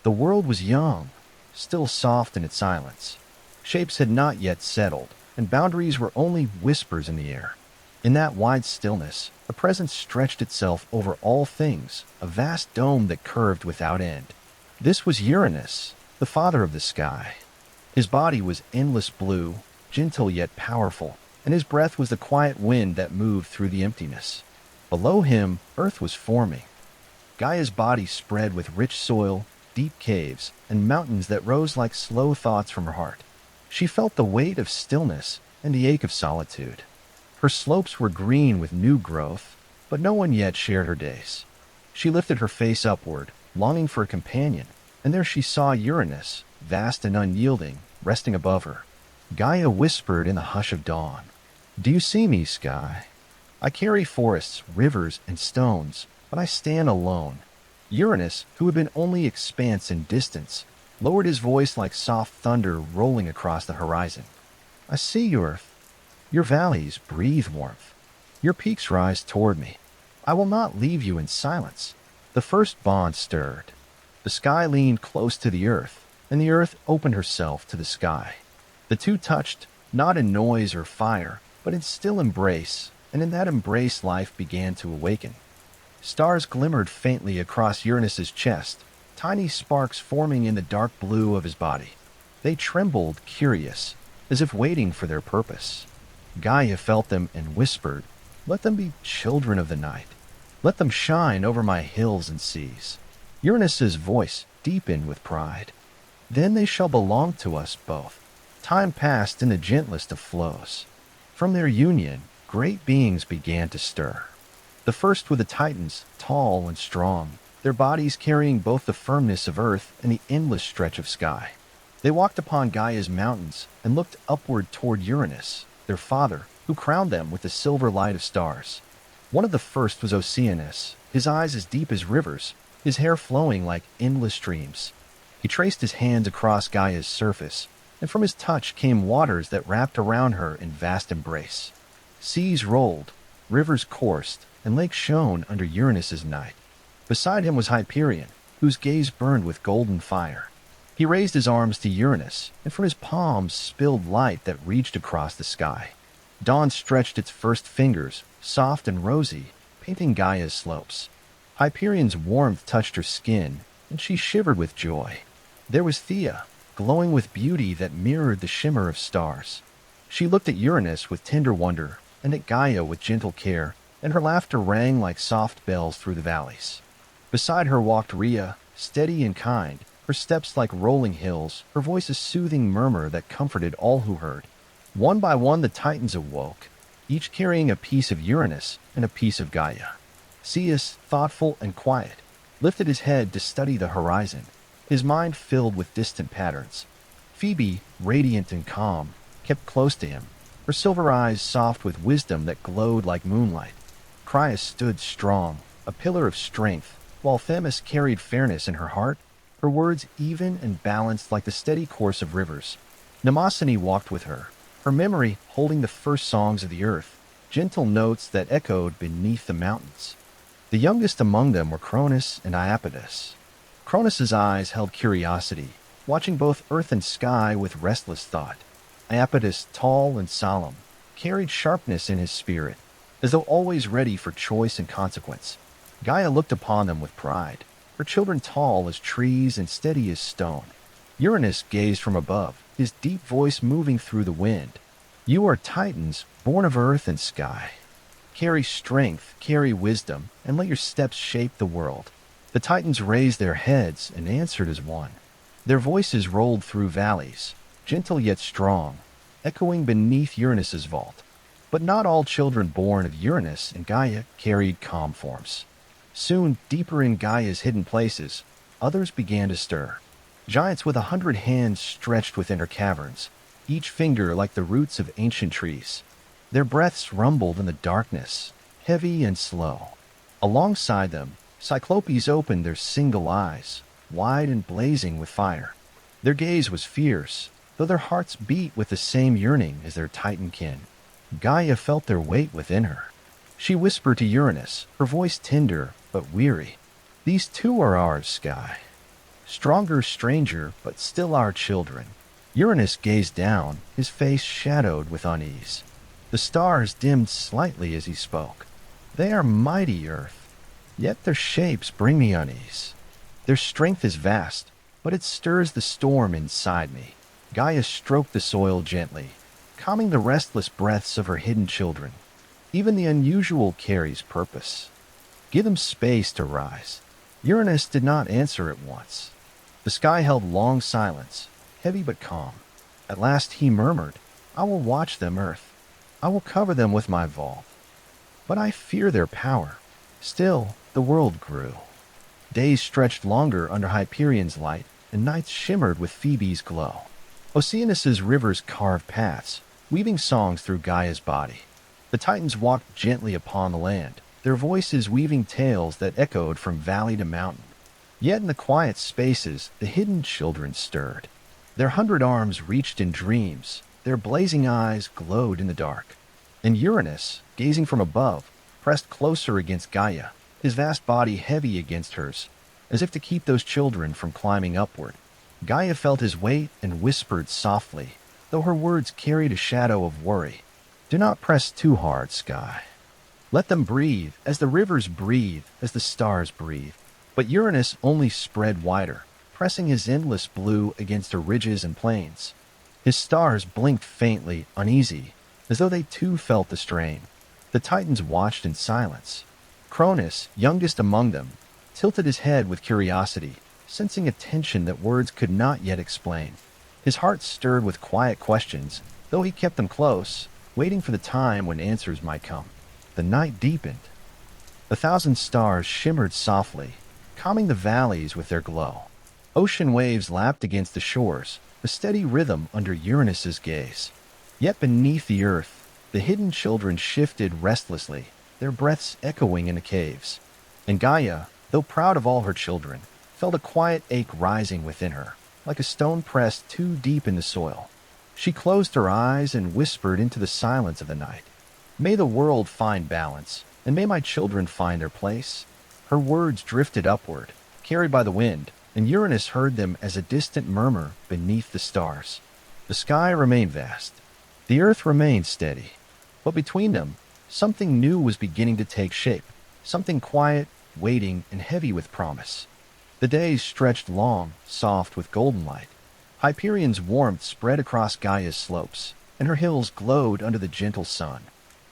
The world was young, still soft in its silence. Shapes had not yet settled, and boundaries were only whispers in the air. In that wide stillness, a presence stretched itself over all things, a vast dome that curved without end. This was Uranus, the father of the sky. His body was endless blue, gentle yet powerful, and his breath was the quiet wind that moved through the emptiness. Below him, Earth was forming. Gaia's body spread with rich soil, deep caves, and mountains that rose like slow thoughts from her heart. She felt the weight of stillness and the ache of solitude. Her slopes were green with new growth, but no one yet shared her days. She lifted her face upward, longing for a companion, and there she saw Uranus, vast and unyielding, resting above her. Gaia whispered in the hush of dawn, "Do you see me, sky? I carry forests, rivers, and stones, but I stand alone." Uranus, who had been only expanse and distance, lowered his voice like soft thunder rolling across the horizon. "I see you, Earth. Your valleys breathe warmth. Your peaks rise toward me. I will not leave you in silence." The first bond stirred. The sky leaned close to the earth, and the earth opened herself to the sky. The two touched, not in noise or fire, but in still embrace, and in that embrace life began to awaken. Stars glimmered faintly across Uranus's chest, tiny sparks forming in the dark blue of his body. They trembled, curious, as if waiting for their purpose. Gaia felt them and whispered, "Let them be children of the night. Let them shine over my hills and seas." Uranus's voice deepened with pride. "Then they shall belong to us both." Time passed in the gentlest of flows. From their union, great beings began to stir. The first were the Titans, tall and strong, their bodies carrying both the firmness of earth and the endless stretch of sky. They walked upon Gaia's mountains and looked upward toward Uranus, their father, who crowned them with the silver light of stars. One of the first was Oceanus, his eyes as deep as rivers, his hair flowing like endless streams. He traced his hands across Gaia's surface, and from his touch came waters that wrapped around her in vast embrace. Seas rolled, rivers coursed, and lakes shone under Uranus's night. Beside him was Hyperion, whose gaze burned with golden fire. He raised his arms to Uranus, and from his palms spilled light that reached across the sky. Dawn stretched its first fingers, soft and rosy, painting Gaia's slopes. Hyperion's warmth touched her skin, and she shivered with joy. There was Thea, glowing with beauty that mirrored the shimmer of stars. She looked at Uranus with tender wonder, and at Gaia with gentle care, and her laughter rang like soft bells through the valleys. Beside her walked Rhea, steady and kind, her steps like rolling hills, her voice a soothing murmur that comforted all who heard. One by one the Titans awoke, each carrying a piece of Uranus and a piece of Gaia. Ceus, thoughtful and quiet, lifted his head to study the horizon, his mind filled with distant patterns. Phoebe, radiant and calm, kept close to him, her silver eyes soft with wisdom that glowed like moonlight. Crius stood strong, a pillar of strength, while Themis carried fairness in her heart, her words even and balanced like the steady course of rivers. Mnemosyne walked with her, her memory holding the first songs of the earth, gentle notes that echoed beneath the mountains. The youngest among them were Cronus and Iapetus. Cronus's eyes held curiosity, watching both earth and sky with restless thought. Iapetus, tall and solemn, carried sharpness in his spirit, as though always ready for choice and consequence. Gaia looked upon them with pride, her children tall as trees and steady as stone. Uranus gazed from above, his deep voice moving through the wind. "You are Titans, born of earth and sky. Carry strength, carry wisdom, and let your steps shape the world." The Titans raised their heads and answered as one. Their voices rolled through valleys, gentle yet strong, echoing beneath Uranus's vault. But not all children born of Uranus and Gaia carried calm forms. Soon, deeper in Gaia's hidden places, others began to stir. Giants with 100 hands stretched within her caverns, each finger like the roots of ancient trees. Their breaths rumbled in the darkness, heavy and slow. Alongside them, Cyclopes opened their single eyes, wide and blazing with fire. Their gaze was fierce, though their hearts beat with the same yearning as their Titan kin. Gaia felt their weight within her. She whispered to Uranus, her voice tender but weary, "These too are ours, Sky. Stronger, stranger, but still our children. Uranus gazed down, his face shadowed with unease. The stars dimmed slightly as he spoke. They are mighty, Earth, yet their shapes bring me unease. Their strength is vast, but it stirs the storm inside me. Gaia stroked the soil gently, calming the restless breaths of her hidden children. Even the unusual carries purpose. Give them space to rise. Uranus did not answer at once. The sky held long silence, heavy but calm. At last he murmured, I will watch them, Earth. I will cover them with my vault. But I fear their power. Still, the world grew. Days stretched longer under Hyperion's light, and nights shimmered with Phoebe's glow. Oceanus's rivers carved paths, weaving songs through Gaia's body. The Titans walked gently upon the land, their voices weaving tales that echoed from valley to mountain. Yet in the quiet spaces, the hidden children stirred. Their 100 arms reached in dreams, their blazing eyes glowed in the dark. And Uranus, gazing from above, pressed closer against Gaia, his vast body heavy against hers, as if to keep those children from climbing upward. Gaia felt his weight and whispered softly, though her words carried a shadow of worry. Do not press too hard, sky. Let them breathe, as the rivers breathe, as the stars breathe. But Uranus only spread wider, pressing his endless blue against her ridges and plains. His stars blinked faintly, uneasy, as though they too felt the strain. The Titans watched in silence. Cronus, youngest among them, tilted his head with curiosity, sensing a tension that words could not yet explain. His heart stirred with quiet questions, though he kept them close, waiting for the time when answers might come. The night deepened. 1,000 stars shimmered softly, calming the valleys with their glow. Ocean waves lapped against the shores, a steady rhythm under Uranus's gaze. Yet beneath the earth, the hidden children shifted restlessly, their breaths echoing in the caves. And Gaia, though proud of all her children, felt a quiet ache rising within her, like a stone pressed too deep in the soil. She closed her eyes and whispered into the silence of the night. May the world find balance, and may my children find their place. Her words drifted upward, carried by the wind, and Uranus heard them as a distant murmur beneath the stars. The sky remained vast. The earth remained steady. But between them, something new was beginning to take shape, something quiet, waiting, and heavy with promise. The days stretched long, soft with golden light. Hyperion's warmth spread across Gaia's slopes, and her hills glowed under the gentle sun.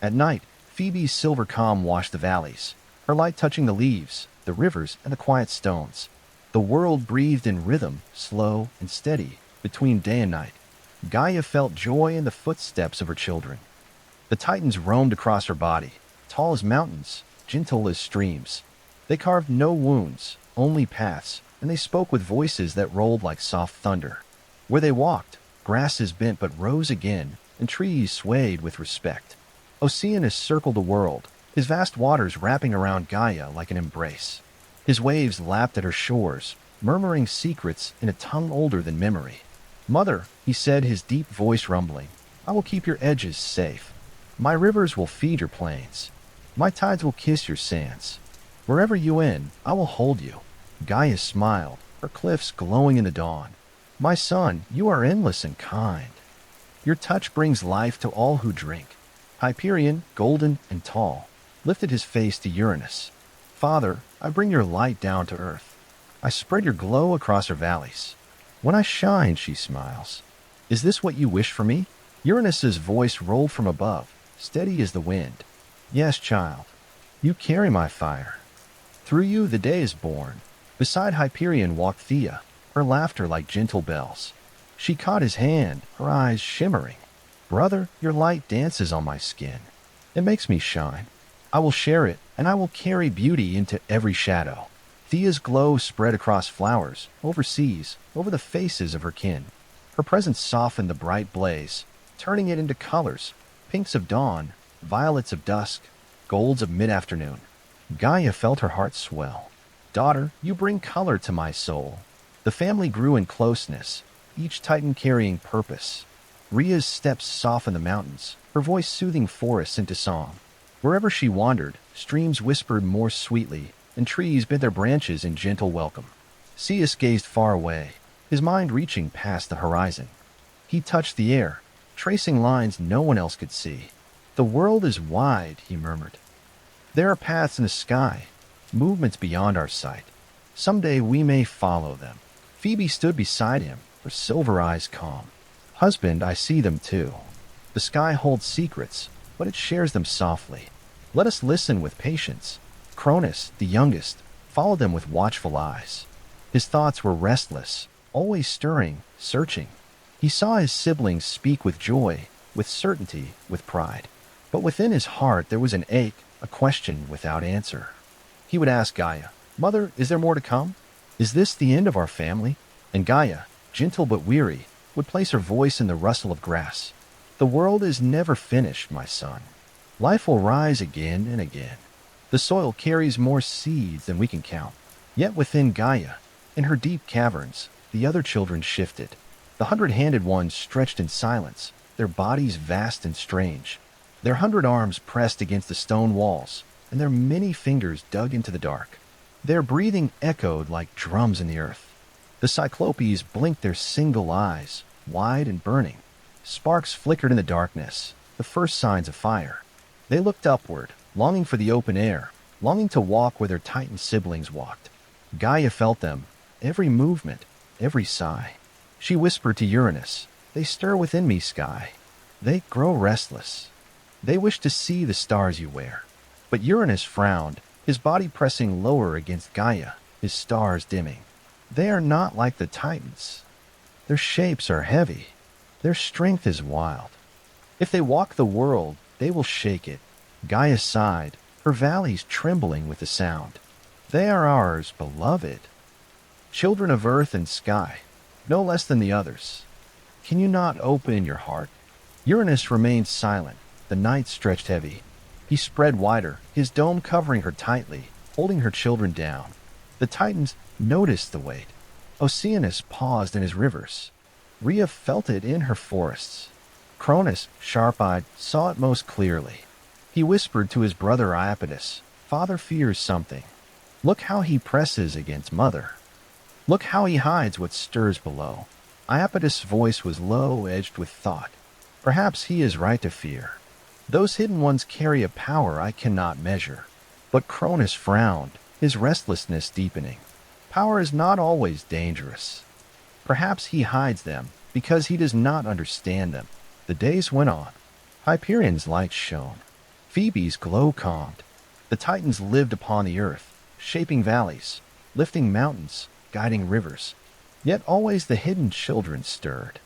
At night, Phoebe's silver calm washed the valleys, her light touching the leaves, the rivers, and the quiet stones. The world breathed in rhythm, slow and steady, between day and night. Gaia felt joy in the footsteps of her children. The Titans roamed across her body, tall as mountains, gentle as streams. They carved no wounds, only paths, and they spoke with voices that rolled like soft thunder. Where they walked, grasses bent but rose again, and trees swayed with respect. Oceanus circled the world, his vast waters wrapping around Gaia like an embrace. His waves lapped at her shores, murmuring secrets in a tongue older than memory. Mother, he said, his deep voice rumbling, I will keep your edges safe. My rivers will feed your plains. My tides will kiss your sands. Wherever you end, I will hold you. Gaia smiled, her cliffs glowing in the dawn. My son, you are endless and kind. Your touch brings life to all who drink. Hyperion, golden and tall, lifted his face to Uranus. Father, I bring your light down to earth. I spread your glow across her valleys. When I shine, she smiles. Is this what you wish for me? Uranus's voice rolled from above, steady as the wind. Yes, child. You carry my fire. Through you the day is born. Beside Hyperion walked Thea, her laughter like gentle bells. She caught his hand, her eyes shimmering. Brother, your light dances on my skin. It makes me shine. I will share it, and I will carry beauty into every shadow. Thea's glow spread across flowers, over seas, over the faces of her kin. Her presence softened the bright blaze, turning it into colors, pinks of dawn, violets of dusk, golds of mid-afternoon. Gaia felt her heart swell. Daughter, you bring color to my soul. The family grew in closeness, each Titan carrying purpose. Rhea's steps softened the mountains, her voice soothing forests into song. Wherever she wandered, streams whispered more sweetly, and trees bent their branches in gentle welcome. Ceus gazed far away, his mind reaching past the horizon. He touched the air, tracing lines no one else could see. The world is wide, he murmured. There are paths in the sky, movements beyond our sight. Someday we may follow them. Phoebe stood beside him, her silver eyes calm. Husband, I see them too. The sky holds secrets, but it shares them softly. Let us listen with patience. Cronus, the youngest, followed them with watchful eyes. His thoughts were restless, always stirring, searching. He saw his siblings speak with joy, with certainty, with pride. But within his heart there was an ache, a question without answer. He would ask Gaia, Mother, is there more to come? Is this the end of our family? And Gaia, gentle but weary, would place her voice in the rustle of grass. The world is never finished, my son. Life will rise again and again. The soil carries more seeds than we can count. Yet within Gaia, in her deep caverns, the other children shifted. The 100-handed ones stretched in silence, their bodies vast and strange. Their 100 arms pressed against the stone walls, and their many fingers dug into the dark. Their breathing echoed like drums in the earth. The Cyclopes blinked their single eyes, wide and burning. Sparks flickered in the darkness, the first signs of fire. They looked upward, longing for the open air, longing to walk where their Titan siblings walked. Gaia felt them, every movement, every sigh. She whispered to Uranus, They stir within me, sky. They grow restless. They wish to see the stars you wear. But Uranus frowned, his body pressing lower against Gaia, his stars dimming. They are not like the Titans. Their shapes are heavy. Their strength is wild. If they walk the world, they will shake it. Gaia sighed, her valleys trembling with the sound. They are ours, beloved. Children of earth and sky, no less than the others. Can you not open your heart? Uranus remained silent. The night stretched heavy. He spread wider, his dome covering her tightly, holding her children down. The Titans noticed the weight. Oceanus paused in his rivers. Rhea felt it in her forests. Cronus, sharp-eyed, saw it most clearly. He whispered to his brother Iapetus, Father fears something. Look how he presses against Mother. Look how he hides what stirs below. Iapetus' voice was low, edged with thought. Perhaps he is right to fear. Those hidden ones carry a power I cannot measure. But Cronus frowned, his restlessness deepening. Power is not always dangerous. Perhaps he hides them because he does not understand them. The days went on. Hyperion's light shone. Phoebe's glow calmed. The Titans lived upon the earth, shaping valleys, lifting mountains, guiding rivers. Yet always the hidden children stirred.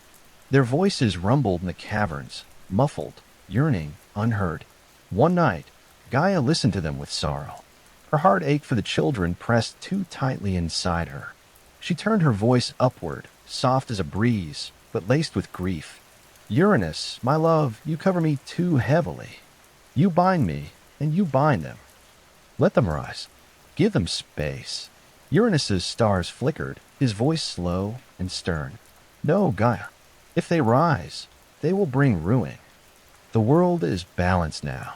Their voices rumbled in the caverns, muffled, yearning, unheard. One night, Gaia listened to them with sorrow. Her heart ached for the children pressed too tightly inside her. She turned her voice upward, soft as a breeze, but laced with grief. Uranus, my love, you cover me too heavily. You bind me, and you bind them. Let them rise. Give them space. Uranus's stars flickered, his voice slow and stern. No, Gaia. If they rise, they will bring ruin. The world is balanced now.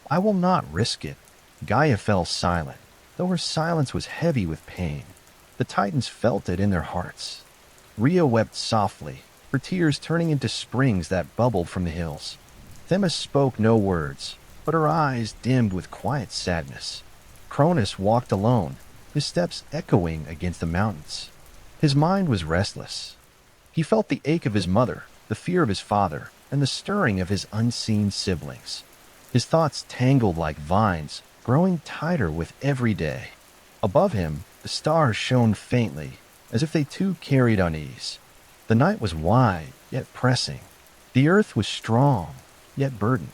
I will not risk it. Gaia fell silent, though her silence was heavy with pain. The Titans felt it in their hearts. Rhea wept softly, her tears turning into springs that bubbled from the hills. Themis spoke no words, but her eyes dimmed with quiet sadness. Cronus walked alone, his steps echoing against the mountains. His mind was restless. He felt the ache of his mother, the fear of his father, and the stirring of his unseen siblings. His thoughts tangled like vines, growing tighter with every day. Above him, the stars shone faintly, as if they too carried unease. The night was wide, yet pressing. The earth was strong, yet burdened.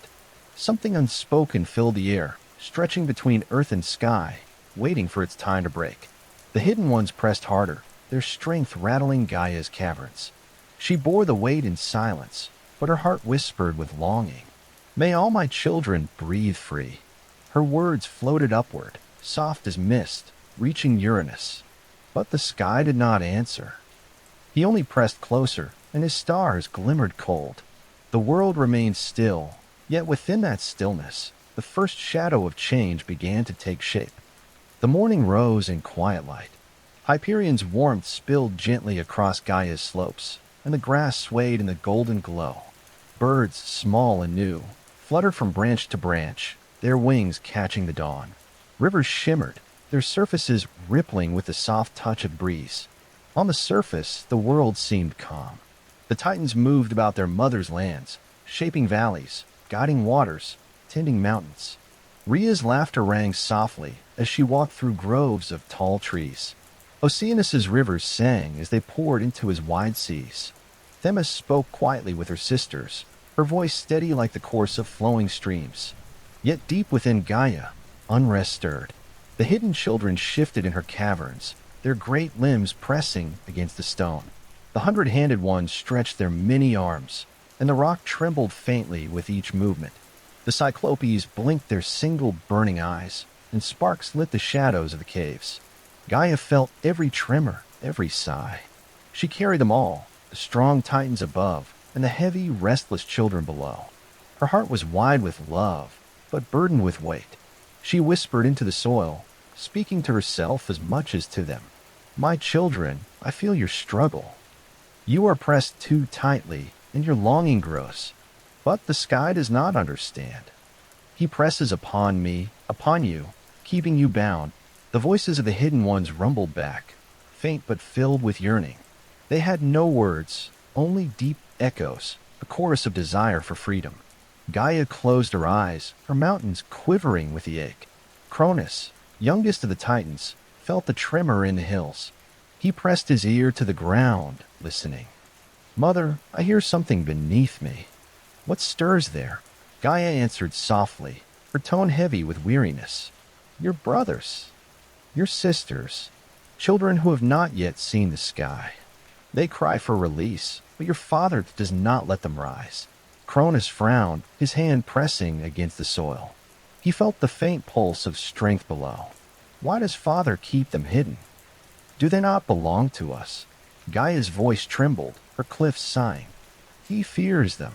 Something unspoken filled the air, stretching between earth and sky, waiting for its time to break. The hidden ones pressed harder, their strength rattling Gaia's caverns. She bore the weight in silence, but her heart whispered with longing. May all my children breathe free. Her words floated upward, soft as mist, reaching Uranus. But the sky did not answer. He only pressed closer, and his stars glimmered cold. The world remained still, yet within that stillness, the first shadow of change began to take shape. The morning rose in quiet light. Hyperion's warmth spilled gently across Gaia's slopes, and the grass swayed in the golden glow. Birds, small and new, fluttered from branch to branch, their wings catching the dawn. Rivers shimmered, their surfaces rippling with the soft touch of breeze. On the surface, the world seemed calm. The Titans moved about their mother's lands, shaping valleys, guiding waters, tending mountains. Rhea's laughter rang softly as she walked through groves of tall trees. Oceanus's rivers sang as they poured into his wide seas. Themis spoke quietly with her sisters, her voice steady like the course of flowing streams. Yet deep within Gaia, unrest stirred. The hidden children shifted in her caverns, their great limbs pressing against the stone. The hundred-handed ones stretched their many arms, and the rock trembled faintly with each movement. The Cyclopes blinked their single burning eyes, and sparks lit the shadows of the caves. Gaia felt every tremor, every sigh. She carried them all, the strong Titans above, and the heavy, restless children below. Her heart was wide with love, but burdened with weight. She whispered into the soil, speaking to herself as much as to them. My children, I feel your struggle. You are pressed too tightly, and your longing grows. But the sky does not understand. He presses upon me, upon you, keeping you bound. The voices of the hidden ones rumbled back, faint but filled with yearning. They had no words, only deep echoes, a chorus of desire for freedom. Gaia closed her eyes, her mountains quivering with the ache. Cronus, youngest of the Titans, felt the tremor in the hills. He pressed his ear to the ground, listening. Mother, I hear something beneath me. What stirs there? Gaia answered softly, her tone heavy with weariness. Your brothers, your sisters, children who have not yet seen the sky. They cry for release, but your father does not let them rise. Cronus frowned, his hand pressing against the soil. He felt the faint pulse of strength below. Why does father keep them hidden? Do they not belong to us? Gaia's voice trembled, her cliffs sighing. He fears them.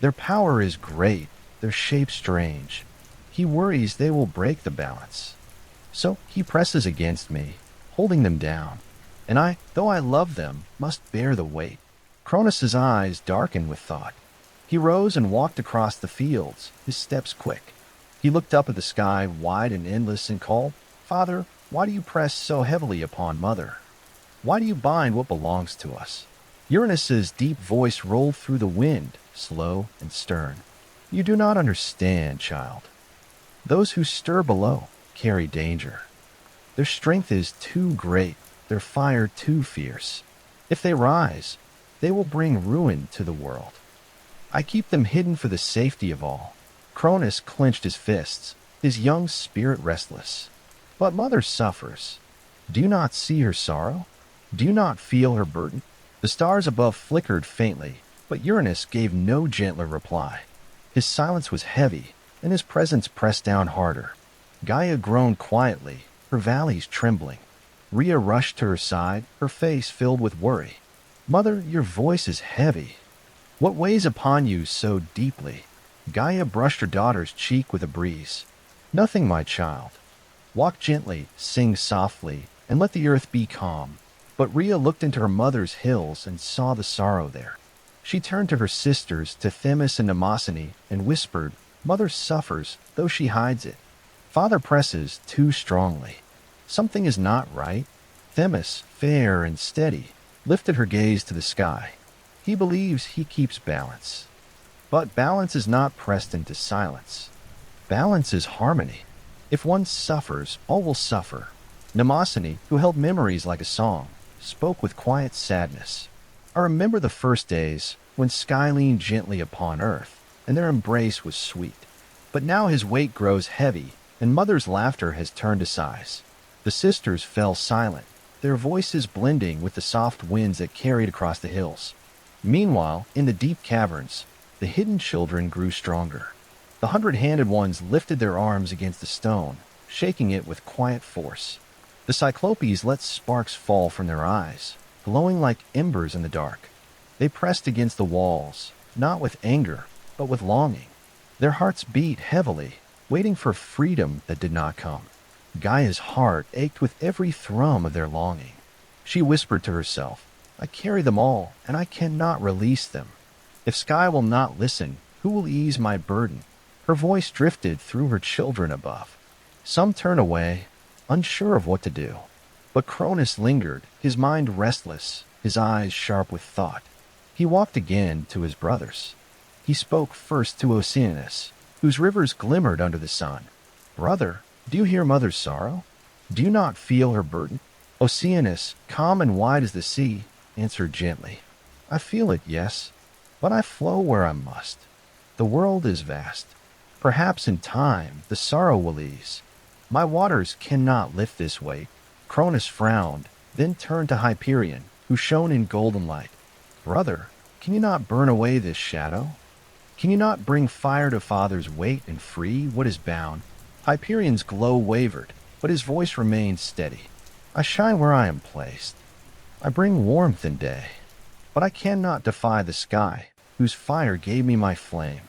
Their power is great, their shape strange. He worries they will break the balance. So he presses against me, holding them down. And I, though I love them, must bear the weight. Cronus's eyes darkened with thought. He rose and walked across the fields, his steps quick. He looked up at the sky, wide and endless, and called, Father, why do you press so heavily upon Mother? Why do you bind what belongs to us? Uranus's deep voice rolled through the wind, slow and stern. You do not understand, child. Those who stir below carry danger. Their strength is too great, their fire too fierce. If they rise, they will bring ruin to the world. I keep them hidden for the safety of all. Cronus clenched his fists, his young spirit restless. But Mother suffers. Do you not see her sorrow? Do you not feel her burden? The stars above flickered faintly, but Uranus gave no gentler reply. His silence was heavy, and his presence pressed down harder. Gaia groaned quietly, her valleys trembling. Rhea rushed to her side, her face filled with worry. Mother, your voice is heavy. What weighs upon you so deeply? Gaia brushed her daughter's cheek with a breeze. Nothing, my child. Walk gently, sing softly, and let the earth be calm. But Rhea looked into her mother's hills and saw the sorrow there. She turned to her sisters, to Themis and Mnemosyne, and whispered, Mother suffers, though she hides it. Father presses too strongly. Something is not right. Themis, fair and steady, lifted her gaze to the sky. He believes he keeps balance. But balance is not pressed into silence. Balance is harmony. If one suffers, all will suffer. Mnemosyne, who held memories like a song, spoke with quiet sadness. I remember the first days when sky leaned gently upon earth, and their embrace was sweet. But now his weight grows heavy, and Mother's laughter has turned to sighs. The sisters fell silent, their voices blending with the soft winds that carried across the hills. Meanwhile, in the deep caverns, the hidden children grew stronger. The hundred-handed ones lifted their arms against the stone, shaking it with quiet force. The Cyclopes let sparks fall from their eyes, glowing like embers in the dark. They pressed against the walls, not with anger, but with longing. Their hearts beat heavily, waiting for freedom that did not come. Gaia's heart ached with every thrum of their longing. She whispered to herself, I carry them all, and I cannot release them. If Sky will not listen, who will ease my burden? Her voice drifted through her children above. Some turned away, unsure of what to do. But Cronus lingered, his mind restless, his eyes sharp with thought. He walked again to his brothers. He spoke first to Oceanus, whose rivers glimmered under the sun. Brother, do you hear mother's sorrow? Do you not feel her burden? Oceanus, calm and wide as the sea, answered gently. I feel it, yes, but I flow where I must. The world is vast. Perhaps in time the sorrow will ease. My waters cannot lift this weight. Cronus frowned, then turned to Hyperion, who shone in golden light. Brother, can you not burn away this shadow? Can you not bring fire to Father's weight and free what is bound? Hyperion's glow wavered, but his voice remained steady. I shine where I am placed. I bring warmth in day, but I cannot defy the sky, whose fire gave me my flame.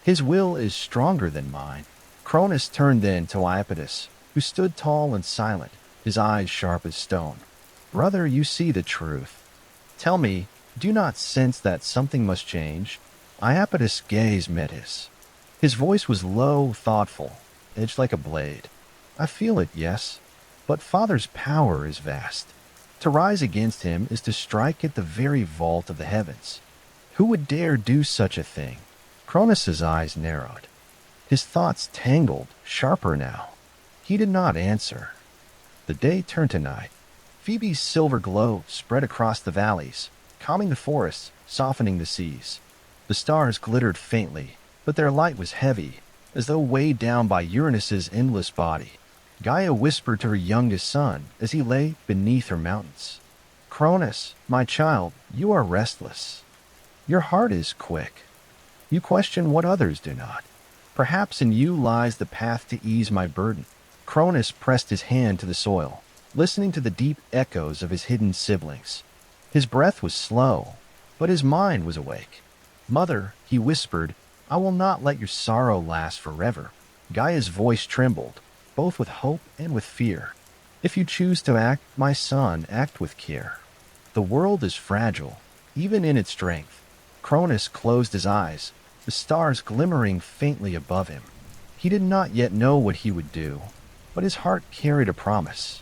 His will is stronger than mine. Cronus turned then to Iapetus, who stood tall and silent, his eyes sharp as stone. Brother, you see the truth. Tell me, do you not sense that something must change? Iapetus' gaze met his. His voice was low, thoughtful, edged like a blade. I feel it, yes, but Father's power is vast. To rise against him is to strike at the very vault of the heavens. Who would dare do such a thing? Cronus's eyes narrowed. His thoughts tangled, sharper now. He did not answer. The day turned to night. Phoebe's silver glow spread across the valleys, calming the forests, softening the seas. The stars glittered faintly, but their light was heavy, as though weighed down by Uranus's endless body. Gaia whispered to her youngest son as he lay beneath her mountains. Cronus, my child, you are restless. Your heart is quick. You question what others do not. Perhaps in you lies the path to ease my burden. Cronus pressed his hand to the soil, listening to the deep echoes of his hidden siblings. His breath was slow, but his mind was awake. Mother, he whispered, I will not let your sorrow last forever. Gaia's voice trembled, both with hope and with fear. If you choose to act, my son, act with care. The world is fragile, even in its strength. Cronus closed his eyes, the stars glimmering faintly above him. He did not yet know what he would do, but his heart carried a promise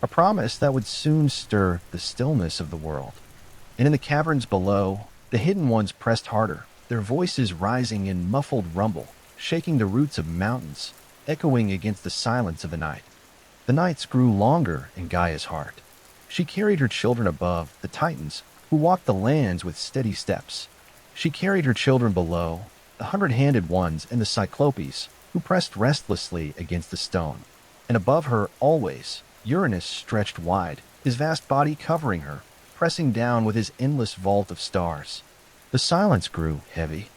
that would soon stir the stillness of the world. And in the caverns below, the hidden ones pressed harder, their voices rising in muffled rumble, shaking the roots of mountains, echoing against the silence of the night. The nights grew longer in Gaia's heart. She carried her children above, the Titans, who walked the lands with steady steps. She carried her children below, the hundred-handed ones and the Cyclopes, who pressed restlessly against the stone. And above her, always, Uranus stretched wide, his vast body covering her, pressing down with his endless vault of stars. The silence grew heavy.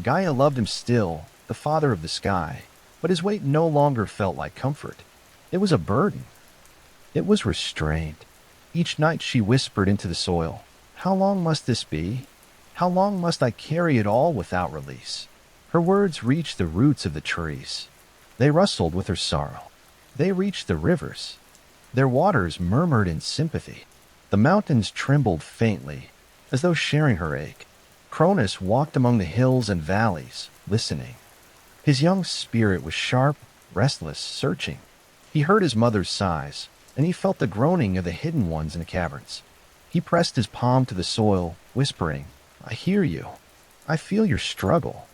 Gaia loved him still, the father of the sky, but his weight no longer felt like comfort. It was a burden. It was restraint. Each night she whispered into the soil, How long must this be? How long must I carry it all without release? Her words reached the roots of the trees. They rustled with her sorrow. They reached the rivers. Their waters murmured in sympathy. The mountains trembled faintly, as though sharing her ache. Cronus walked among the hills and valleys, listening. His young spirit was sharp, restless, searching. He heard his mother's sighs, and he felt the groaning of the hidden ones in the caverns. He pressed his palm to the soil, whispering, I hear you. I feel your struggle.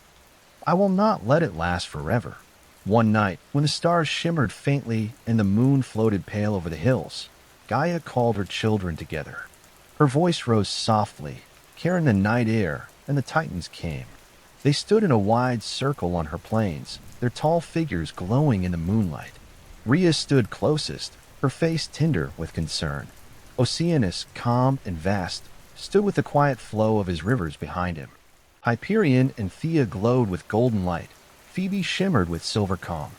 I will not let it last forever. One night, when the stars shimmered faintly and the moon floated pale over the hills, Gaia called her children together. Her voice rose softly, carrying the night air, and the Titans came. They stood in a wide circle on her plains, their tall figures glowing in the moonlight. Rhea stood closest, her face tender with concern. Oceanus, calm and vast, stood with the quiet flow of his rivers behind him. Hyperion and Thea glowed with golden light. Phoebe shimmered with silver calm.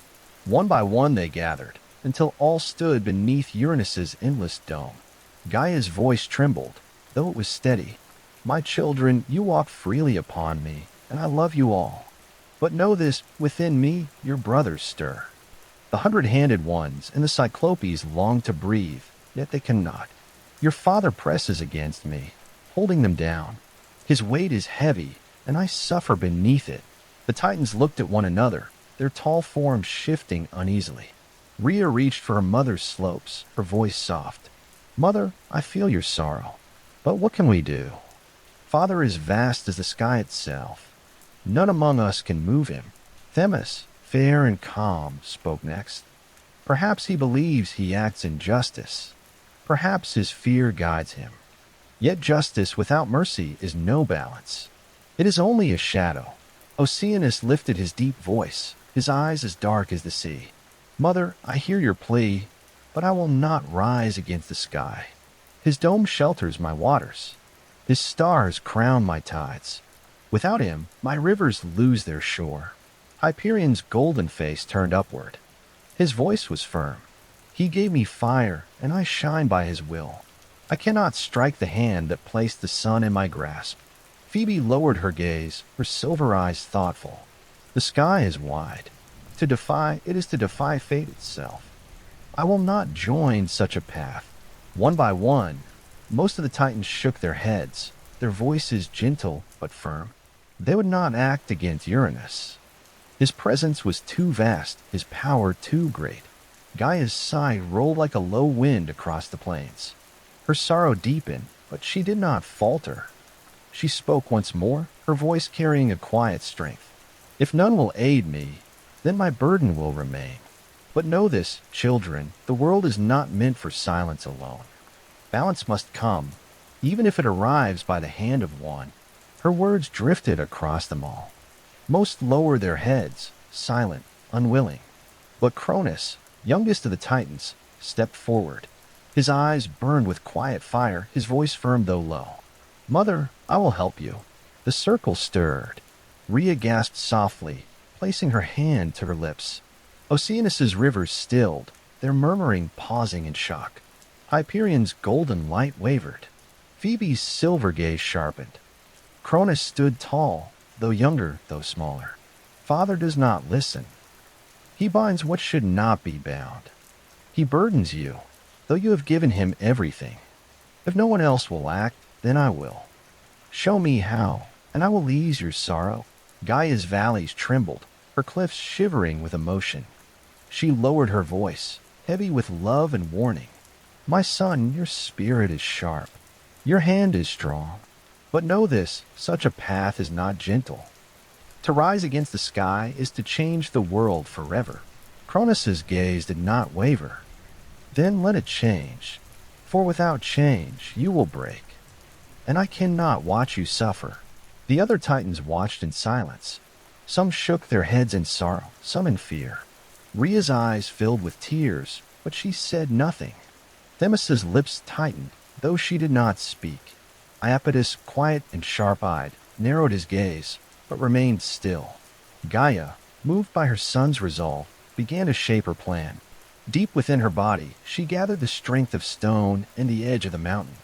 One by one they gathered, until all stood beneath Uranus's endless dome. Gaia's voice trembled, though it was steady. My children, you walk freely upon me, and I love you all. But know this, within me your brothers stir. The hundred-handed ones and the Cyclopes long to breathe, yet they cannot. Your father presses against me, holding them down. His weight is heavy, and I suffer beneath it. The Titans looked at one another, their tall forms shifting uneasily. Rhea reached for her mother's slopes, her voice soft. Mother, I feel your sorrow, but what can we do? Father is vast as the sky itself. None among us can move him. Themis, fair and calm, spoke next. Perhaps he believes he acts in justice. Perhaps his fear guides him. Yet justice without mercy is no balance. It is only a shadow. Oceanus lifted his deep voice, his eyes as dark as the sea. Mother, I hear your plea, but I will not rise against the sky. His dome shelters my waters. His stars crown my tides. Without him, my rivers lose their shore. Hyperion's golden face turned upward. His voice was firm. He gave me fire, and I shine by his will. I cannot strike the hand that placed the sun in my grasp. Phoebe lowered her gaze, her silver eyes thoughtful. The sky is wide. It is to defy fate itself. I will not join such a path. One by one, most of the Titans shook their heads, their voices gentle but firm. They would not act against Uranus. His presence was too vast, his power too great. Gaia's sigh rolled like a low wind across the plains. Her sorrow deepened, but she did not falter. She spoke once more, her voice carrying a quiet strength. If none will aid me, then my burden will remain. But know this, children, the world is not meant for silence alone. Balance must come, even if it arrives by the hand of one. Her words drifted across them all. Most lower their heads, silent, unwilling. But Cronus, youngest of the Titans, stepped forward. His eyes burned with quiet fire, his voice firm though low. Mother, I will help you. The circle stirred. Rhea gasped softly, placing her hand to her lips. Oceanus's rivers stilled, their murmuring pausing in shock. Hyperion's golden light wavered. Phoebe's silver gaze sharpened. Cronus stood tall, though younger, though smaller. Father does not listen. He binds what should not be bound. He burdens you, though you have given him everything. If no one else will act, then I will. Show me how, and I will ease your sorrow. Gaia's valleys trembled, her cliffs shivering with emotion. She lowered her voice, heavy with love and warning. My son, your spirit is sharp. Your hand is strong. But know this, such a path is not gentle. To rise against the sky is to change the world forever. Cronus's gaze did not waver. Then let it change, for without change you will break. And I cannot watch you suffer. The other Titans watched in silence. Some shook their heads in sorrow, some in fear. Rhea's eyes filled with tears, but she said nothing. Themis's lips tightened, though she did not speak. Iapetus, quiet and sharp-eyed, narrowed his gaze, but remained still. Gaia, moved by her son's resolve, began to shape her plan. Deep within her body, she gathered the strength of stone and the edge of the mountain.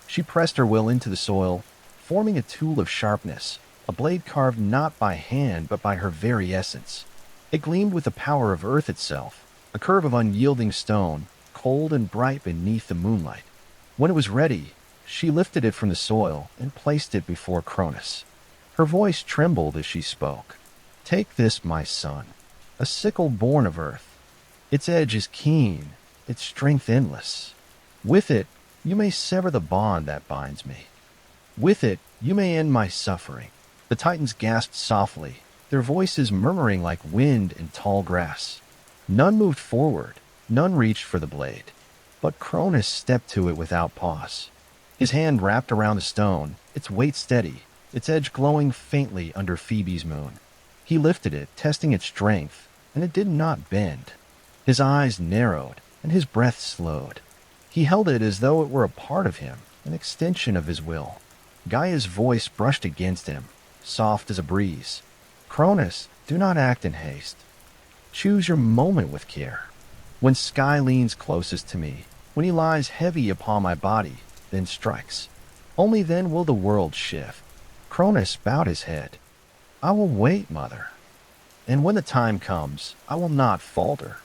She pressed her will into the soil, forming a tool of sharpness, a blade carved not by hand but by her very essence. It gleamed with the power of earth itself, a curve of unyielding stone, cold and bright beneath the moonlight. When it was ready, she lifted it from the soil and placed it before Cronus. Her voice trembled as she spoke. Take this, my son, a sickle born of earth. Its edge is keen, its strength endless. With it, you may sever the bond that binds me. With it, you may end my suffering. The Titans gasped softly, their voices murmuring like wind in tall grass. None moved forward, none reached for the blade. But Cronus stepped to it without pause. His hand wrapped around the stone, its weight steady, its edge glowing faintly under Phoebe's moon. He lifted it, testing its strength, and it did not bend. His eyes narrowed, and his breath slowed. He held it as though it were a part of him, an extension of his will. Gaia's voice brushed against him, soft as a breeze. Cronus, do not act in haste. Choose your moment with care. When sky leans closest to me, when he lies heavy upon my body, then strikes. Only then will the world shift. Cronus bowed his head. I will wait, mother. And when the time comes, I will not falter.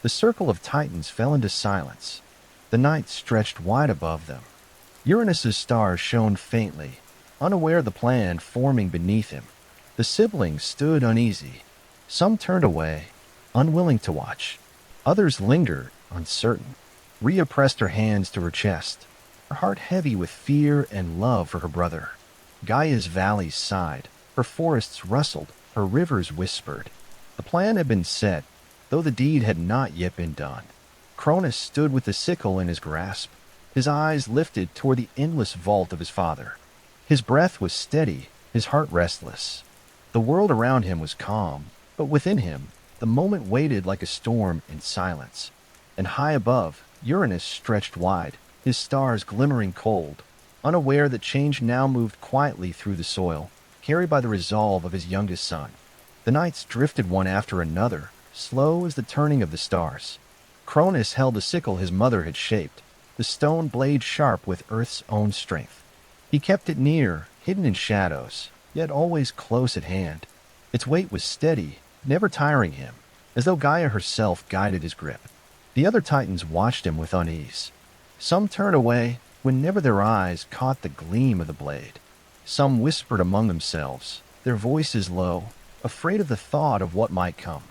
The circle of titans fell into silence. The night stretched wide above them. Uranus's stars shone faintly, unaware of the plan forming beneath him. The siblings stood uneasy. Some turned away, unwilling to watch. Others lingered, uncertain. Rhea pressed her hands to her chest, her heart heavy with fear and love for her brother. Gaia's valleys sighed, her forests rustled, her rivers whispered. The plan had been set, though the deed had not yet been done. Cronus stood with the sickle in his grasp, his eyes lifted toward the endless vault of his father. His breath was steady, his heart restless. The world around him was calm, but within him, the moment waited like a storm in silence. And high above, Uranus stretched wide, his stars glimmering cold, unaware that change now moved quietly through the soil, carried by the resolve of his youngest son. The nights drifted one after another, slow as the turning of the stars. Cronus held the sickle his mother had shaped, the stone blade sharp with Earth's own strength. He kept it near, hidden in shadows, yet always close at hand. Its weight was steady, never tiring him, as though Gaia herself guided his grip. The other titans watched him with unease. Some turned away when never their eyes caught the gleam of the blade. Some whispered among themselves, their voices low, afraid of the thought of what might come.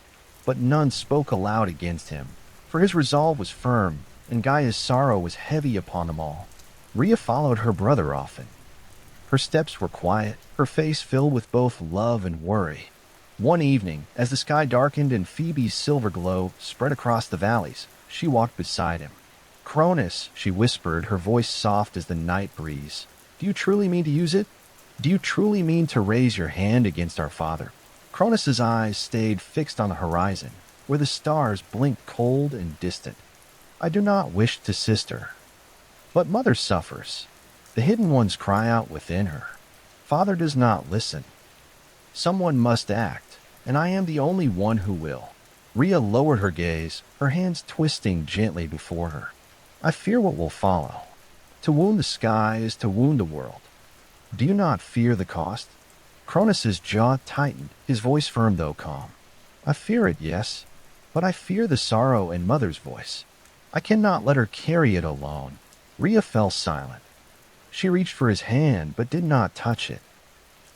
But none spoke aloud against him, for his resolve was firm, and Gaia's sorrow was heavy upon them all. Rhea followed her brother often. Her steps were quiet, her face filled with both love and worry. One evening, as the sky darkened and Phoebe's silver glow spread across the valleys, she walked beside him. "Cronus," she whispered, her voice soft as the night breeze, "do you truly mean to use it? Do you truly mean to raise your hand against our father?" Cronus's eyes stayed fixed on the horizon, where the stars blinked cold and distant. "I do not wish to, sister. But mother suffers. The hidden ones cry out within her. Father does not listen. Someone must act, and I am the only one who will." Rhea lowered her gaze, her hands twisting gently before her. "I fear what will follow. To wound the sky is to wound the world. Do you not fear the cost?" Cronus's jaw tightened, his voice firm though calm. "I fear it, yes, but I fear the sorrow in mother's voice. I cannot let her carry it alone." Rhea fell silent. She reached for his hand, but did not touch it.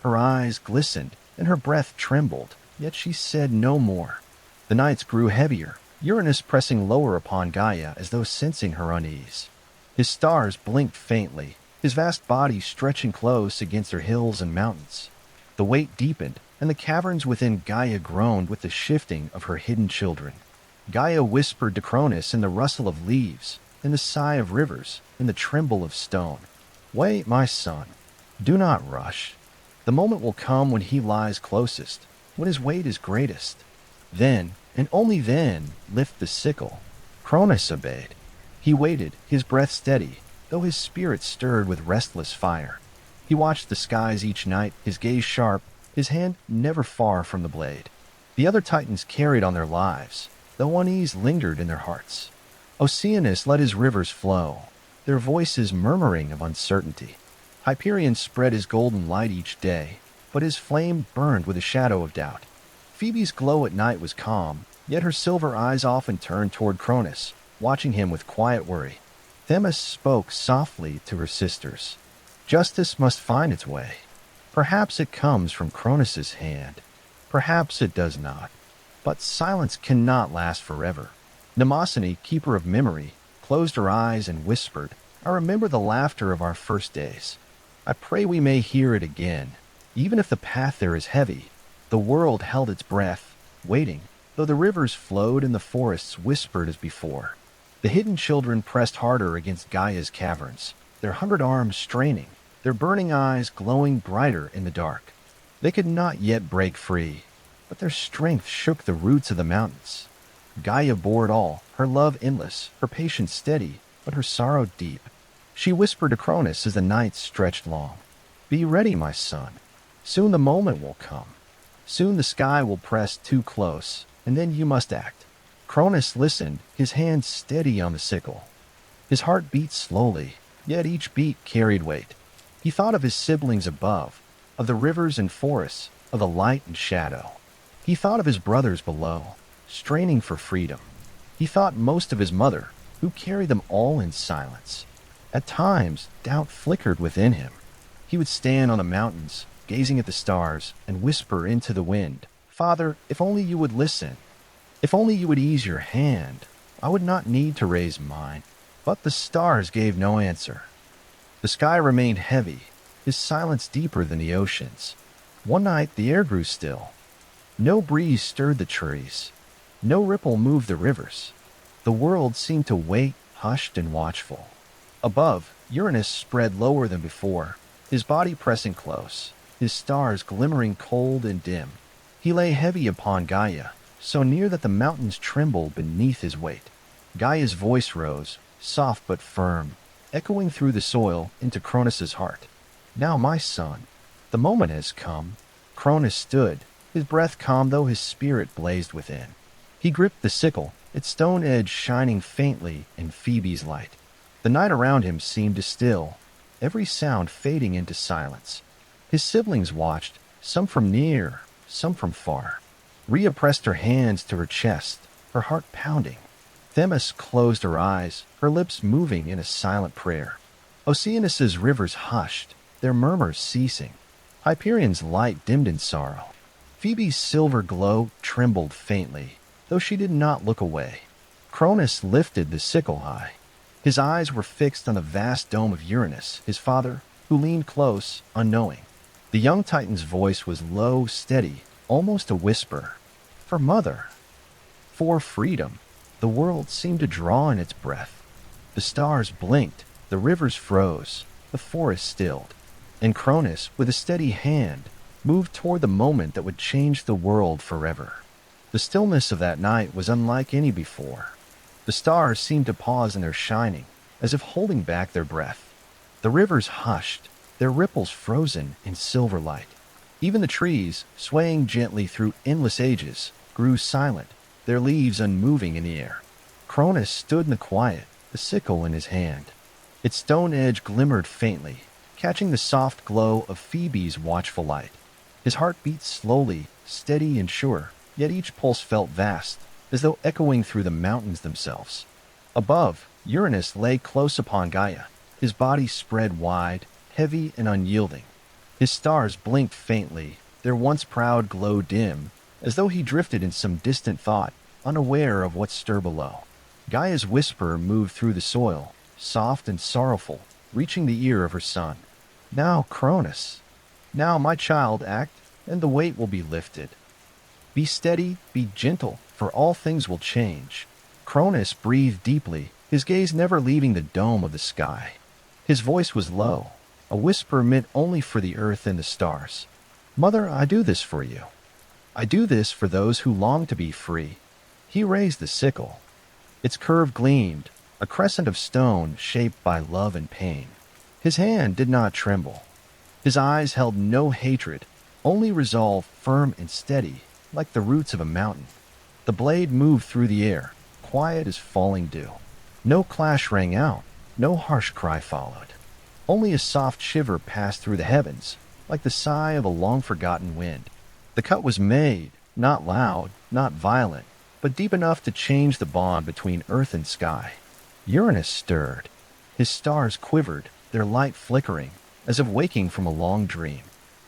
Her eyes glistened, and her breath trembled, yet she said no more. The nights grew heavier, Uranus pressing lower upon Gaia as though sensing her unease. His stars blinked faintly, his vast body stretching close against her hills and mountains. The weight deepened, and the caverns within Gaia groaned with the shifting of her hidden children. Gaia whispered to Cronus in the rustle of leaves, in the sigh of rivers, in the tremble of stone. "Wait, my son. Do not rush. The moment will come when he lies closest, when his weight is greatest. Then, and only then, lift the sickle." Cronus obeyed. He waited, his breath steady, though his spirit stirred with restless fire. He watched the skies each night, his gaze sharp, his hand never far from the blade. The other titans carried on their lives, though unease lingered in their hearts. Oceanus let his rivers flow, their voices murmuring of uncertainty. Hyperion spread his golden light each day, but his flame burned with a shadow of doubt. Phoebe's glow at night was calm, yet her silver eyes often turned toward Cronus, watching him with quiet worry. Themis spoke softly to her sisters. "Justice must find its way. Perhaps it comes from Cronus's hand. Perhaps it does not. But silence cannot last forever." Mnemosyne, keeper of memory, closed her eyes and whispered, "I remember the laughter of our first days. I pray we may hear it again. Even if the path there is heavy." The world held its breath, waiting, though the rivers flowed and the forests whispered as before. The hidden children pressed harder against Gaia's caverns, their 100 arms straining, their burning eyes glowing brighter in the dark. They could not yet break free, but their strength shook the roots of the mountains. Gaia bore it all, her love endless, her patience steady, but her sorrow deep. She whispered to Cronus as the nights stretched long. "Be ready, my son. Soon the moment will come. Soon the sky will press too close, and then you must act." Cronus listened, his hand steady on the sickle. His heart beat slowly, yet each beat carried weight. He thought of his siblings above, of the rivers and forests, of the light and shadow. He thought of his brothers below, straining for freedom. He He thought most of his mother, who carried them all in silence. At times, doubt flickered within him. He would stand on the mountains, gazing at the stars, and whisper into the wind, "Father, if only you would listen. If only you would ease your hand, I would not need to raise mine." But the stars gave no answer. The sky remained heavy, his silence deeper than the oceans. One night the air grew still. No breeze stirred the trees. No ripple moved the rivers. The world seemed to wait, hushed and watchful. Above, Uranus spread lower than before, his body pressing close, his stars glimmering cold and dim. He lay heavy upon Gaia, so near that the mountains trembled beneath his weight. Gaia's voice rose, soft but firm, echoing through the soil into Cronus's heart. "Now, my son, the moment has come." Cronus stood, his breath calm though his spirit blazed within. He gripped the sickle, its stone edge shining faintly in Phoebe's light. The night around him seemed to still, every sound fading into silence. His siblings watched, some from near, some from far. Rhea pressed her hands to her chest, her heart pounding. Themis closed her eyes, her lips moving in a silent prayer. Oceanus's rivers hushed, their murmurs ceasing. Hyperion's light dimmed in sorrow. Phoebe's silver glow trembled faintly, though she did not look away. Cronus lifted the sickle high. His eyes were fixed on the vast dome of Uranus, his father, who leaned close, unknowing. The young Titan's voice was low, steady, almost a whisper. "For mother. For freedom." The world seemed to draw in its breath. The stars blinked, the rivers froze, the forest stilled. And Cronus, with a steady hand, moved toward the moment that would change the world forever. The stillness of that night was unlike any before. The stars seemed to pause in their shining, as if holding back their breath. The rivers hushed, their ripples frozen in silver light. Even the trees, swaying gently through endless ages, grew silent, their leaves unmoving in the air. Cronus stood in the quiet, the sickle in his hand. Its stone edge glimmered faintly, catching the soft glow of Phoebe's watchful light. His heart beat slowly, steady and sure, yet each pulse felt vast, as though echoing through the mountains themselves. Above, Uranus lay close upon Gaia, his body spread wide, heavy and unyielding. His stars blinked faintly, their once proud glow dim, as though he drifted in some distant thought, unaware of what stirred below. Gaia's whisper moved through the soil, soft and sorrowful, reaching the ear of her son. "Now, Cronus, now, my child, act, and the weight will be lifted. Be steady, be gentle, for all things will change." Cronus breathed deeply, his gaze never leaving the dome of the sky. His voice was low, a whisper meant only for the earth and the stars. "Mother, I do this for you. I do this for those who long to be free." He raised the sickle. Its curve gleamed, a crescent of stone shaped by love and pain. His hand did not tremble. His eyes held no hatred, only resolve, firm and steady, like the roots of a mountain. The blade moved through the air, quiet as falling dew. No clash rang out, no harsh cry followed. Only a soft shiver passed through the heavens, like the sigh of a long-forgotten wind. The cut was made, not loud, not violent, but deep enough to change the bond between earth and sky. Uranus stirred. His stars quivered, their light flickering, as if waking from a long dream.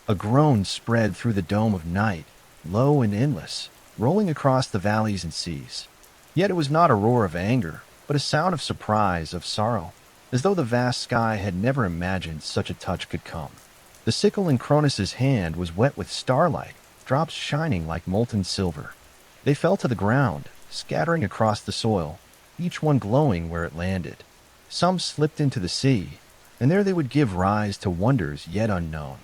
A groan spread through the dome of night, low and endless, rolling across the valleys and seas. Yet it was not a roar of anger, but a sound of surprise, of sorrow, as though the vast sky had never imagined such a touch could come. The sickle in Cronus's hand was wet with starlight, drops shining like molten silver. They fell to the ground, scattering across the soil, each one glowing where it landed. Some slipped into the sea, and there they would give rise to wonders yet unknown.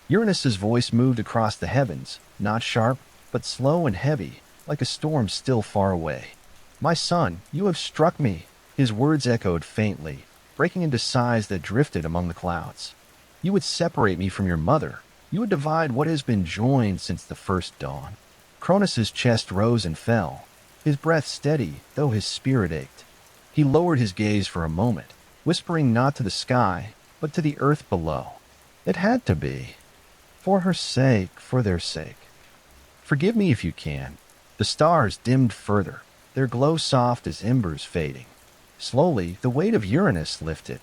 Uranus's voice moved across the heavens, not sharp, but slow and heavy, like a storm still far away. "My son, you have struck me." His words echoed faintly, breaking into sighs that drifted among the clouds. "You would separate me from your mother. You would divide what has been joined since the first dawn." Cronus's chest rose and fell, his breath steady, though his spirit ached. He lowered his gaze for a moment, whispering not to the sky, but to the earth below. "It had to be. For her sake, for their sake. Forgive me if you can." The stars dimmed further. their glow soft as embers fading. Slowly, the weight of Uranus lifted.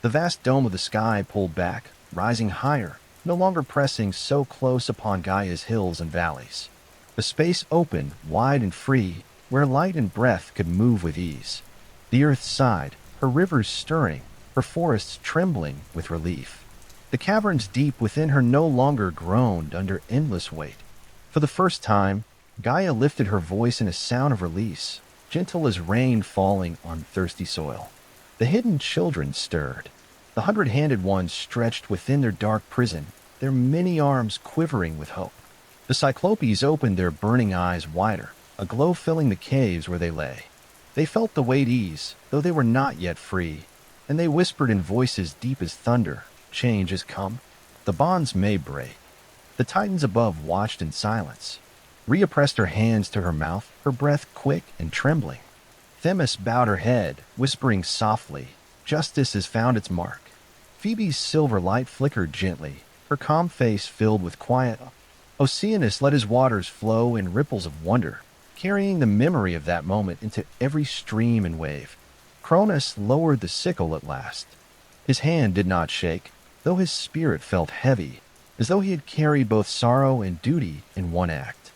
The vast dome of the sky pulled back, rising higher, no longer pressing so close upon Gaia's hills and valleys. The space opened, wide and free, where light and breath could move with ease. The earth sighed, her rivers stirring, her forests trembling with relief. The caverns deep within her no longer groaned under endless weight. For the first time, Gaia lifted her voice in a sound of release, gentle as rain falling on thirsty soil. The hidden children stirred. The hundred-handed ones stretched within their dark prison, their many arms quivering with hope. The Cyclopes opened their burning eyes wider, a glow filling the caves where they lay. They felt the weight ease, though they were not yet free, and they whispered in voices deep as thunder, "Change has come. The bonds may break." The titans above watched in silence. Rhea pressed her hands to her mouth, her breath quick and trembling. Themis bowed her head, whispering softly, "Justice has found its mark." Phoebe's silver light flickered gently, her calm face filled with quiet. Oceanus let his waters flow in ripples of wonder, carrying the memory of that moment into every stream and wave. Cronus lowered the sickle at last. His hand did not shake, though his spirit felt heavy, as though he had carried both sorrow and duty in one act.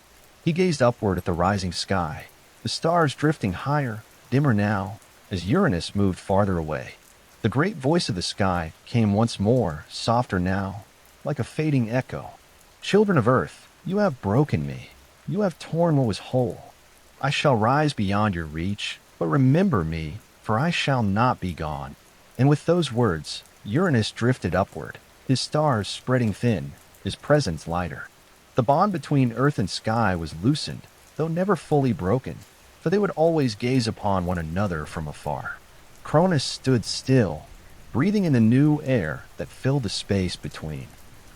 He gazed upward at the rising sky, the stars drifting higher, dimmer now, as Uranus moved farther away. The great voice of the sky came once more, softer now, like a fading echo. "Children of Earth, you have broken me. You have torn what was whole. I shall rise beyond your reach, but remember me, for I shall not be gone." And with those words, Uranus drifted upward, his stars spreading thin, his presence lighter. The bond between earth and sky was loosened, though never fully broken, for they would always gaze upon one another from afar. Cronus stood still, breathing in the new air that filled the space between.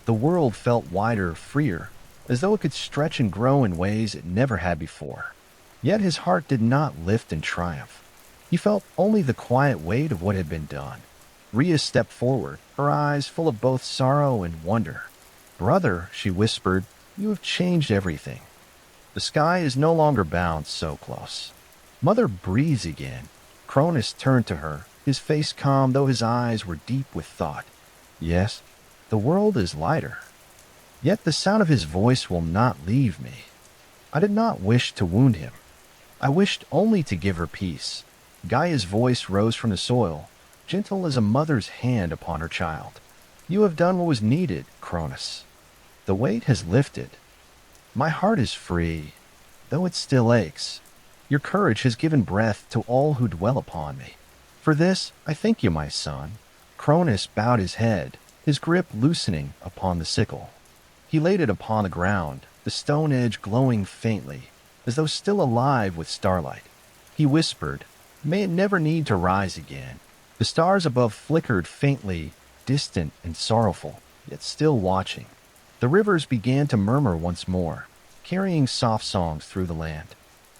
The world felt wider, freer, as though it could stretch and grow in ways it never had before. Yet his heart did not lift in triumph. He felt only the quiet weight of what had been done. Rhea stepped forward, her eyes full of both sorrow and wonder. "Brother," she whispered, "you have changed everything. The sky is no longer bound so close." Mother breathes again. Cronus turned to her, his face calm though his eyes were deep with thought. "Yes, the world is lighter. Yet the sound of his voice will not leave me." I did not wish to wound him. I wished only to give her peace. Gaia's voice rose from the soil, gentle as a mother's hand upon her child. "You have done what was needed, Cronus. The weight has lifted. My heart is free, though it still aches. Your courage has given breath to all who dwell upon me. For this, I thank you, my son." Cronus bowed his head, his grip loosening upon the sickle. He laid it upon the ground, the stone edge glowing faintly, as though still alive with starlight. He whispered, "May it never need to rise again." The stars above flickered faintly, distant and sorrowful, yet still watching. The rivers began to murmur once more, carrying soft songs through the land.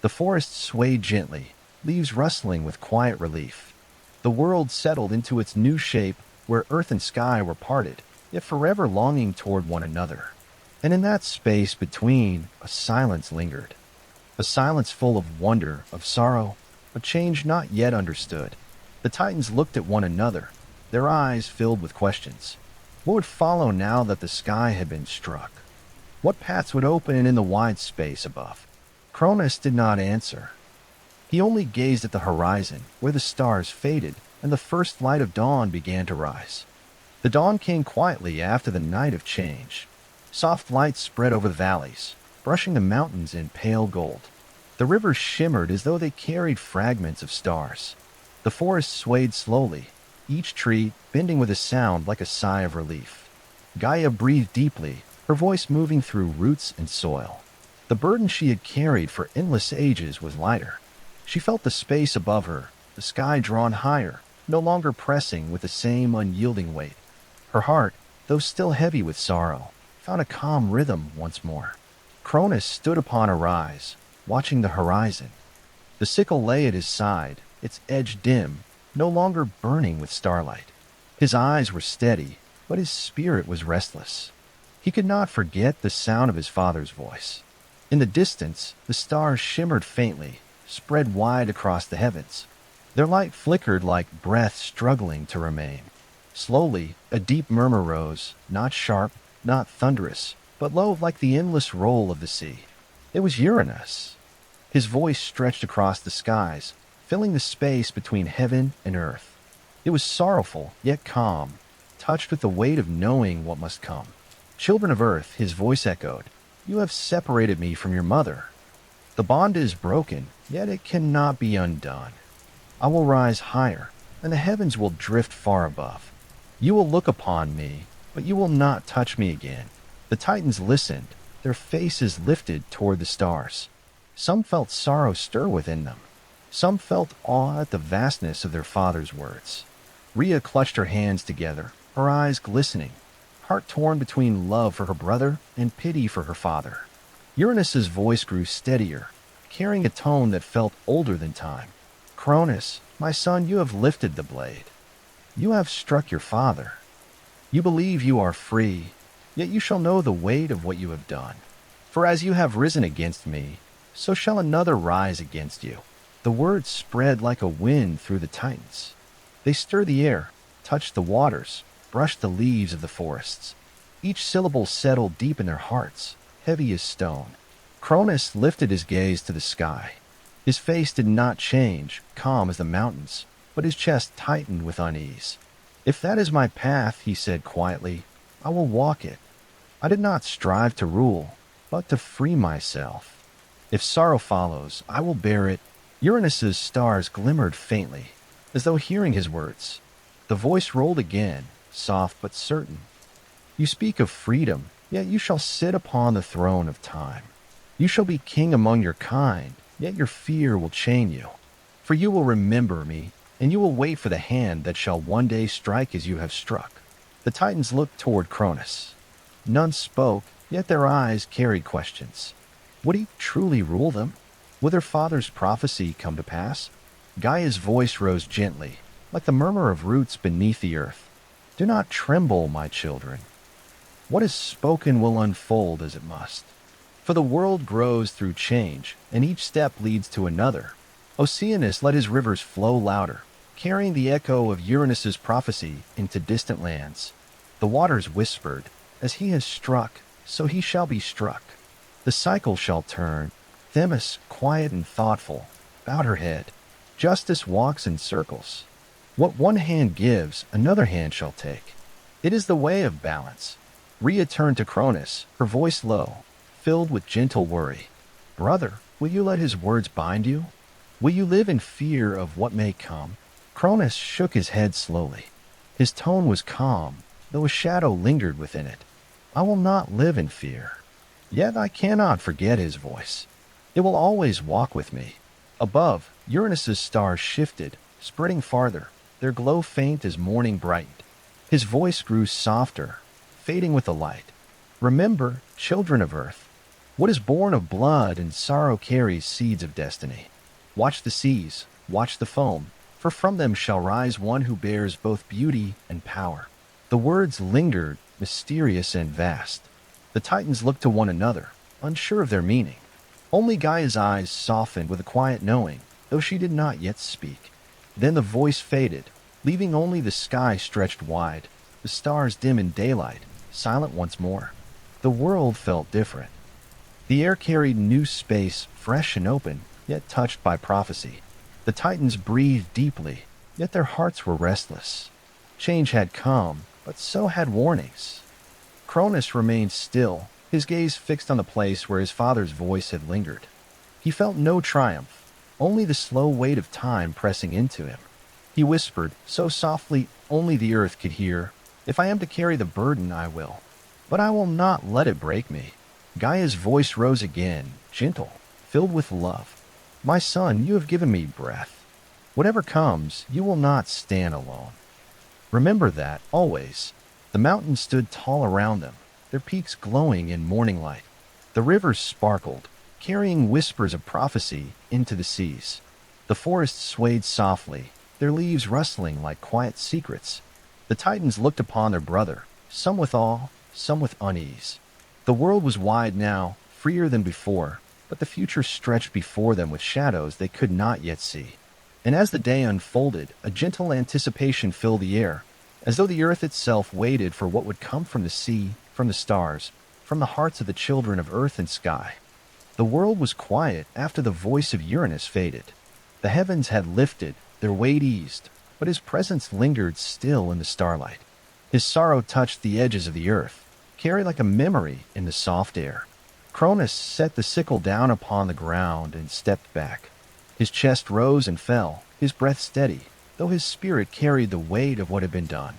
The forest swayed gently, leaves rustling with quiet relief. The world settled into its new shape where earth and sky were parted, yet forever longing toward one another. And in that space between, a silence lingered. A silence full of wonder, of sorrow, a change not yet understood. The Titans looked at one another, their eyes filled with questions. What would follow now that the sky had been struck? What paths would open in the wide space above? Cronus did not answer. He only gazed at the horizon, where the stars faded and the first light of dawn began to rise. The dawn came quietly after the night of change. Soft light spread over the valleys, brushing the mountains in pale gold. The rivers shimmered as though they carried fragments of stars. The forest swayed slowly, each tree bending with a sound like a sigh of relief. Gaia breathed deeply, her voice moving through roots and soil. The burden she had carried for endless ages was lighter. She felt the space above her, the sky drawn higher, no longer pressing with the same unyielding weight. Her heart, though still heavy with sorrow, found a calm rhythm once more. Cronus stood upon a rise, watching the horizon. The sickle lay at his side, its edge dim, no longer burning with starlight. His eyes were steady, but his spirit was restless. He could not forget the sound of his father's voice. In the distance, the stars shimmered faintly, spread wide across the heavens. Their light flickered like breath struggling to remain. Slowly, a deep murmur rose, not sharp, not thunderous, but low like the endless roll of the sea. It was Uranus. His voice stretched across the skies, filling the space between heaven and earth. It was sorrowful, yet calm, touched with the weight of knowing what must come. Children of earth, his voice echoed, you have separated me from your mother. The bond is broken, yet it cannot be undone. I will rise higher, and the heavens will drift far above. You will look upon me, but you will not touch me again. The Titans listened, their faces lifted toward the stars. Some felt sorrow stir within them. Some felt awe at the vastness of their father's words. Rhea clutched her hands together, her eyes glistening, heart torn between love for her brother and pity for her father. Uranus's voice grew steadier, carrying a tone that felt older than time. Cronus, my son, you have lifted the blade. You have struck your father. You believe you are free, yet you shall know the weight of what you have done. For as you have risen against me, so shall another rise against you. The words spread like a wind through the Titans. They stirred the air, touched the waters, brushed the leaves of the forests. Each syllable settled deep in their hearts, heavy as stone. Cronus lifted his gaze to the sky. His face did not change, calm as the mountains, but his chest tightened with unease. If that is my path, he said quietly, I will walk it. I did not strive to rule, but to free myself. If sorrow follows, I will bear it. Uranus's stars glimmered faintly, as though hearing his words. The voice rolled again, soft but certain. You speak of freedom, yet you shall sit upon the throne of time. You shall be king among your kind, yet your fear will chain you. For you will remember me, and you will wait for the hand that shall one day strike as you have struck. The Titans looked toward Cronus. None spoke, yet their eyes carried questions. Would he truly rule them? Would their father's prophecy come to pass? Gaia's voice rose gently, like the murmur of roots beneath the earth. Do not tremble, my children. What is spoken will unfold as it must. For the world grows through change, and each step leads to another. Oceanus let his rivers flow louder, carrying the echo of Uranus's prophecy into distant lands. The waters whispered, as he has struck, so he shall be struck. The cycle shall turn. Themis, quiet and thoughtful, bowed her head. Justice walks in circles. What one hand gives, another hand shall take. It is the way of balance. Rhea turned to Cronus, her voice low, filled with gentle worry. Brother, will you let his words bind you? Will you live in fear of what may come? Cronus shook his head slowly. His tone was calm, though a shadow lingered within it. I will not live in fear. Yet I cannot forget his voice. It will always walk with me. Above, Uranus's stars shifted, spreading farther, their glow faint as morning brightened. His voice grew softer, fading with the light. Remember, children of earth, what is born of blood and sorrow carries seeds of destiny. Watch the seas, watch the foam, for from them shall rise one who bears both beauty and power. The words lingered, mysterious and vast. The Titans looked to one another, unsure of their meaning. Only Gaia's eyes softened with a quiet knowing, though she did not yet speak. Then the voice faded, leaving only the sky stretched wide, the stars dim in daylight, silent once more. The world felt different. The air carried new space, fresh and open, yet touched by prophecy. The Titans breathed deeply, yet their hearts were restless. Change had come, but so had warnings. Cronus remained still, his gaze fixed on the place where his father's voice had lingered. He felt no triumph, only the slow weight of time pressing into him. He whispered, so softly only the earth could hear, If I am to carry the burden, I will. But I will not let it break me. Gaia's voice rose again, gentle, filled with love. My son, you have given me breath. Whatever comes, you will not stand alone. Remember that, always. The mountains stood tall around them, their peaks glowing in morning light. The rivers sparkled, carrying whispers of prophecy into the seas. The forests swayed softly, their leaves rustling like quiet secrets. The Titans looked upon their brother, some with awe, some with unease. The world was wide now, freer than before, but the future stretched before them with shadows they could not yet see. And as the day unfolded, a gentle anticipation filled the air, as though the earth itself waited for what would come from the sea, from the stars, from the hearts of the children of earth and sky. The world was quiet after the voice of Uranus faded. The heavens had lifted, their weight eased, but his presence lingered still in the starlight. His sorrow touched the edges of the earth, carried like a memory in the soft air. Cronus set the sickle down upon the ground and stepped back. His chest rose and fell, his breath steady, though his spirit carried the weight of what had been done.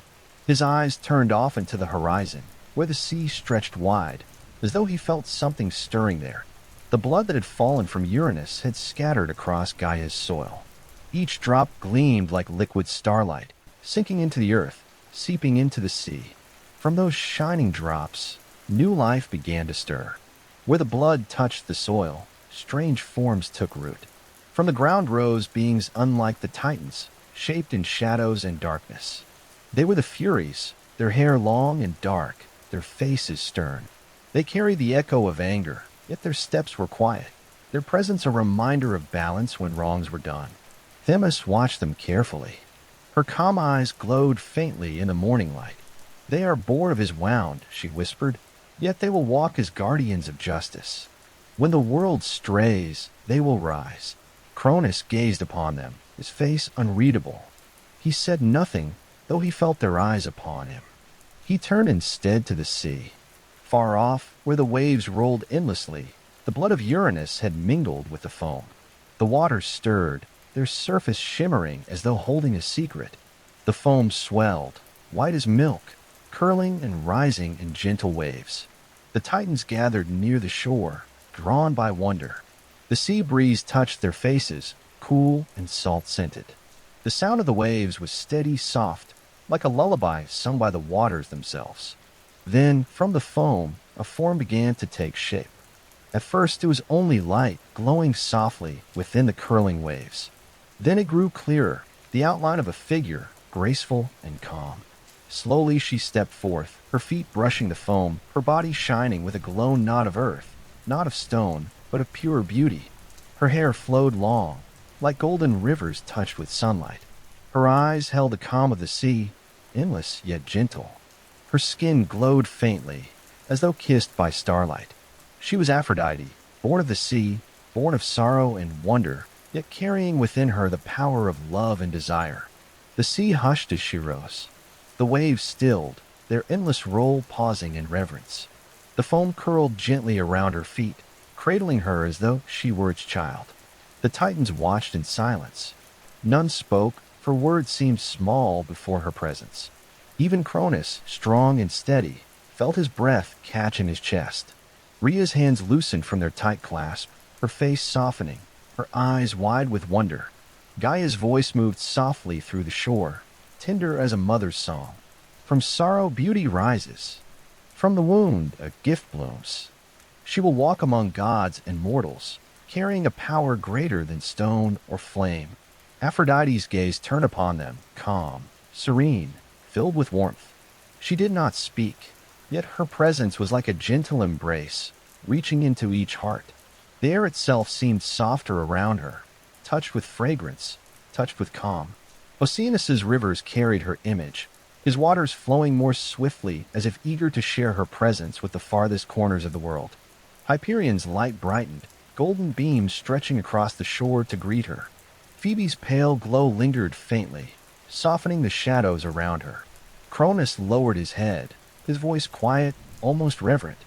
His eyes turned off into the horizon, where the sea stretched wide, as though he felt something stirring there. The blood that had fallen from Uranus had scattered across Gaia's soil. Each drop gleamed like liquid starlight, sinking into the earth, seeping into the sea. From those shining drops, new life began to stir. Where the blood touched the soil, strange forms took root. From the ground rose beings unlike the Titans, shaped in shadows and darkness. They were the Furies, their hair long and dark, their faces stern. They carried the echo of anger, yet their steps were quiet, their presence a reminder of balance when wrongs were done. Themis watched them carefully. Her calm eyes glowed faintly in the morning light. "They are bored of his wound," she whispered, "yet they will walk as guardians of justice. When the world strays, they will rise." Cronus gazed upon them, his face unreadable. He said nothing, though he felt their eyes upon him. He turned instead to the sea. Far off, where the waves rolled endlessly, the blood of Uranus had mingled with the foam. The waters stirred, their surface shimmering as though holding a secret. The foam swelled, white as milk, curling and rising in gentle waves. The Titans gathered near the shore, drawn by wonder. The sea breeze touched their faces, cool and salt-scented. The sound of the waves was steady, soft, like a lullaby sung by the waters themselves. Then, from the foam, a form began to take shape. At first it was only light, glowing softly within the curling waves. Then it grew clearer, the outline of a figure, graceful and calm. Slowly she stepped forth, her feet brushing the foam, her body shining with a glow not of earth, not of stone, but of pure beauty. Her hair flowed long, like golden rivers touched with sunlight. Her eyes held the calm of the sea, endless yet gentle. Her skin glowed faintly, as though kissed by starlight. She was Aphrodite, born of the sea, born of sorrow and wonder, yet carrying within her the power of love and desire. The sea hushed as she rose. The waves stilled, their endless roll pausing in reverence. The foam curled gently around her feet, cradling her as though she were its child. The Titans watched in silence. None spoke, for words seemed small before her presence. Even Cronus, strong and steady, felt his breath catch in his chest. Rhea's hands loosened from their tight clasp, her face softening, her eyes wide with wonder. Gaia's voice moved softly through the shore, tender as a mother's song. From sorrow beauty rises. From the wound a gift blooms. She will walk among gods and mortals, carrying a power greater than stone or flame. Aphrodite's gaze turned upon them, calm, serene, filled with warmth. She did not speak, yet her presence was like a gentle embrace, reaching into each heart. The air itself seemed softer around her, touched with fragrance, touched with calm. Oceanus's rivers carried her image, his waters flowing more swiftly as if eager to share her presence with the farthest corners of the world. Hyperion's light brightened, golden beams stretching across the shore to greet her. Phoebe's pale glow lingered faintly, softening the shadows around her. Cronus lowered his head, his voice quiet, almost reverent.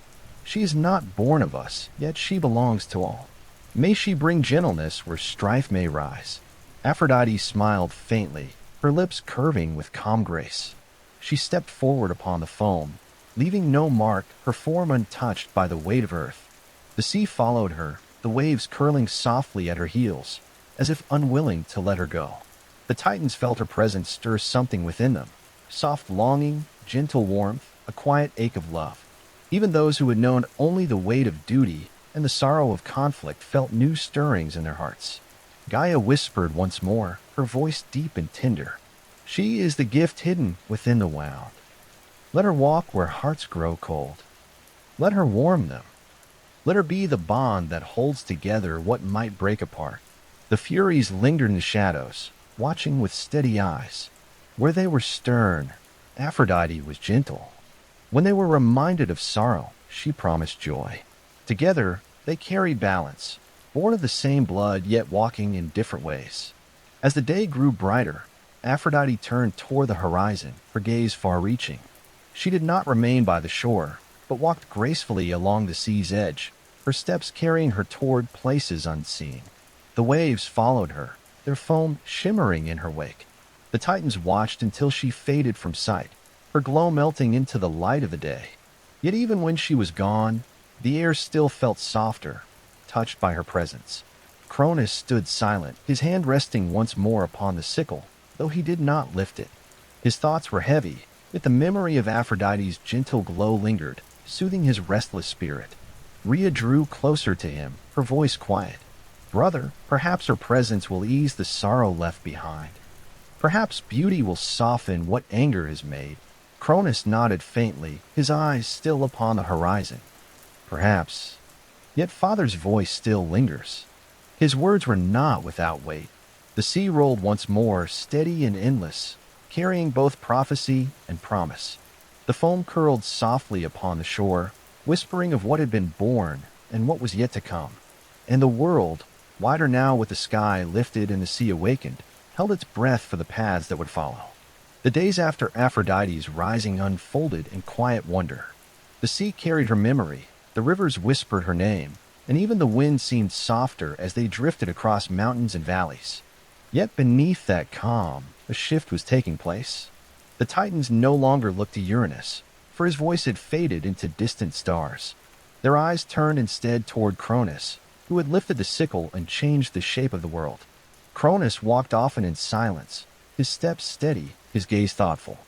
"She is not born of us, yet she belongs to all. May she bring gentleness where strife may rise." Aphrodite smiled faintly, her lips curving with calm grace. She stepped forward upon the foam, leaving no mark, her form untouched by the weight of earth. The sea followed her, the waves curling softly at her heels, as if unwilling to let her go. The Titans felt her presence stir something within them, soft longing, gentle warmth, a quiet ache of love. Even those who had known only the weight of duty and the sorrow of conflict felt new stirrings in their hearts. Gaia whispered once more, her voice deep and tender. "She is the gift hidden within the wound. Let her walk where hearts grow cold. Let her warm them." Let her be the bond that holds together what might break apart. The Furies lingered in the shadows, watching with steady eyes. Where they were stern, Aphrodite was gentle. When they were reminded of sorrow, she promised joy. Together, they carried balance, born of the same blood yet walking in different ways. As the day grew brighter, Aphrodite turned toward the horizon, her gaze far-reaching. She did not remain by the shore, but walked gracefully along the sea's edge, her steps carrying her toward places unseen. The waves followed her, their foam shimmering in her wake. The Titans watched until she faded from sight, her glow melting into the light of the day. Yet even when she was gone, the air still felt softer, touched by her presence. Cronus stood silent, his hand resting once more upon the sickle, though he did not lift it. His thoughts were heavy, yet the memory of Aphrodite's gentle glow lingered, soothing his restless spirit. Rhea drew closer to him, her voice quiet. "Brother, perhaps her presence will ease the sorrow left behind. Perhaps beauty will soften what anger has made." Cronus nodded faintly, his eyes still upon the horizon. "Perhaps. Yet father's voice still lingers." His words were not without weight. The sea rolled once more, steady and endless, carrying both prophecy and promise. The foam curled softly upon the shore, whispering of what had been born and what was yet to come. And the world, wider now with the sky lifted and the sea awakened, held its breath for the paths that would follow. The days after Aphrodite's rising unfolded in quiet wonder. The sea carried her memory, the rivers whispered her name, and even the wind seemed softer as they drifted across mountains and valleys. Yet beneath that calm, a shift was taking place. The Titans no longer looked to Uranus, for his voice had faded into distant stars. Their eyes turned instead toward Cronus, who had lifted the sickle and changed the shape of the world. Cronus walked often in silence, his steps steady, his gaze thoughtful.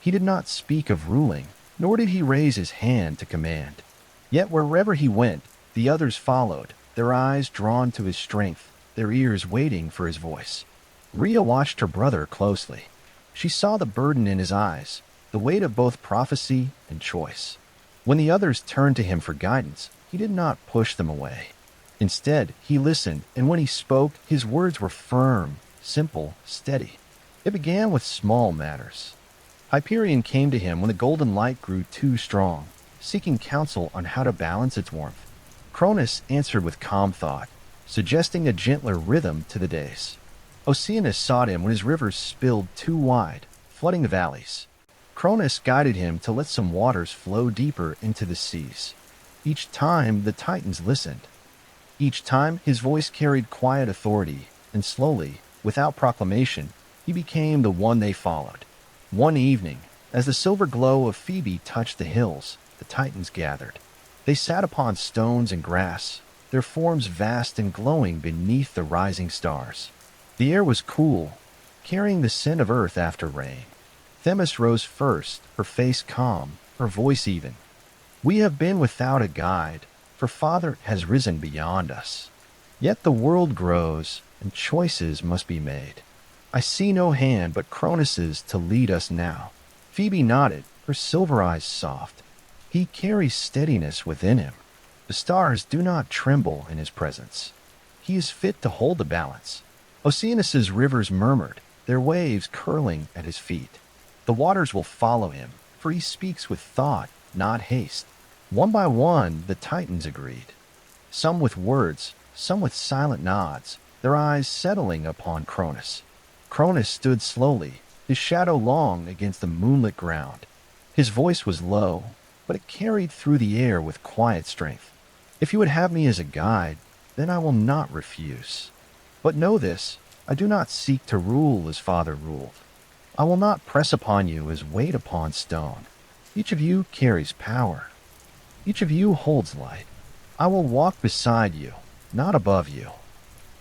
He did not speak of ruling, nor did he raise his hand to command. Yet wherever he went, the others followed, their eyes drawn to his strength, their ears waiting for his voice. Rhea watched her brother closely. She saw the burden in his eyes, the weight of both prophecy and choice. When the others turned to him for guidance, he did not push them away. Instead, he listened, and when he spoke, his words were firm, simple, steady. It began with small matters. Hyperion came to him when the golden light grew too strong, seeking counsel on how to balance its warmth. Cronus answered with calm thought, suggesting a gentler rhythm to the days. Oceanus sought him when his rivers spilled too wide, flooding the valleys. Cronus guided him to let some waters flow deeper into the seas. Each time the Titans listened. Each time his voice carried quiet authority, and slowly, without proclamation, he became the one they followed. One evening, as the silver glow of Phoebe touched the hills, the Titans gathered. They sat upon stones and grass, their forms vast and glowing beneath the rising stars. The air was cool, carrying the scent of earth after rain. Themis rose first, her face calm, her voice even. "We have been without a guide, for Father has risen beyond us. Yet the world grows, and choices must be made. I see no hand but Cronus's to lead us now." Phoebe nodded, her silver eyes soft. "He carries steadiness within him. The stars do not tremble in his presence. He is fit to hold the balance." Oceanus's rivers murmured, their waves curling at his feet. "The waters will follow him, for he speaks with thought, not haste." One by one, the Titans agreed. Some with words, some with silent nods, their eyes settling upon Cronus. Cronus stood slowly, his shadow long against the moonlit ground. His voice was low, but it carried through the air with quiet strength. "If you would have me as a guide, then I will not refuse. But know this, I do not seek to rule as Father ruled. I will not press upon you as weight upon stone. Each of you carries power. Each of you holds light. I will walk beside you, not above you.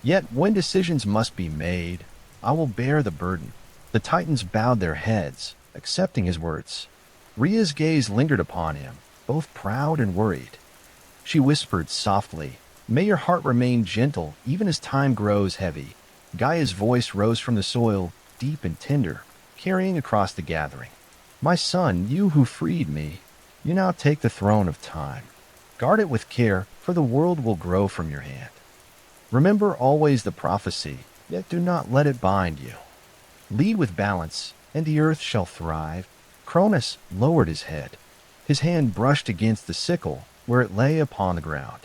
Yet when decisions must be made, I will bear the burden." The Titans bowed their heads, accepting his words. Rhea's gaze lingered upon him, both proud and worried. She whispered softly, "May your heart remain gentle even as time grows heavy." Gaia's voice rose from the soil, deep and tender, carrying across the gathering. "My son, you who freed me, you now take the throne of time. Guard it with care, for the world will grow from your hand. Remember always the prophecy, yet do not let it bind you. Lead with balance, and the earth shall thrive. Cronus lowered his head. His hand brushed against the sickle where it lay upon the ground.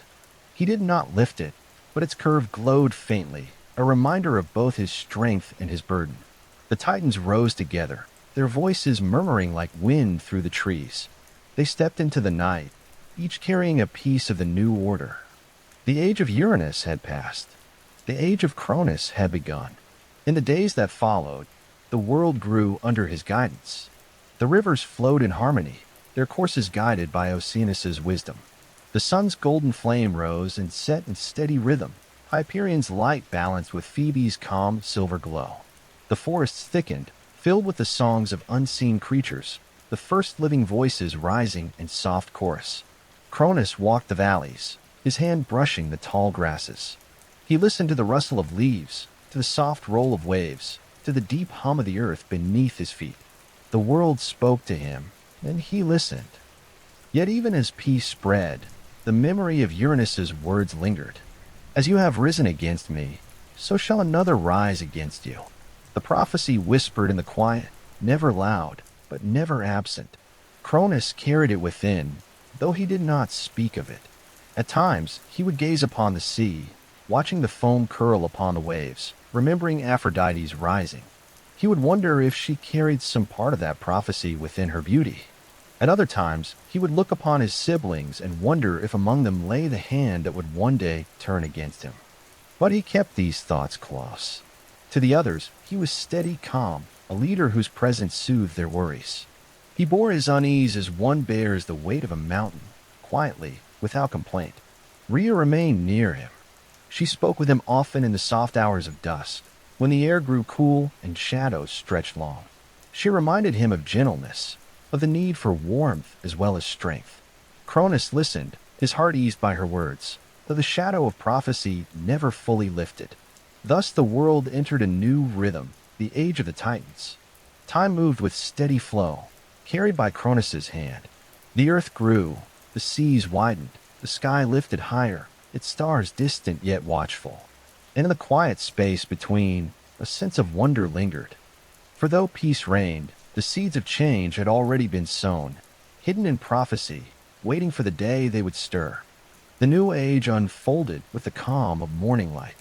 He did not lift it, but its curve glowed faintly, a reminder of both his strength and his burden. The Titans rose together, their voices murmuring like wind through the trees. They stepped into the night, each carrying a piece of the new order. The age of Uranus had passed. The age of Cronus had begun. In the days that followed, the world grew under his guidance. The rivers flowed in harmony, their courses guided by Oceanus's wisdom. The sun's golden flame rose and set in steady rhythm, Hyperion's light balanced with Phoebe's calm silver glow. The forests thickened, filled with the songs of unseen creatures, the first living voices rising in soft chorus. Cronus walked the valleys, his hand brushing the tall grasses. He listened to the rustle of leaves, to the soft roll of waves, to the deep hum of the earth beneath his feet. The world spoke to him, and he listened. Yet even as peace spread, the memory of Uranus's words lingered. As you have risen against me, so shall another rise against you. The prophecy whispered in the quiet, never loud, but never absent. Cronus carried it within, though he did not speak of it. At times, he would gaze upon the sea, watching the foam curl upon the waves, remembering Aphrodite's rising. He would wonder if she carried some part of that prophecy within her beauty. At other times, he would look upon his siblings and wonder if among them lay the hand that would one day turn against him. But he kept these thoughts close. To the others, he was steady, calm, a leader whose presence soothed their worries. He bore his unease as one bears the weight of a mountain, quietly, without complaint. Rhea remained near him. She spoke with him often in the soft hours of dusk, when the air grew cool and shadows stretched long. She reminded him of gentleness, of the need for warmth as well as strength. Cronus listened, his heart eased by her words, though the shadow of prophecy never fully lifted. Thus the world entered a new rhythm, the age of the Titans. Time moved with steady flow, carried by Cronus's hand. The earth grew, the seas widened, the sky lifted higher, its stars distant yet watchful. And in the quiet space between, a sense of wonder lingered. For though peace reigned, the seeds of change had already been sown, hidden in prophecy, waiting for the day they would stir. The new age unfolded with the calm of morning light.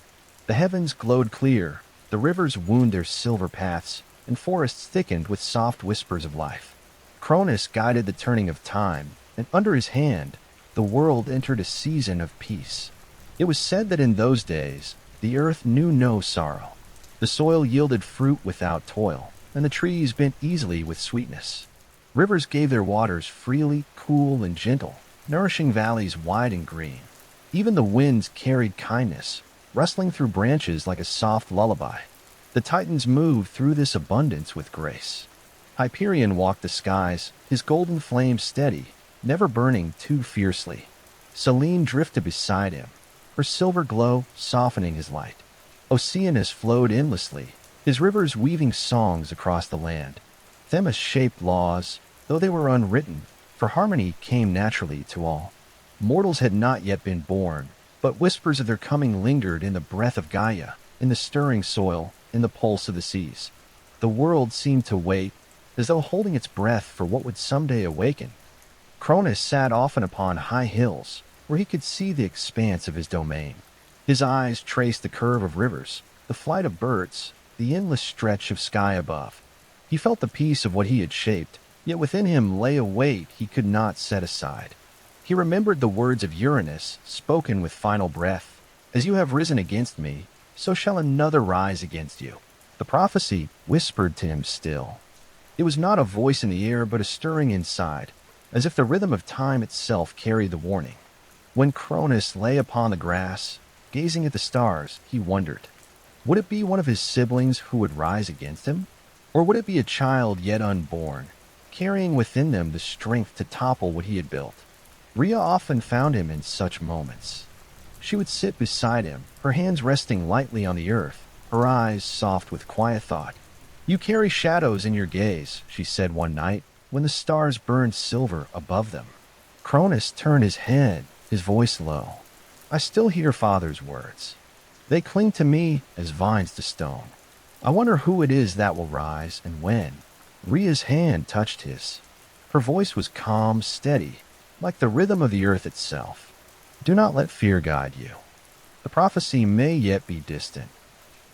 The heavens glowed clear, the rivers wound their silver paths, and forests thickened with soft whispers of life. Cronus guided the turning of time, and under his hand, the world entered a season of peace. It was said that in those days, the earth knew no sorrow. The soil yielded fruit without toil, and the trees bent easily with sweetness. Rivers gave their waters freely, cool and gentle, nourishing valleys wide and green. Even the winds carried kindness, rustling through branches like a soft lullaby. The Titans moved through this abundance with grace. Hyperion walked the skies, his golden flame steady, never burning too fiercely. Selene drifted beside him, her silver glow softening his light. Oceanus flowed endlessly, his rivers weaving songs across the land. Themis shaped laws, though they were unwritten, for harmony came naturally to all. Mortals had not yet been born, but whispers of their coming lingered in the breath of Gaia, in the stirring soil, in the pulse of the seas. The world seemed to wait, as though holding its breath for what would someday awaken. Cronus sat often upon high hills, where he could see the expanse of his domain. His eyes traced the curve of rivers, the flight of birds, the endless stretch of sky above. He felt the peace of what he had shaped, yet within him lay a weight he could not set aside. He remembered the words of Uranus, spoken with final breath. As you have risen against me, so shall another rise against you. The prophecy whispered to him still. It was not a voice in the air, but a stirring inside, as if the rhythm of time itself carried the warning. When Cronus lay upon the grass, gazing at the stars, he wondered, would it be one of his siblings who would rise against him? Or would it be a child yet unborn, carrying within them the strength to topple what he had built? Rhea often found him in such moments. She would sit beside him, her hands resting lightly on the earth, her eyes soft with quiet thought. You carry shadows in your gaze, she said one night, when the stars burned silver above them. Cronus turned his head, his voice low. I still hear Father's words. They cling to me as vines to stone. I wonder who it is that will rise and when. Ria's hand touched his. Her voice was calm, steady, like the rhythm of the earth itself. Do not let fear guide you. The prophecy may yet be distant.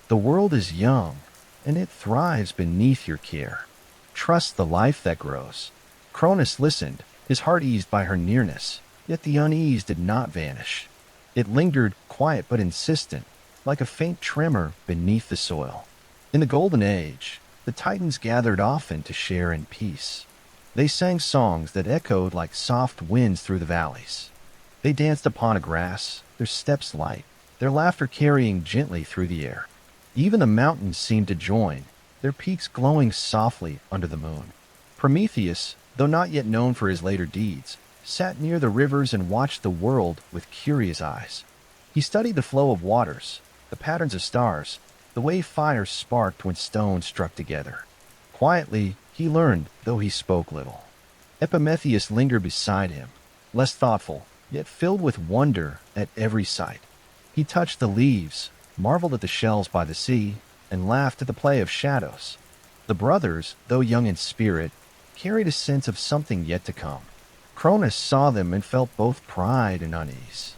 The world is young, and it thrives beneath your care. Trust the life that grows. Cronus listened, his heart eased by her nearness, yet the unease did not vanish. It lingered, quiet but insistent, like a faint tremor beneath the soil. In the Golden Age, the Titans gathered often to share in peace. They sang songs that echoed like soft winds through the valleys. They danced upon a grass, their steps light, their laughter carrying gently through the air. Even the mountains seemed to join, their peaks glowing softly under the moon. Prometheus, though not yet known for his later deeds, sat near the rivers and watched the world with curious eyes. He studied the flow of waters, the patterns of stars, the way fire sparked when stones struck together. Quietly, he learned, though he spoke little. Epimetheus lingered beside him, less thoughtful, yet filled with wonder at every sight. He touched the leaves, marveled at the shells by the sea, and laughed at the play of shadows. The brothers, though young in spirit, carried a sense of something yet to come. Cronus saw them and felt both pride and unease.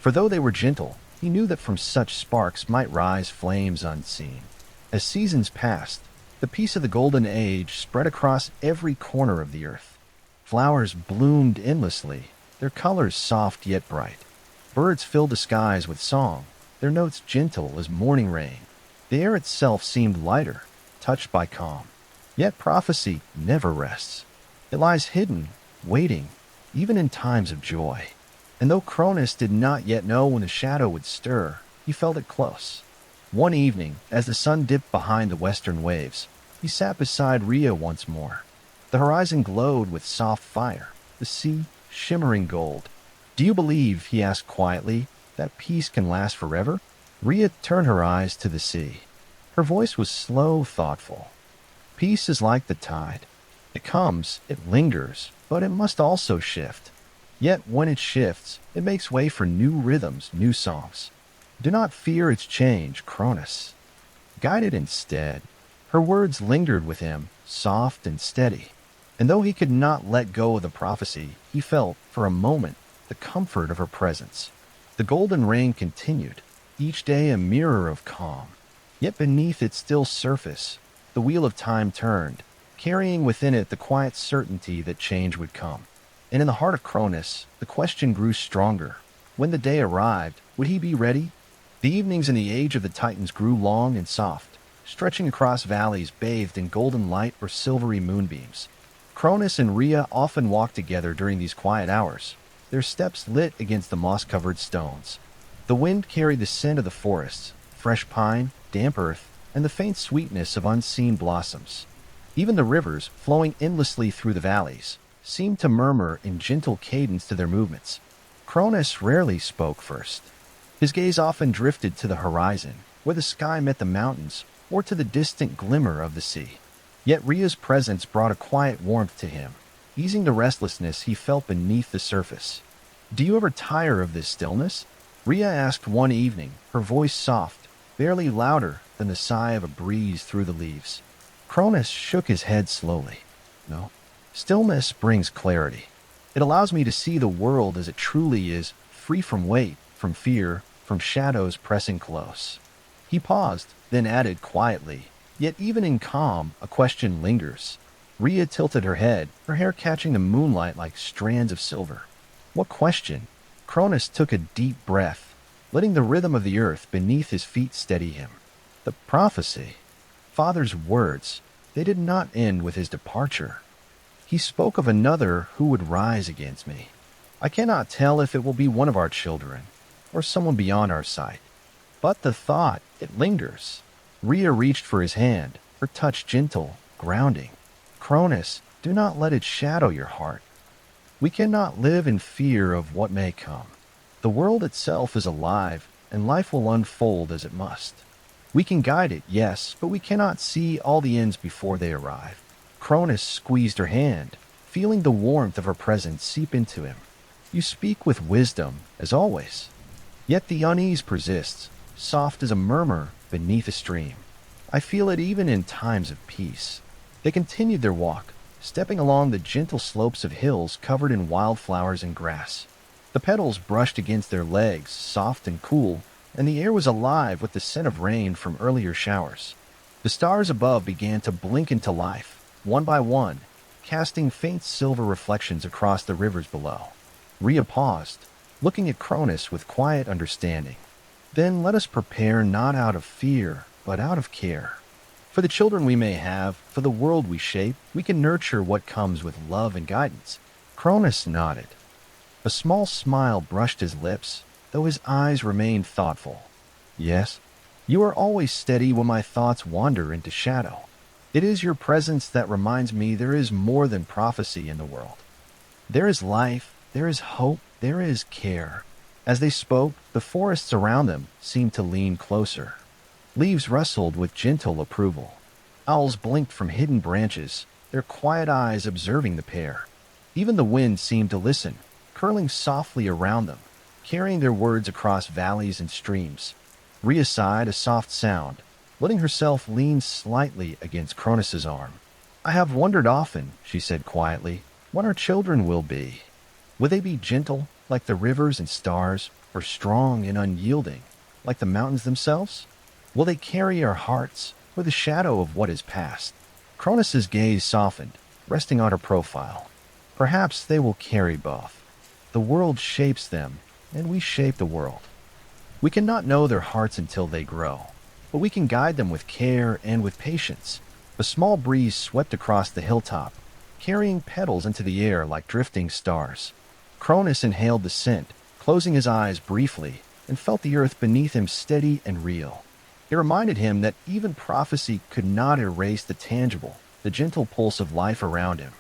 For though they were gentle, he knew that from such sparks might rise flames unseen. As seasons passed, the peace of the Golden Age spread across every corner of the earth. Flowers bloomed endlessly, their colors soft yet bright. Birds filled the skies with song, their notes gentle as morning rain. The air itself seemed lighter, touched by calm. Yet prophecy never rests. It lies hidden, waiting, even in times of joy. And though Cronus did not yet know when the shadow would stir, he felt it close. One evening, as the sun dipped behind the western waves, he sat beside Rhea once more. The horizon glowed with soft fire, the sea shimmering gold. "Do you believe," he asked quietly, "that peace can last forever?" Rhea turned her eyes to the sea. Her voice was slow, thoughtful. "Peace is like the tide. It comes, it lingers, but it must also shift. Yet when it shifts, it makes way for new rhythms, new songs. Do not fear its change, Cronus. Guide it instead." Her words lingered with him, soft and steady. And though he could not let go of the prophecy, he felt, for a moment, the comfort of her presence. The golden rain continued, each day a mirror of calm. Yet beneath its still surface, the wheel of time turned, carrying within it the quiet certainty that change would come. And in the heart of Cronus, the question grew stronger. When the day arrived, would he be ready? The evenings in the age of the Titans grew long and soft, stretching across valleys bathed in golden light or silvery moonbeams. Cronus and Rhea often walked together during these quiet hours, their steps lit against the moss-covered stones. The wind carried the scent of the forests, fresh pine, damp earth, and the faint sweetness of unseen blossoms. Even the rivers, flowing endlessly through the valleys, seemed to murmur in gentle cadence to their movements. Cronus rarely spoke first. His gaze often drifted to the horizon, where the sky met the mountains, or to the distant glimmer of the sea. Yet Rhea's presence brought a quiet warmth to him, easing the restlessness he felt beneath the surface. "Do you ever tire of this stillness?" Rhea asked one evening, her voice soft, barely louder than the sigh of a breeze through the leaves. Cronus shook his head slowly. "No. Stillness brings clarity. It allows me to see the world as it truly is, free from weight, from fear, from shadows pressing close." He paused, then added quietly, "Yet even in calm, a question lingers." Rhea tilted her head, her hair catching the moonlight like strands of silver. "What question?" Cronus took a deep breath, letting the rhythm of the earth beneath his feet steady him. "The prophecy. Father's words. They did not end with his departure. He spoke of another who would rise against me. I cannot tell if it will be one of our children, or someone beyond our sight. But the thought, it lingers." Rhea reached for his hand, her touch gentle, grounding. "Cronus, do not let it shadow your heart. We cannot live in fear of what may come. The world itself is alive, and life will unfold as it must. We can guide it, yes, but we cannot see all the ends before they arrive." Cronus squeezed her hand, feeling the warmth of her presence seep into him. "You speak with wisdom, as always." Yet the unease persists, soft as a murmur beneath a stream. I feel it even in times of peace. They continued their walk, stepping along the gentle slopes of hills covered in wildflowers and grass. The petals brushed against their legs, soft and cool, and the air was alive with the scent of rain from earlier showers. The stars above began to blink into life, one by one, casting faint silver reflections across the rivers below. Rhea paused, looking at Cronus with quiet understanding. Then let us prepare not out of fear, but out of care. For the children we may have, for the world we shape, we can nurture what comes with love and guidance. Cronus nodded. A small smile brushed his lips, though his eyes remained thoughtful. Yes, you are always steady when my thoughts wander into shadow. It is your presence that reminds me there is more than prophecy in the world. There is life, there is hope, there is care. As they spoke, the forests around them seemed to lean closer. Leaves rustled with gentle approval. Owls blinked from hidden branches, their quiet eyes observing the pair. Even the wind seemed to listen, curling softly around them, carrying their words across valleys and streams. Rhea sighed a soft sound, letting herself lean slightly against Cronus's arm. I have wondered often, she said quietly, what our children will be. Will they be gentle, like the rivers and stars, or strong and unyielding, like the mountains themselves? Will they carry our hearts, or the shadow of what is past? Cronus's gaze softened, resting on her profile. Perhaps they will carry both. The world shapes them, and we shape the world. We cannot know their hearts until they grow, but we can guide them with care and with patience. A small breeze swept across the hilltop, carrying petals into the air like drifting stars. Cronus inhaled the scent, closing his eyes briefly, and felt the earth beneath him steady and real. It reminded him that even prophecy could not erase the tangible, the gentle pulse of life around him.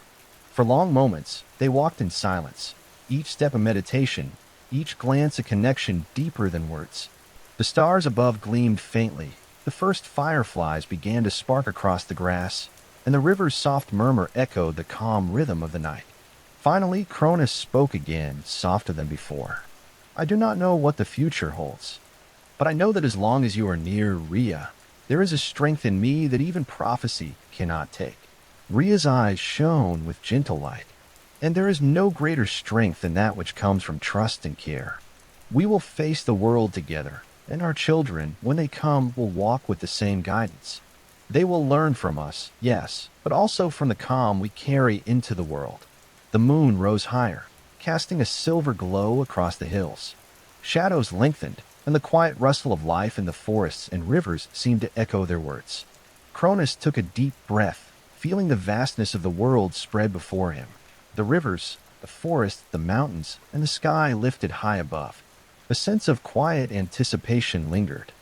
For long moments, they walked in silence, each step a meditation, each glance a connection deeper than words. The stars above gleamed faintly, the first fireflies began to spark across the grass, and the river's soft murmur echoed the calm rhythm of the night. Finally, Cronus spoke again, softer than before. I do not know what the future holds, but I know that as long as you are near Rhea, there is a strength in me that even prophecy cannot take. Rhea's eyes shone with gentle light, and there is no greater strength than that which comes from trust and care. We will face the world together, and our children, when they come, will walk with the same guidance. They will learn from us, yes, but also from the calm we carry into the world. The moon rose higher, casting a silver glow across the hills. Shadows lengthened, and the quiet rustle of life in the forests and rivers seemed to echo their words. Cronus took a deep breath, feeling the vastness of the world spread before him. The rivers, the forests, the mountains, and the sky lifted high above. A sense of quiet anticipation lingered.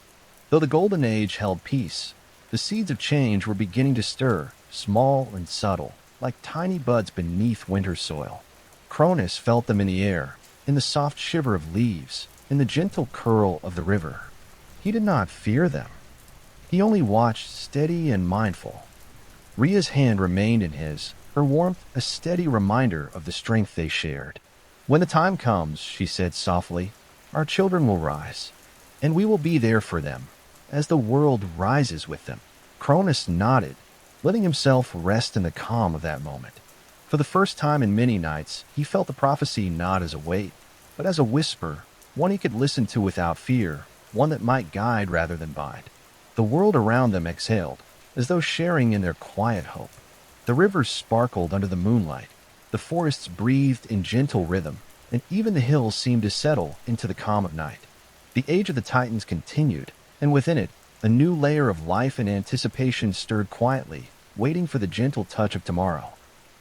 Though the Golden Age held peace, the seeds of change were beginning to stir, small and subtle, like tiny buds beneath winter soil. Cronus felt them in the air, in the soft shiver of leaves, in the gentle curl of the river. He did not fear them. He only watched, steady and mindful. Rhea's hand remained in his, her warmth a steady reminder of the strength they shared. When the time comes, she said softly, our children will rise, and we will be there for them, as the world rises with them. Cronus nodded, letting himself rest in the calm of that moment. For the first time in many nights, he felt the prophecy not as a weight, but as a whisper, one he could listen to without fear, one that might guide rather than bind. The world around them exhaled, as though sharing in their quiet hope. The rivers sparkled under the moonlight, the forests breathed in gentle rhythm, and even the hills seemed to settle into the calm of night. The age of the Titans continued, and within it, a new layer of life and anticipation stirred quietly, waiting for the gentle touch of tomorrow.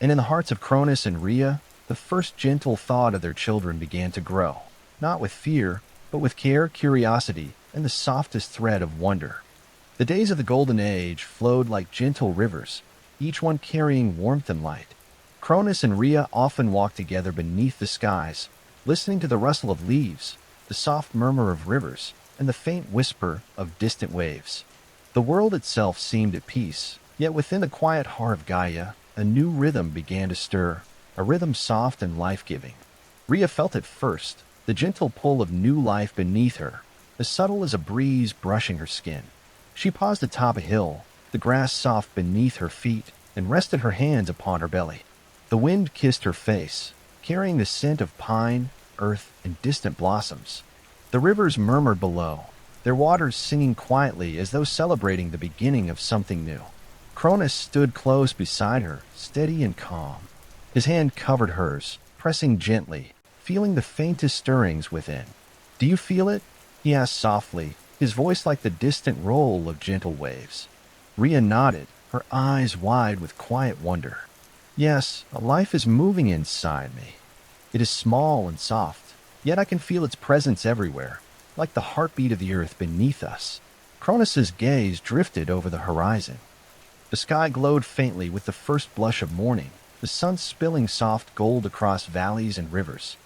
And in the hearts of Cronus and Rhea, the first gentle thought of their children began to grow, not with fear, but with care, curiosity, and the softest thread of wonder. The days of the Golden Age flowed like gentle rivers, each one carrying warmth and light. Cronus and Rhea often walked together beneath the skies, listening to the rustle of leaves, the soft murmur of rivers, and the faint whisper of distant waves. The world itself seemed at peace, yet within the quiet heart of Gaia, a new rhythm began to stir, a rhythm soft and life-giving. Rhea felt it first, the gentle pull of new life beneath her, as subtle as a breeze brushing her skin. She paused atop a hill, the grass soft beneath her feet, and rested her hands upon her belly. The wind kissed her face, carrying the scent of pine, earth, and distant blossoms. The rivers murmured below, their waters singing quietly as though celebrating the beginning of something new. Cronus stood close beside her, steady and calm. His hand covered hers, pressing gently, feeling the faintest stirrings within. "Do you feel it?" he asked softly, his voice like the distant roll of gentle waves. Rhea nodded, her eyes wide with quiet wonder. "Yes, a life is moving inside me. It is small and soft, yet I can feel its presence everywhere, like the heartbeat of the earth beneath us." Cronus's gaze drifted over the horizon. The sky glowed faintly with the first blush of morning, the sun spilling soft gold across valleys and rivers.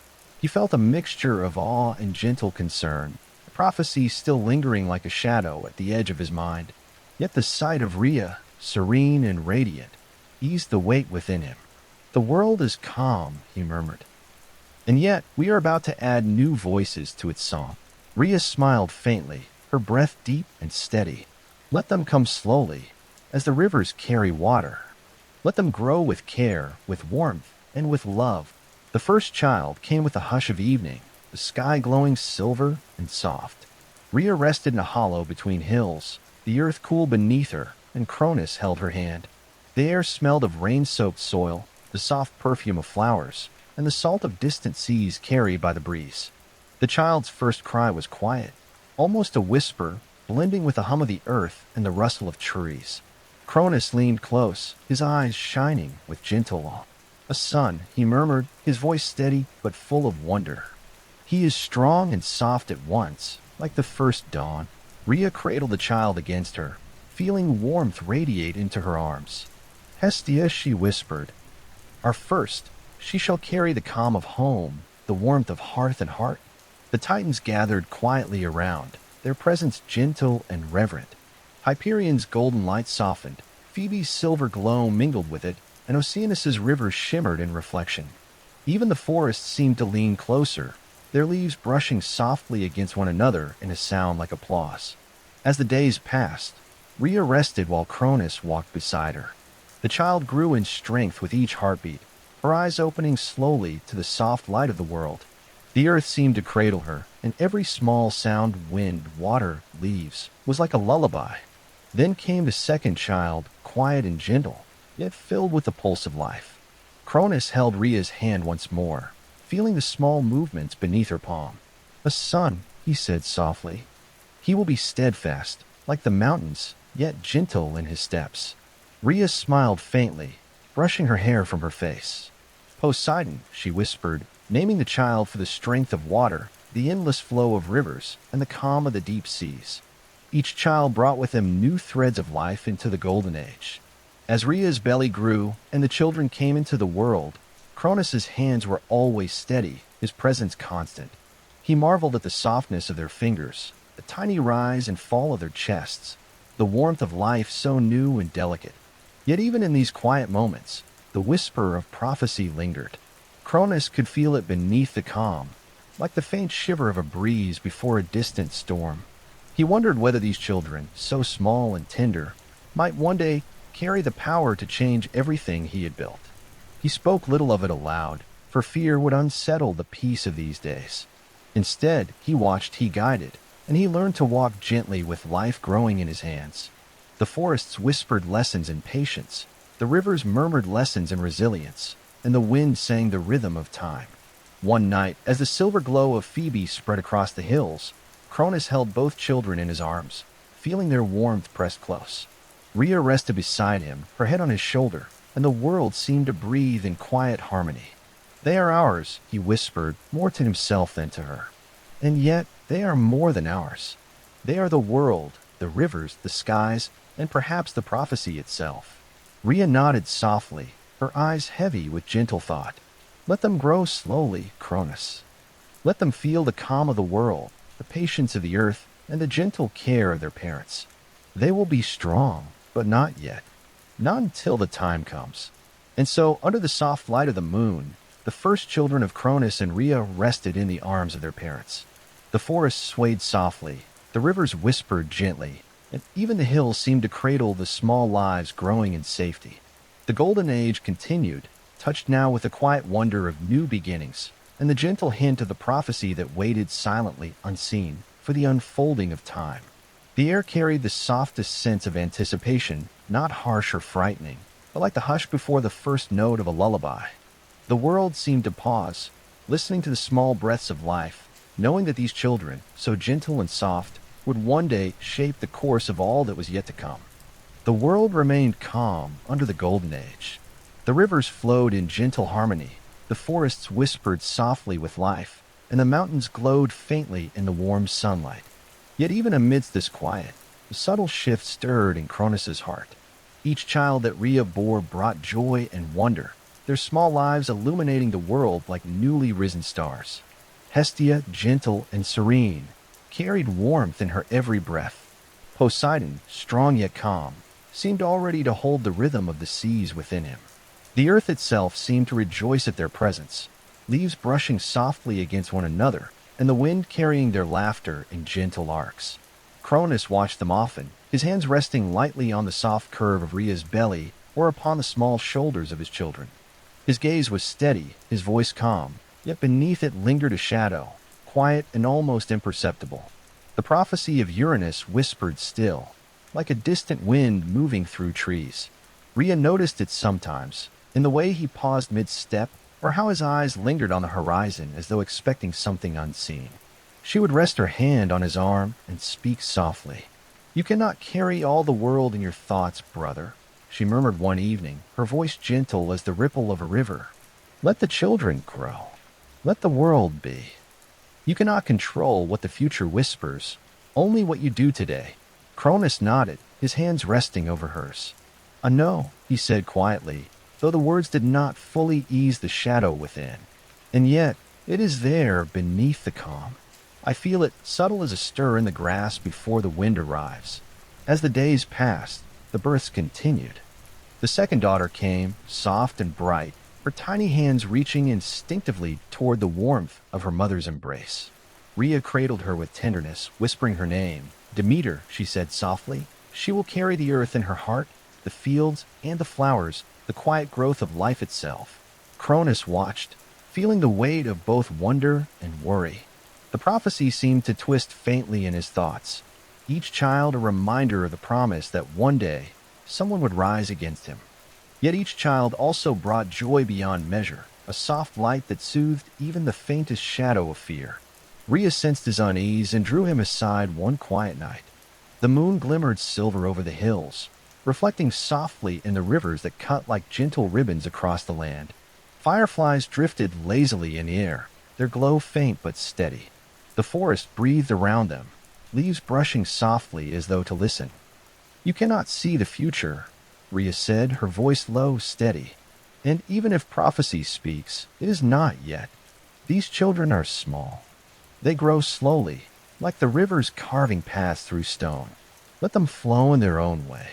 He felt a mixture of awe and gentle concern, a prophecy still lingering like a shadow at the edge of his mind. Yet the sight of Rhea, serene and radiant, eased the weight within him. "The world is calm," he murmured. "And yet we are about to add new voices to its song." Rhea smiled faintly, her breath deep and steady. "Let them come slowly, as the rivers carry water. Let them grow with care, with warmth, and with love." The first child came with the hush of evening, the sky glowing silver and soft. Rhea rested in a hollow between hills, the earth cool beneath her, and Cronus held her hand. The air smelled of rain-soaked soil, the soft perfume of flowers, and the salt of distant seas carried by the breeze. The child's first cry was quiet, almost a whisper, blending with the hum of the earth and the rustle of trees. Cronus leaned close, his eyes shining with gentle awe. "A son," he murmured, his voice steady but full of wonder. "He is strong and soft at once, like the first dawn." Rhea cradled the child against her, feeling warmth radiate into her arms. "Hestia," she whispered, "our first, she shall carry the calm of home, the warmth of hearth and heart." The Titans gathered quietly around, their presence gentle and reverent. Hyperion's golden light softened, Phoebe's silver glow mingled with it, and Oceanus's river shimmered in reflection. Even the forests seemed to lean closer, their leaves brushing softly against one another in a sound like applause. As the days passed, Rhea rested while Cronus walked beside her. The child grew in strength with each heartbeat, her eyes opening slowly to the soft light of the world. The earth seemed to cradle her, and every small sound, wind, water, leaves, was like a lullaby. Then came the second child, quiet and gentle, yet filled with the pulse of life. Cronus held Rhea's hand once more, feeling the small movements beneath her palm. "A son," he said softly. "He will be steadfast, like the mountains, yet gentle in his steps." Rhea smiled faintly, brushing her hair from her face. "Poseidon," she whispered, naming the child for the strength of water, the endless flow of rivers, and the calm of the deep seas. Each child brought with him new threads of life into the Golden Age. As Rhea's belly grew and the children came into the world, Cronus's hands were always steady, his presence constant. He marveled at the softness of their fingers, the tiny rise and fall of their chests, the warmth of life so new and delicate. Yet even in these quiet moments, the whisper of prophecy lingered. Cronus could feel it beneath the calm, like the faint shiver of a breeze before a distant storm. He wondered whether these children, so small and tender, might one day carry the power to change everything he had built. He spoke little of it aloud, for fear would unsettle the peace of these days. Instead, he watched, he guided, and he learned to walk gently with life growing in his hands. The forests whispered lessons in patience, the rivers murmured lessons in resilience, and the wind sang the rhythm of time. One night, as the silver glow of Phoebe spread across the hills, Cronus held both children in his arms, feeling their warmth pressed close. Rhea rested beside him, her head on his shoulder, and the world seemed to breathe in quiet harmony. "They are ours," he whispered, more to himself than to her. "And yet they are more than ours. They are the world, the rivers, the skies, and perhaps the prophecy itself." Rhea nodded softly, her eyes heavy with gentle thought. "Let them grow slowly, Cronus. Let them feel the calm of the world, the patience of the earth, and the gentle care of their parents. They will be strong, but not yet. Not until the time comes." And so, under the soft light of the moon, The first children of Cronus and Rhea rested in the arms of their parents. The forest swayed softly, the rivers whispered gently, and even the hills seemed to cradle the small lives growing in safety. The Golden Age continued, touched now with the quiet wonder of new beginnings, and the gentle hint of the prophecy that waited silently, unseen, for the unfolding of time. The air carried the softest sense of anticipation, not harsh or frightening, but like the hush before the first note of a lullaby. The world seemed to pause, listening to the small breaths of life, knowing that these children, so gentle and soft, would one day shape the course of all that was yet to come. The world remained calm under the Golden Age. The rivers flowed in gentle harmony, the forests whispered softly with life, and the mountains glowed faintly in the warm sunlight. Yet even amidst this quiet, a subtle shift stirred in Cronus's heart. Each child that Rhea bore brought joy and wonder, their small lives illuminating the world like newly risen stars. Hestia, gentle and serene, carried warmth in her every breath. Poseidon, strong yet calm, seemed already to hold the rhythm of the seas within him. The earth itself seemed to rejoice at their presence, leaves brushing softly against one another, and the wind carrying their laughter in gentle arcs. Cronus watched them often, his hands resting lightly on the soft curve of Rhea's belly or upon the small shoulders of his children. His gaze was steady, his voice calm, yet beneath it lingered a shadow, quiet and almost imperceptible. The prophecy of Uranus whispered still, like a distant wind moving through trees. Rhea noticed it sometimes, in the way he paused mid-step, or how his eyes lingered on the horizon as though expecting something unseen. She would rest her hand on his arm and speak softly. "You cannot carry all the world in your thoughts, brother," she murmured one evening, her voice gentle as the ripple of a river. "Let the children grow. Let the world be. You cannot control what the future whispers, only what you do today." Cronus nodded, his hands resting over hers. "I know," he said quietly, though the words did not fully ease the shadow within. "And yet, it is there beneath the calm. I feel it, subtle as a stir in the grass before the wind arrives." As the days passed, the births continued. The second daughter came, soft and bright, her tiny hands reaching instinctively toward the warmth of her mother's embrace. Rhea cradled her with tenderness, whispering her name. "Demeter," she said softly. "She will carry the earth in her heart, the fields and the flowers, the quiet growth of life itself." Cronus watched, feeling the weight of both wonder and worry. The prophecy seemed to twist faintly in his thoughts, each child a reminder of the promise that one day someone would rise against him. Yet each child also brought joy beyond measure, a soft light that soothed even the faintest shadow of fear. Rhea sensed his unease and drew him aside one quiet night. The moon glimmered silver over the hills, reflecting softly in the rivers that cut like gentle ribbons across the land. Fireflies drifted lazily in the air, their glow faint but steady. The forest breathed around them, leaves brushing softly as though to listen. "You cannot see the future," Rhea said, her voice low, steady. "And even if prophecy speaks, it is not yet. These children are small. They grow slowly, like the rivers carving paths through stone. Let them flow in their own way.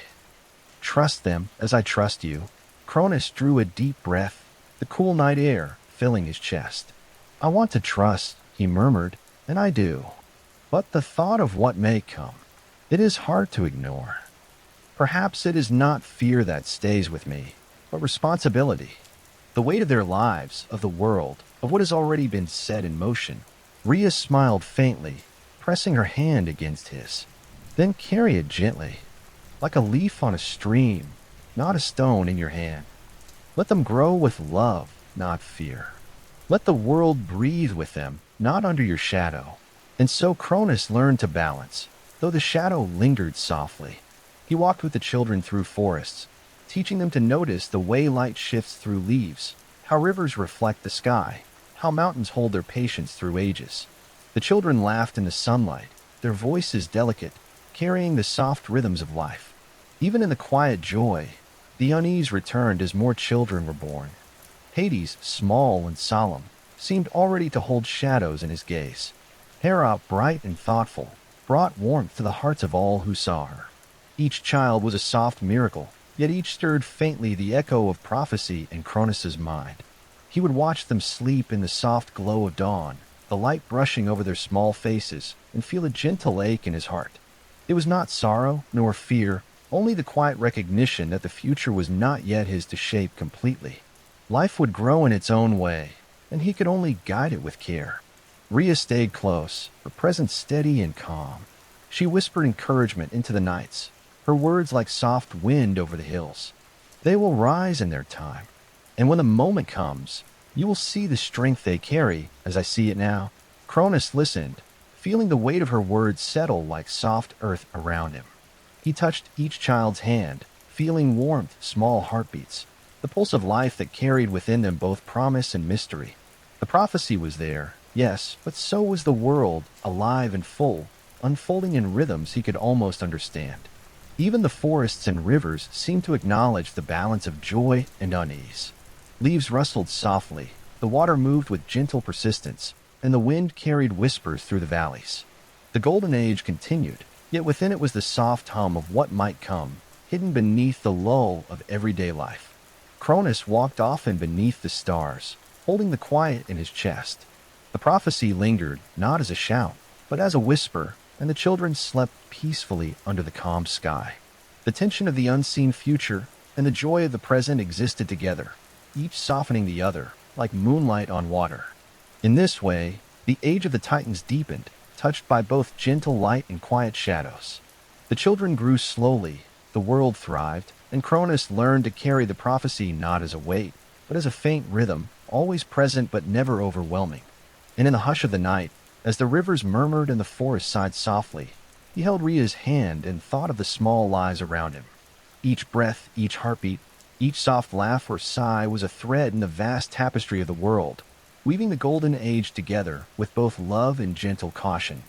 Trust them as I trust you." Cronus drew a deep breath, the cool night air filling his chest. "I want to trust," he murmured, "and I do. But the thought of what may come, it is hard to ignore. Perhaps it is not fear that stays with me, but responsibility. The weight of their lives, of the world, of what has already been set in motion." Rhea smiled faintly, pressing her hand against his. "Then carry it gently, like a leaf on a stream, not a stone in your hand. Let them grow with love, not fear. Let the world breathe with them, not under your shadow." And so Cronus learned to balance, though the shadow lingered softly. He walked with the children through forests, teaching them to notice the way light shifts through leaves, how rivers reflect the sky, how mountains hold their patience through ages. The children laughed in the sunlight, their voices delicate, carrying the soft rhythms of life. Even in the quiet joy, the unease returned as more children were born. Hades, small and solemn, seemed already to hold shadows in his gaze. Hera, bright and thoughtful, brought warmth to the hearts of all who saw her. Each child was a soft miracle, yet each stirred faintly the echo of prophecy in Cronus's mind. He would watch them sleep in the soft glow of dawn, the light brushing over their small faces, and feel a gentle ache in his heart. It was not sorrow nor fear, only the quiet recognition that the future was not yet his to shape completely. Life would grow in its own way, and he could only guide it with care. Rhea stayed close, her presence steady and calm. She whispered encouragement into the nights, her words like soft wind over the hills. They will rise in their time, and when the moment comes, you will see the strength they carry, as I see it now. Cronus listened, feeling the weight of her words settle like soft earth around him. He touched each child's hand, feeling warmth, small heartbeats, the pulse of life that carried within them both promise and mystery. The prophecy was there, yes, but so was the world, alive and full, unfolding in rhythms he could almost understand. Even the forests and rivers seemed to acknowledge the balance of joy and unease. Leaves rustled softly, the water moved with gentle persistence, and the wind carried whispers through the valleys. The Golden Age continued, yet within it was the soft hum of what might come, hidden beneath the lull of everyday life. Cronus walked often beneath the stars, holding the quiet in his chest. The prophecy lingered, not as a shout, but as a whisper, and the children slept peacefully under the calm sky. The tension of the unseen future and the joy of the present existed together, each softening the other, like moonlight on water. In this way, the age of the Titans deepened, touched by both gentle light and quiet shadows. The children grew slowly, the world thrived, and Cronus learned to carry the prophecy not as a weight, but as a faint rhythm, always present but never overwhelming. And in the hush of the night, as the rivers murmured and the forest sighed softly, he held Rhea's hand and thought of the small lives around him. Each breath, each heartbeat, each soft laugh or sigh was a thread in the vast tapestry of the world, weaving the Golden Age together with both love and gentle caution.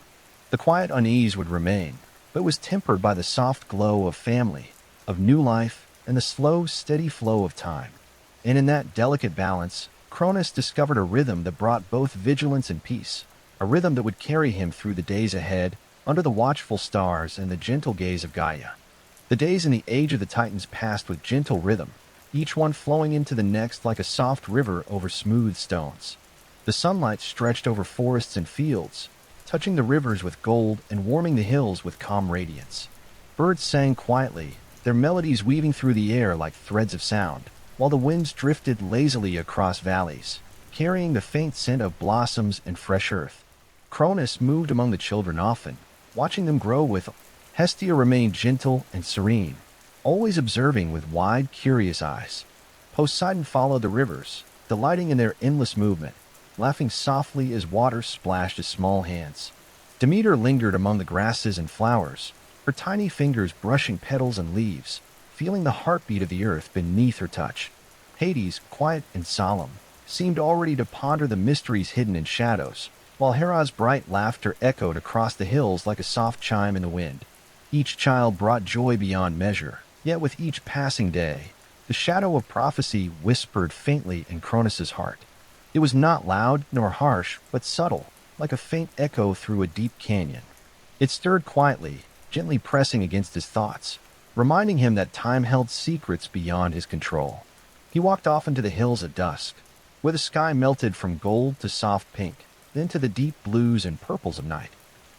The quiet unease would remain, but was tempered by the soft glow of family, of new life, and the slow, steady flow of time. And in that delicate balance, Cronus discovered a rhythm that brought both vigilance and peace, a rhythm that would carry him through the days ahead, under the watchful stars and the gentle gaze of Gaia. The days in the Age of the Titans passed with gentle rhythm, each one flowing into the next like a soft river over smooth stones. The sunlight stretched over forests and fields, touching the rivers with gold and warming the hills with calm radiance. Birds sang quietly, their melodies weaving through the air like threads of sound, while the winds drifted lazily across valleys, carrying the faint scent of blossoms and fresh earth. Cronus moved among the children often, watching them grow with Hestia remained gentle and serene, always observing with wide, curious eyes. Poseidon followed the rivers, delighting in their endless movement, laughing softly as water splashed his small hands. Demeter lingered among the grasses and flowers, her tiny fingers brushing petals and leaves, feeling the heartbeat of the earth beneath her touch. Hades, quiet and solemn, seemed already to ponder the mysteries hidden in shadows, while Hera's bright laughter echoed across the hills like a soft chime in the wind. Each child brought joy beyond measure, yet with each passing day, the shadow of prophecy whispered faintly in Cronus's heart. It was not loud nor harsh, but subtle, like a faint echo through a deep canyon. It stirred quietly, gently pressing against his thoughts, reminding him that time held secrets beyond his control. He walked off into the hills at dusk, where the sky melted from gold to soft pink, then to the deep blues and purples of night.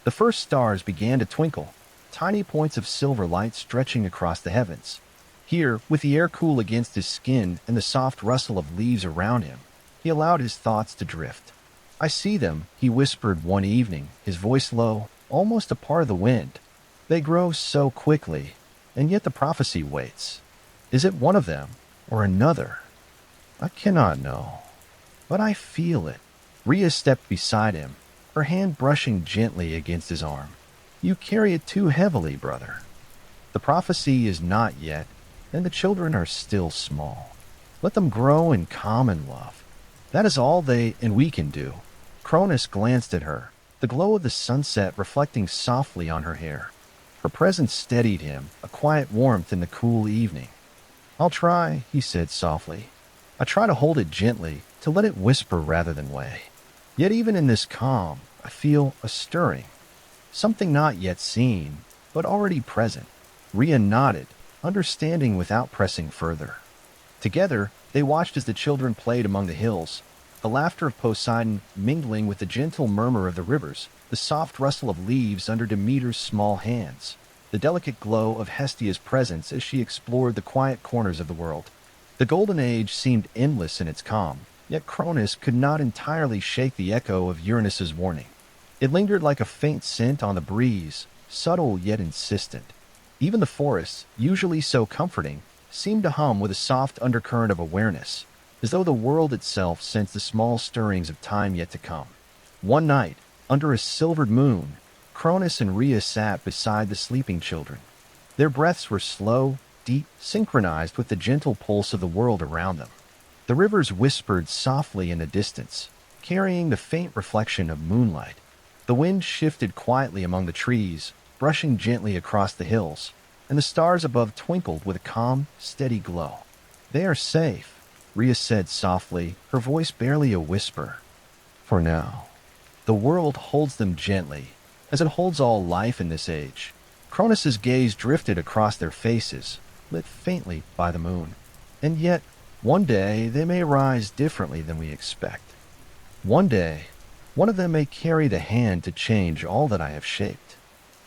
The first stars began to twinkle, tiny points of silver light stretching across the heavens. Here, with the air cool against his skin and the soft rustle of leaves around him, he allowed his thoughts to drift. "I see them," he whispered one evening, his voice low, almost a part of the wind. "They grow so quickly, and yet the prophecy waits. Is it one of them, or another? I cannot know, but I feel it." Rhea stepped beside him, her hand brushing gently against his arm. "You carry it too heavily, brother. The prophecy is not yet, and the children are still small. Let them grow in calm and love. That is all they and we can do." Cronus glanced at her, the glow of the sunset reflecting softly on her hair. Her presence steadied him, a quiet warmth in the cool evening. "I'll try," he said softly. "I try to hold it gently, to let it whisper rather than weigh. Yet even in this calm, I feel a stirring. Something not yet seen, but already present." Rhea nodded, understanding without pressing further. Together, They watched as the children played among the hills, the laughter of Poseidon mingling with the gentle murmur of the rivers, the soft rustle of leaves under Demeter's small hands, the delicate glow of Hestia's presence as she explored the quiet corners of the world. The Golden Age seemed endless in its calm, yet Cronus could not entirely shake the echo of Uranus's warning. It lingered like a faint scent on the breeze, subtle yet insistent. Even the forests, usually so comforting, seemed to hum with a soft undercurrent of awareness, as though the world itself sensed the small stirrings of time yet to come. One night, under a silvered moon, Cronus and Rhea sat beside the sleeping children. Their breaths were slow, deep, synchronized with the gentle pulse of the world around them. The rivers whispered softly in the distance, carrying the faint reflection of moonlight. The wind shifted quietly among the trees, brushing gently across the hills, and the stars above twinkled with a calm, steady glow. "They are safe," Rhea said softly, her voice barely a whisper. "For now." The world holds them gently, as it holds all life in this age. Cronus's gaze drifted across their faces, lit faintly by the moon. And yet, one day they may rise differently than we expect. One day, one of them may carry the hand to change all that I have shaped.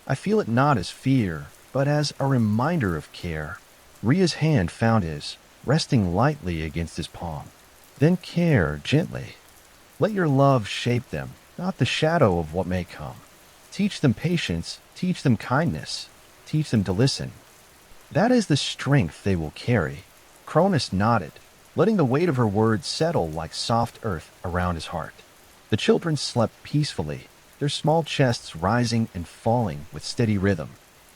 I feel it not as fear, but as a reminder of care. Rhea's hand found his, resting lightly against his palm. "Then care gently. Let your love shape them, not the shadow of what may come. Teach them patience, teach them kindness, teach them to listen. That is the strength they will carry." Cronus nodded, letting the weight of her words settle like soft earth around his heart. The children slept peacefully, their small chests rising and falling with steady rhythm.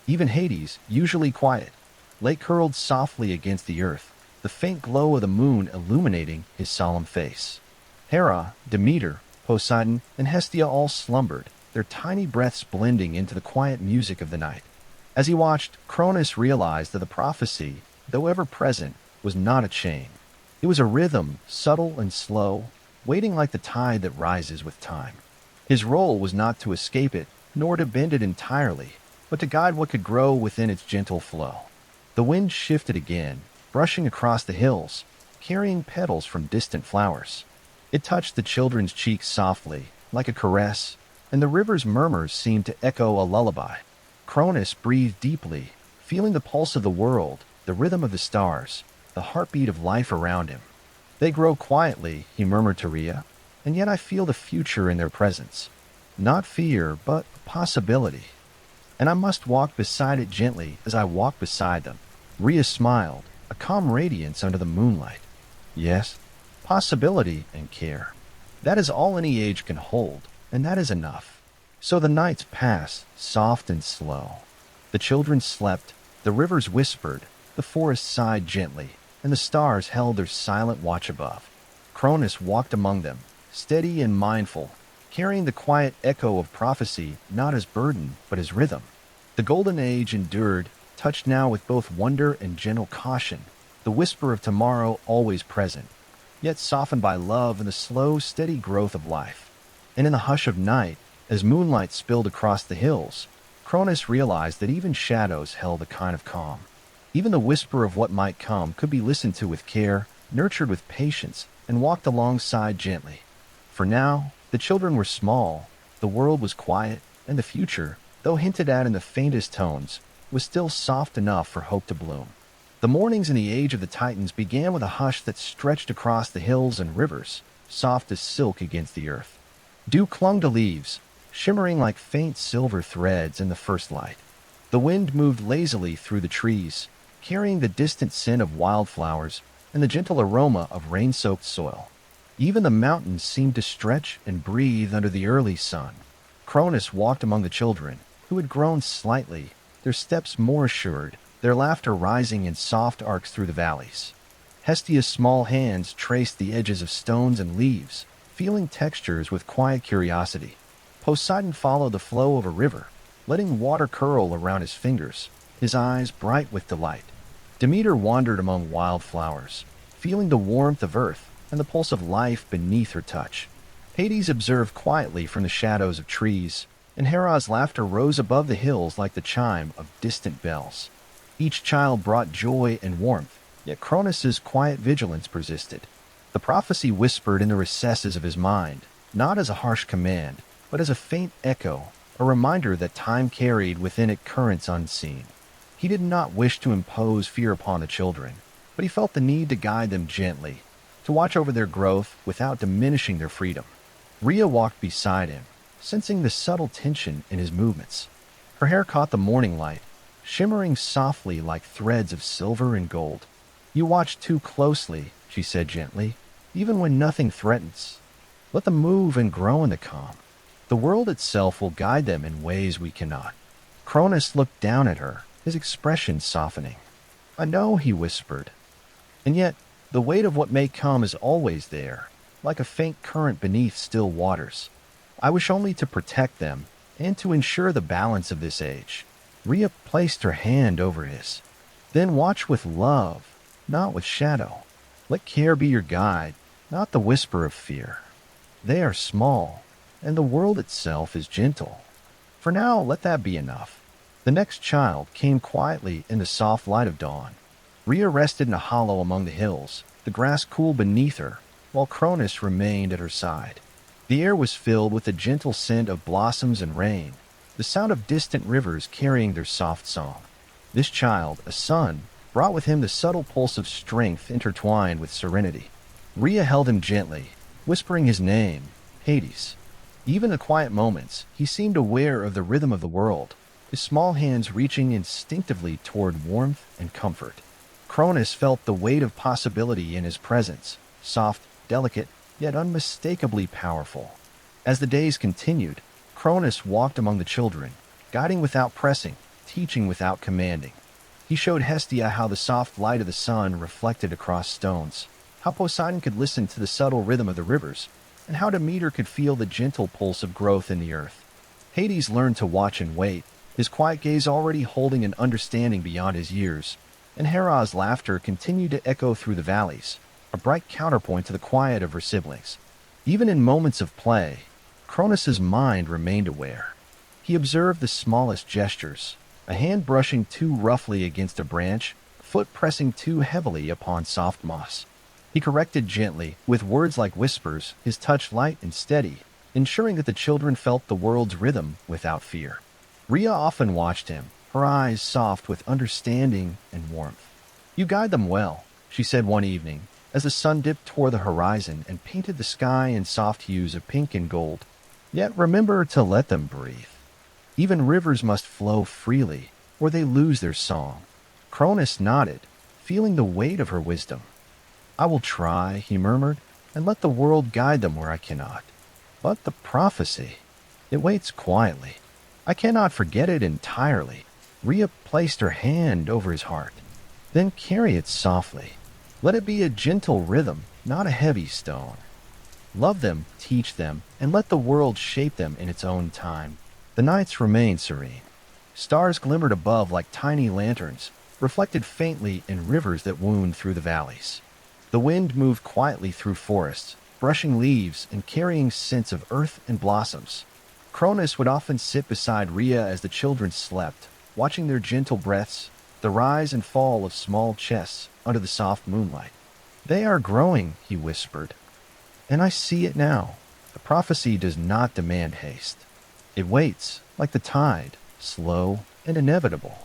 Even Hades, usually quiet, lay curled softly against the earth, the faint glow of the moon illuminating his solemn face. Hera, Demeter, Poseidon, and Hestia all slumbered, their tiny breaths blending into the quiet music of the night. As he watched, Cronus realized that the prophecy, though ever present, was not a chain. It was a rhythm, subtle and slow, waiting like the tide that rises with time. His role was not to escape it, nor to bend it entirely, but to guide what could grow within its gentle flow. The wind shifted again, brushing across the hills, carrying petals from distant flowers. It touched the children's cheeks softly, like a caress, and the river's murmurs seemed to echo a lullaby. Cronus breathed deeply, feeling the pulse of the world, the rhythm of the stars, the heartbeat of life around him. "They grow quietly," he murmured to Rhea, "and yet I feel the future in their presence. Not fear, but possibility. And I must walk beside it gently as I walk beside them." Rhea smiled, a calm radiance under the moonlight. "Yes, possibility and care. That is all any age can hold, and that is enough." So the nights passed, soft and slow. The children slept, the rivers whispered, the forest sighed gently, and the stars held their silent watch above. Cronus walked among them, steady and mindful, carrying the quiet echo of prophecy not as burden but as rhythm. The Golden Age endured, touched now with both wonder and gentle caution, the whisper of tomorrow always present, yet softened by love and the slow, steady growth of life. And in the hush of night, as moonlight spilled across the hills, Cronus realized that even shadows held a kind of calm. Even the whisper of what might come could be listened to with care, nurtured with patience, and walked alongside gently. For now, the children were small, the world was quiet, and the future, though hinted at in the faintest tones, was still soft enough for hope to bloom. The mornings in the age of the Titans began with a hush that stretched across the hills and rivers, soft as silk against the earth. Dew clung to leaves, shimmering like faint silver threads in the first light. The wind moved lazily through the trees, carrying the distant scent of wildflowers and the gentle aroma of rain-soaked soil. Even the mountains seemed to stretch and breathe under the early sun. Cronus walked among the children, who had grown slightly, their steps more assured, their laughter rising in soft arcs through the valleys. Hestia's small hands traced the edges of stones and leaves, feeling textures with quiet curiosity. Poseidon followed the flow of a river, letting water curl around his fingers, his eyes bright with delight. Demeter wandered among wildflowers, feeling the warmth of earth and the pulse of life beneath her touch. Hades observed quietly from the shadows of trees, and Hera's laughter rose above the hills like the chime of distant bells. Each child brought joy and warmth, Yet Cronus's quiet vigilance persisted. The prophecy whispered in the recesses of his mind, not as a harsh command, but as a faint echo, a reminder that time carried within it currents unseen. He did not wish to impose fear upon the children, but he felt the need to guide them gently, to watch over their growth without diminishing their freedom. Rhea walked beside him, sensing the subtle tension in his movements. Her hair caught the morning light, shimmering softly like threads of silver and gold. "You watch too closely," she said gently, "even when nothing threatens. Let them move and grow in the calm. The world itself will guide them in ways we cannot." Cronus looked down at her, his expression softening. "I know," he whispered. "And yet, the weight of what may come is always there, like a faint current beneath still waters. I wish only to protect them and to ensure the balance of this age." Rhea placed her hand over his. "Then watch with love, not with shadow. Let care be your guide, not the whisper of fear. They are small, and the world itself is gentle. For now, let that be enough." The next child came quietly in the soft light of dawn. Rhea rested in a hollow among the hills, the grass cool beneath her, while Cronus remained at her side. The air was filled with the gentle scent of blossoms and rain, the sound of distant rivers carrying their soft song. This child, a son, brought with him the subtle pulse of strength intertwined with serenity. Rhea held him gently, whispering his name, Hades. Even in quiet moments, he seemed aware of the rhythm of the world, his small hands reaching instinctively toward warmth and comfort. Cronus felt the weight of possibility in his presence, soft, delicate, yet unmistakably powerful. As the days continued, Cronus walked among the children, guiding without pressing, teaching without commanding. He showed Hestia how the soft light of the sun reflected across stones, how Poseidon could listen to the subtle rhythm of the rivers, and how Demeter could feel the gentle pulse of growth in the earth. Hades learned to watch and wait, his quiet gaze already holding an understanding beyond his years, and Hera's laughter continued to echo through the valleys, a bright counterpoint to the quiet of her siblings. Even in moments of play, Cronus's mind remained aware. He observed the smallest gestures, a hand brushing too roughly against a branch, a foot pressing too heavily upon soft moss. He corrected gently, with words like whispers, his touch light and steady, ensuring that the children felt the world's rhythm without fear. Rhea often watched him, her eyes soft with understanding and warmth. "You guide them well," she said one evening, as the sun dipped toward the horizon and painted the sky in soft hues of pink and gold. "Yet remember to let them breathe. Even rivers must flow freely, or they lose their song." Cronus nodded, feeling the weight of her wisdom. "I will try," he murmured, "and let the world guide them where I cannot. But the prophecy, it waits quietly. I cannot forget it entirely." Rhea placed her hand over his heart. "Then carry it softly. Let it be a gentle rhythm, not a heavy stone. Love them, teach them, and let the world shape them in its own time." The nights remained serene. Stars glimmered above like tiny lanterns, reflected faintly in rivers that wound through the valleys. The wind moved quietly through forests, brushing leaves and carrying scents of earth and blossoms. Cronus would often sit beside Rhea as the children slept, watching their gentle breaths, the rise and fall of small chests under the soft moonlight. "They are growing," he whispered. "And I see it now. The prophecy does not demand haste. It waits, like the tide, slow and inevitable.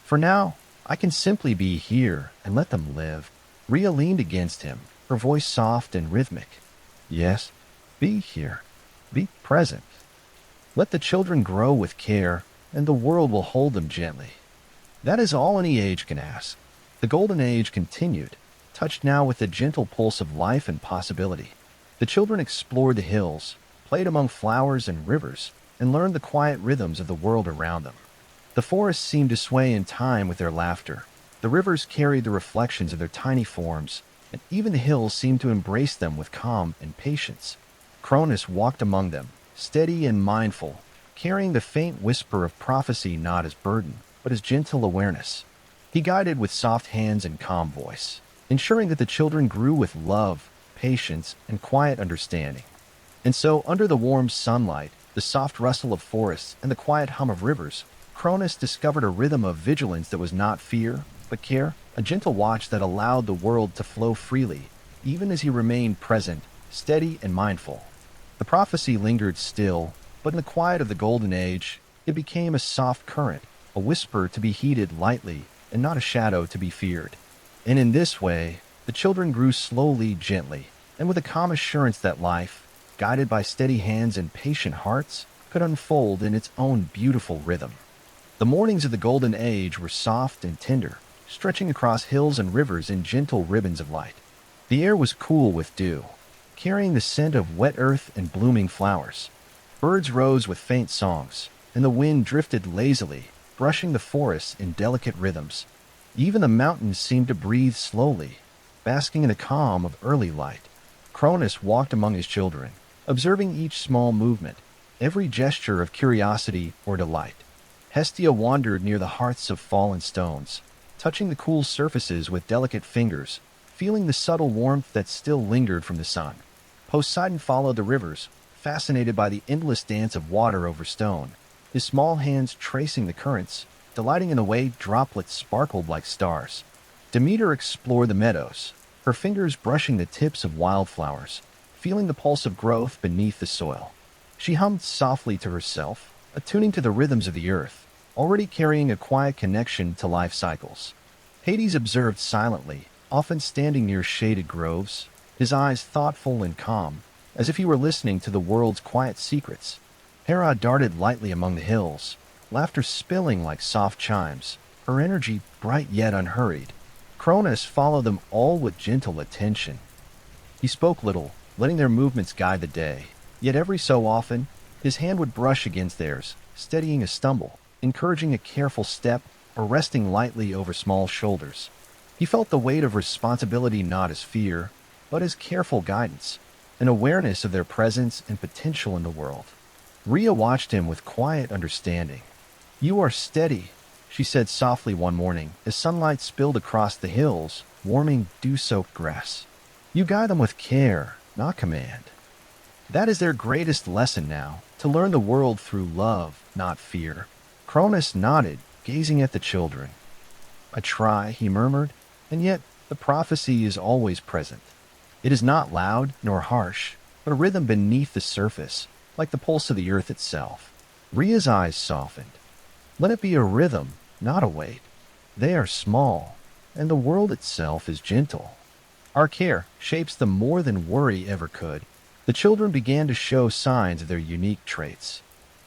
For now, I can simply be here and let them live." Rhea leaned against him, her voice soft and rhythmic. "Yes, be here. Be present. Let the children grow with care, and the world will hold them gently. That is all any age can ask." The golden age continued, touched now with the gentle pulse of life and possibility. The children explored the hills, played among flowers and rivers, and learned the quiet rhythms of the world around them. The forests seemed to sway in time with their laughter. The rivers carried the reflections of their tiny forms, and even the hills seemed to embrace them with calm and patience. Cronus walked among them, steady and mindful, carrying the faint whisper of prophecy not as burden, but as gentle awareness. He guided with soft hands and calm voice, ensuring that the children grew with love, patience, and quiet understanding. And so, under the warm sunlight, the soft rustle of forests, and the quiet hum of rivers, Cronus discovered a rhythm of vigilance that was not fear, but care, a a gentle watch that allowed the world to flow freely, even as he remained present, steady and mindful. The prophecy lingered still, but in the quiet of the Golden Age, it became a soft current, a whisper to be heeded lightly, and not a shadow to be feared. And in this way, the children grew slowly, gently, and with a calm assurance that life, guided by steady hands and patient hearts, could unfold in its own beautiful rhythm. The mornings of the Golden Age were soft and tender, stretching across hills and rivers in gentle ribbons of light. The air was cool with dew, carrying the scent of wet earth and blooming flowers. Birds rose with faint songs, and the wind drifted lazily, brushing the forests in delicate rhythms. Even the mountains seemed to breathe slowly, basking in the calm of early light. Cronus walked among his children, observing each small movement, every gesture of curiosity or delight. Hestia wandered near the hearths of fallen stones, touching the cool surfaces with delicate fingers, feeling the subtle warmth that still lingered from the sun. Poseidon followed the rivers, fascinated by the endless dance of water over stone, his small hands tracing the currents, delighting in the way droplets sparkled like stars. Demeter explored the meadows, her fingers brushing the tips of wildflowers, feeling the pulse of growth beneath the soil. She hummed softly to herself, attuning to the rhythms of the earth, already carrying a quiet connection to life cycles. Hades observed silently, often standing near shaded groves, his eyes thoughtful and calm, as if he were listening to the world's quiet secrets. Hera darted lightly among the hills, laughter spilling like soft chimes, her energy bright yet unhurried. Cronus followed them all with gentle attention. He spoke little, letting their movements guide the day, yet every so often, his hand would brush against theirs, steadying a stumble, encouraging a careful step, or resting lightly over small shoulders. He felt the weight of responsibility not as fear, but as careful guidance, an awareness of their presence and potential in the world. Rhea watched him with quiet understanding. "You are steady," she said softly one morning as sunlight spilled across the hills, warming dew-soaked grass. "You guide them with care, not command." That is their greatest lesson now, to learn the world through love, not fear. Cronus nodded, gazing at the children. "I try," he murmured, "and yet the prophecy is always present. It is not loud nor harsh, but a rhythm beneath the surface, like the pulse of the earth itself." Rhea's eyes softened. "Let it be a rhythm, not a weight. They are small, and the world itself is gentle. Our care shapes them more than worry ever could." The children began to show signs of their unique traits.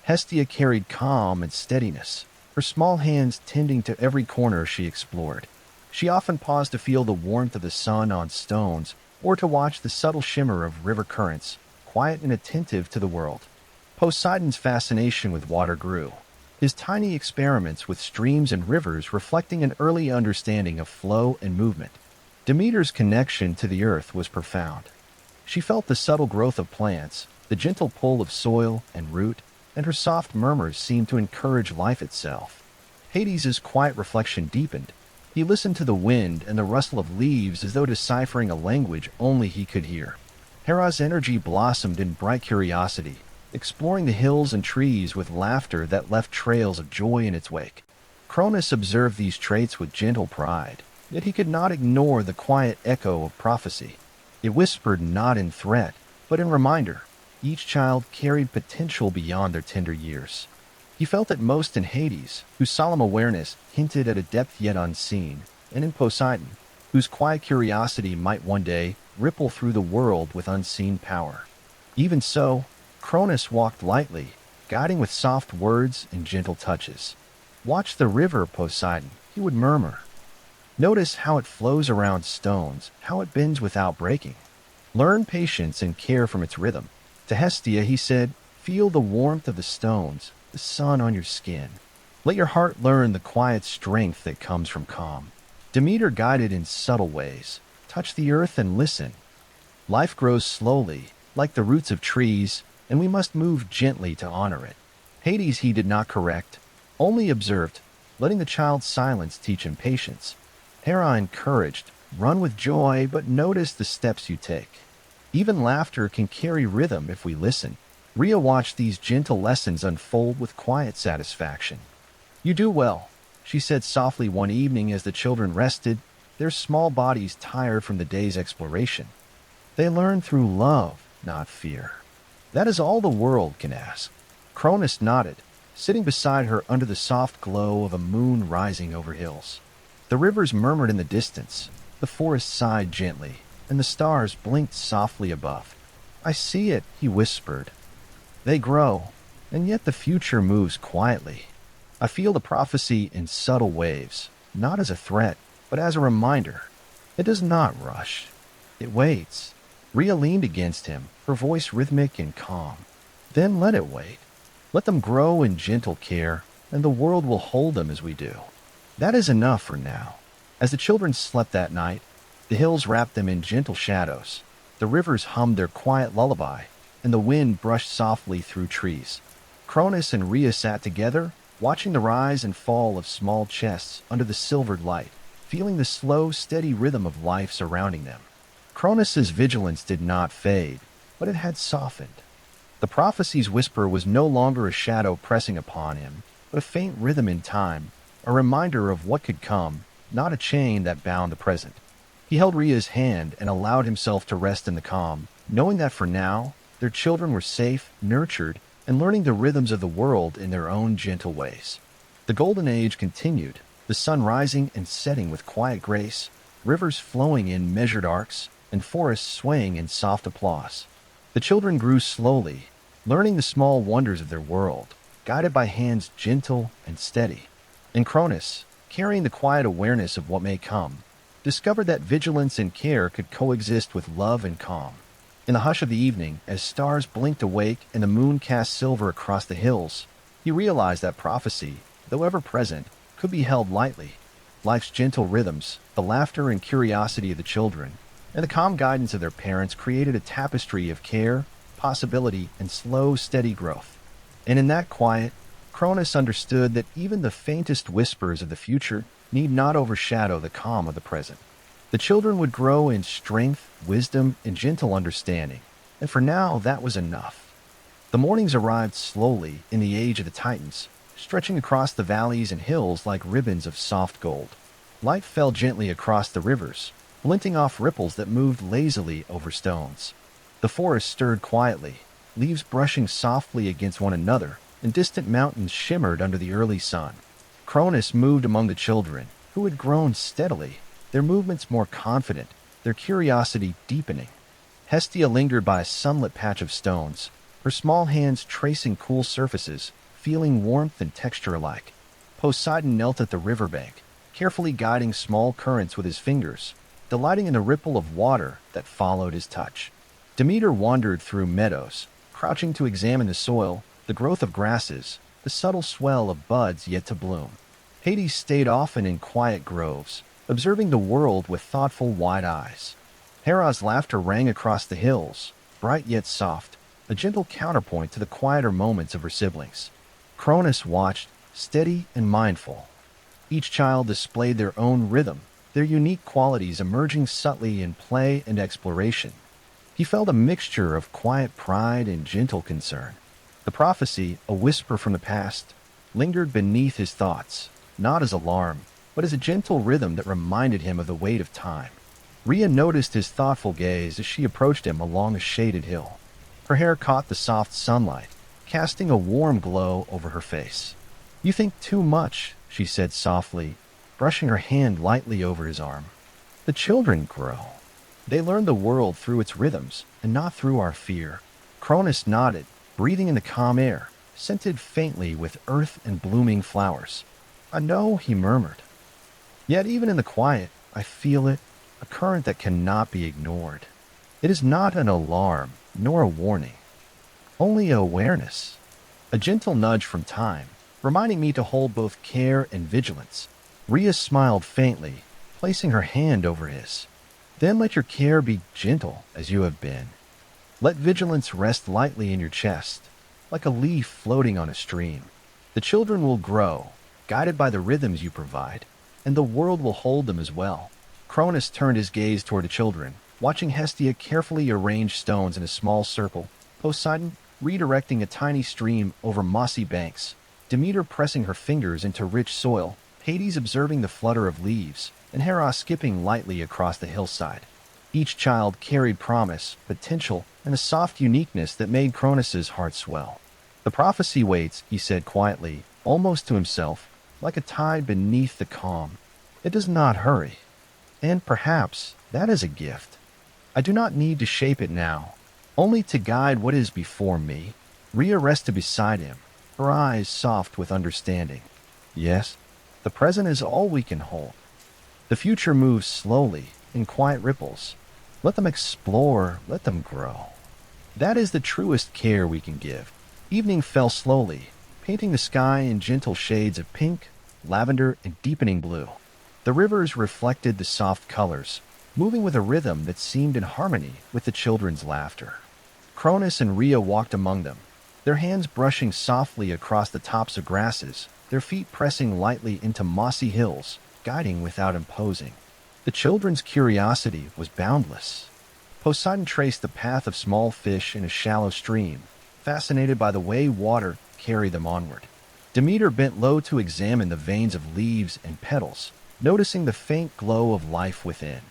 Hestia carried calm and steadiness, her small hands tending to every corner she explored. She often paused to feel the warmth of the sun on stones or to watch the subtle shimmer of river currents, quiet and attentive to the world. Poseidon's fascination with water grew, his tiny experiments with streams and rivers reflecting an early understanding of flow and movement. Demeter's connection to the earth was profound. She felt the subtle growth of plants, the gentle pull of soil and root, and her soft murmurs seemed to encourage life itself. Hades' quiet reflection deepened. He listened to the wind and the rustle of leaves as though deciphering a language only he could hear. Hera's energy blossomed in bright curiosity, exploring the hills and trees with laughter that left trails of joy in its wake. Cronus observed these traits with gentle pride, yet he could not ignore the quiet echo of prophecy. It whispered not in threat, but in reminder. Each child carried potential beyond their tender years. He felt it most in Hades, whose solemn awareness hinted at a depth yet unseen, and in Poseidon, whose quiet curiosity might one day ripple through the world with unseen power. Even so, Cronus walked lightly, guiding with soft words and gentle touches. "Watch the river, Poseidon," he would murmur. "Notice how it flows around stones, how it bends without breaking. Learn patience and care from its rhythm." To Hestia he said, "Feel the warmth of the stones, the sun on your skin. Let your heart learn the quiet strength that comes from calm." Demeter guided in subtle ways. "Touch the earth and listen. Life grows slowly, like the roots of trees, and we must move gently to honor it." Hades he did not correct, only observed, letting the child's silence teach him patience. Hera encouraged, "Run with joy, but notice the steps you take. Even laughter can carry rhythm if we listen." Rhea watched these gentle lessons unfold with quiet satisfaction. "You do well," she said softly one evening as the children rested, their small bodies tired from the day's exploration. They learn through love, not fear. That is all the world can ask. Cronus nodded, sitting beside her under the soft glow of a moon rising over hills. The rivers murmured in the distance, the forest sighed gently, and the stars blinked softly above. I see it, he whispered. They grow, and yet the future moves quietly. I feel the prophecy in subtle waves, not as a threat, but as a reminder. It does not rush. It waits. Rhea leaned against him, her voice rhythmic and calm. Then let it wait. Let them grow in gentle care, and the world will hold them as we do. That is enough for now. As the children slept that night, the hills wrapped them in gentle shadows. The rivers hummed their quiet lullaby, and the wind brushed softly through trees. Cronus and Rhea sat together, watching the rise and fall of small chests under the silvered light, feeling the slow, steady rhythm of life surrounding them. Cronus's vigilance did not fade, but it had softened. The prophecy's whisper was no longer a shadow pressing upon him, but a faint rhythm in time, a reminder of what could come, not a chain that bound the present. He held Rhea's hand and allowed himself to rest in the calm, knowing that for now, their children were safe, nurtured, and learning the rhythms of the world in their own gentle ways. The golden age continued, the sun rising and setting with quiet grace, rivers flowing in measured arcs, and forests swaying in soft applause. The children grew slowly, learning the small wonders of their world, guided by hands gentle and steady. And Cronus, carrying the quiet awareness of what may come, discovered that vigilance and care could coexist with love and calm. In the hush of the evening, as stars blinked awake and the moon cast silver across the hills, he realized that prophecy, though ever present, could be held lightly. Life's gentle rhythms, the laughter and curiosity of the children, and the calm guidance of their parents created a tapestry of care, possibility, and slow, steady growth. And in that quiet, Cronus understood that even the faintest whispers of the future need not overshadow the calm of the present. The children would grow in strength, wisdom, and gentle understanding, and for now that was enough. The mornings arrived slowly in the age of the Titans, stretching across the valleys and hills like ribbons of soft gold. Light fell gently across the rivers, glinting off ripples that moved lazily over stones. The forest stirred quietly, leaves brushing softly against one another, and distant mountains shimmered under the early sun. Cronus moved among the children, who had grown steadily, their movements more confident, their curiosity deepening. Hestia lingered by a sunlit patch of stones, her small hands tracing cool surfaces, feeling warmth and texture alike. Poseidon knelt at the riverbank, carefully guiding small currents with his fingers, delighting in the ripple of water that followed his touch. Demeter wandered through meadows, crouching to examine the soil, the growth of grasses, the subtle swell of buds yet to bloom. Hades stayed often in quiet groves, observing the world with thoughtful, wide eyes. Hera's laughter rang across the hills, bright yet soft, a gentle counterpoint to the quieter moments of her siblings. Cronus watched, steady and mindful. Each child displayed their own rhythm, their unique qualities emerging subtly in play and exploration. He felt a mixture of quiet pride and gentle concern. The prophecy, a whisper from the past, lingered beneath his thoughts, not as alarm, but as a gentle rhythm that reminded him of the weight of time. Rhea noticed his thoughtful gaze as she approached him along a shaded hill. Her hair caught the soft sunlight, casting a warm glow over her face. "You think too much," she said softly, brushing her hand lightly over his arm. "The children grow. They learn the world through its rhythms, and not through our fear." Cronus nodded, breathing in the calm air, scented faintly with earth and blooming flowers. "I know," he murmured. "Yet even in the quiet, I feel it, a current that cannot be ignored. It is not an alarm, nor a warning, only awareness, a gentle nudge from time, reminding me to hold both care and vigilance." Rhea smiled faintly, placing her hand over his. "Then let your care be gentle as you have been. Let vigilance rest lightly in your chest, like a leaf floating on a stream. The children will grow, guided by the rhythms you provide, and the world will hold them as well." Cronus turned his gaze toward the children, watching Hestia carefully arrange stones in a small circle, Poseidon redirecting a tiny stream over mossy banks, Demeter pressing her fingers into rich soil, Hades observing the flutter of leaves, and Hera skipping lightly across the hillside. Each child carried promise, potential, and a soft uniqueness that made Cronus's heart swell. The prophecy waits, he said quietly, almost to himself, like a tide beneath the calm. It does not hurry. And perhaps that is a gift. I do not need to shape it now, only to guide what is before me. Rhea rested beside him, her eyes soft with understanding. Yes, the present is all we can hold. The future moves slowly, in quiet ripples. Let them explore, let them grow. That is the truest care we can give. Evening fell slowly, painting the sky in gentle shades of pink, lavender, and deepening blue. The rivers reflected the soft colors, moving with a rhythm that seemed in harmony with the children's laughter. Cronus and Rhea walked among them, their hands brushing softly across the tops of grasses, their feet pressing lightly into mossy hills, guiding without imposing. The children's curiosity was boundless. Poseidon traced the path of small fish in a shallow stream, fascinated by the way water carried them onward. Demeter bent low to examine the veins of leaves and petals, noticing the faint glow of life within.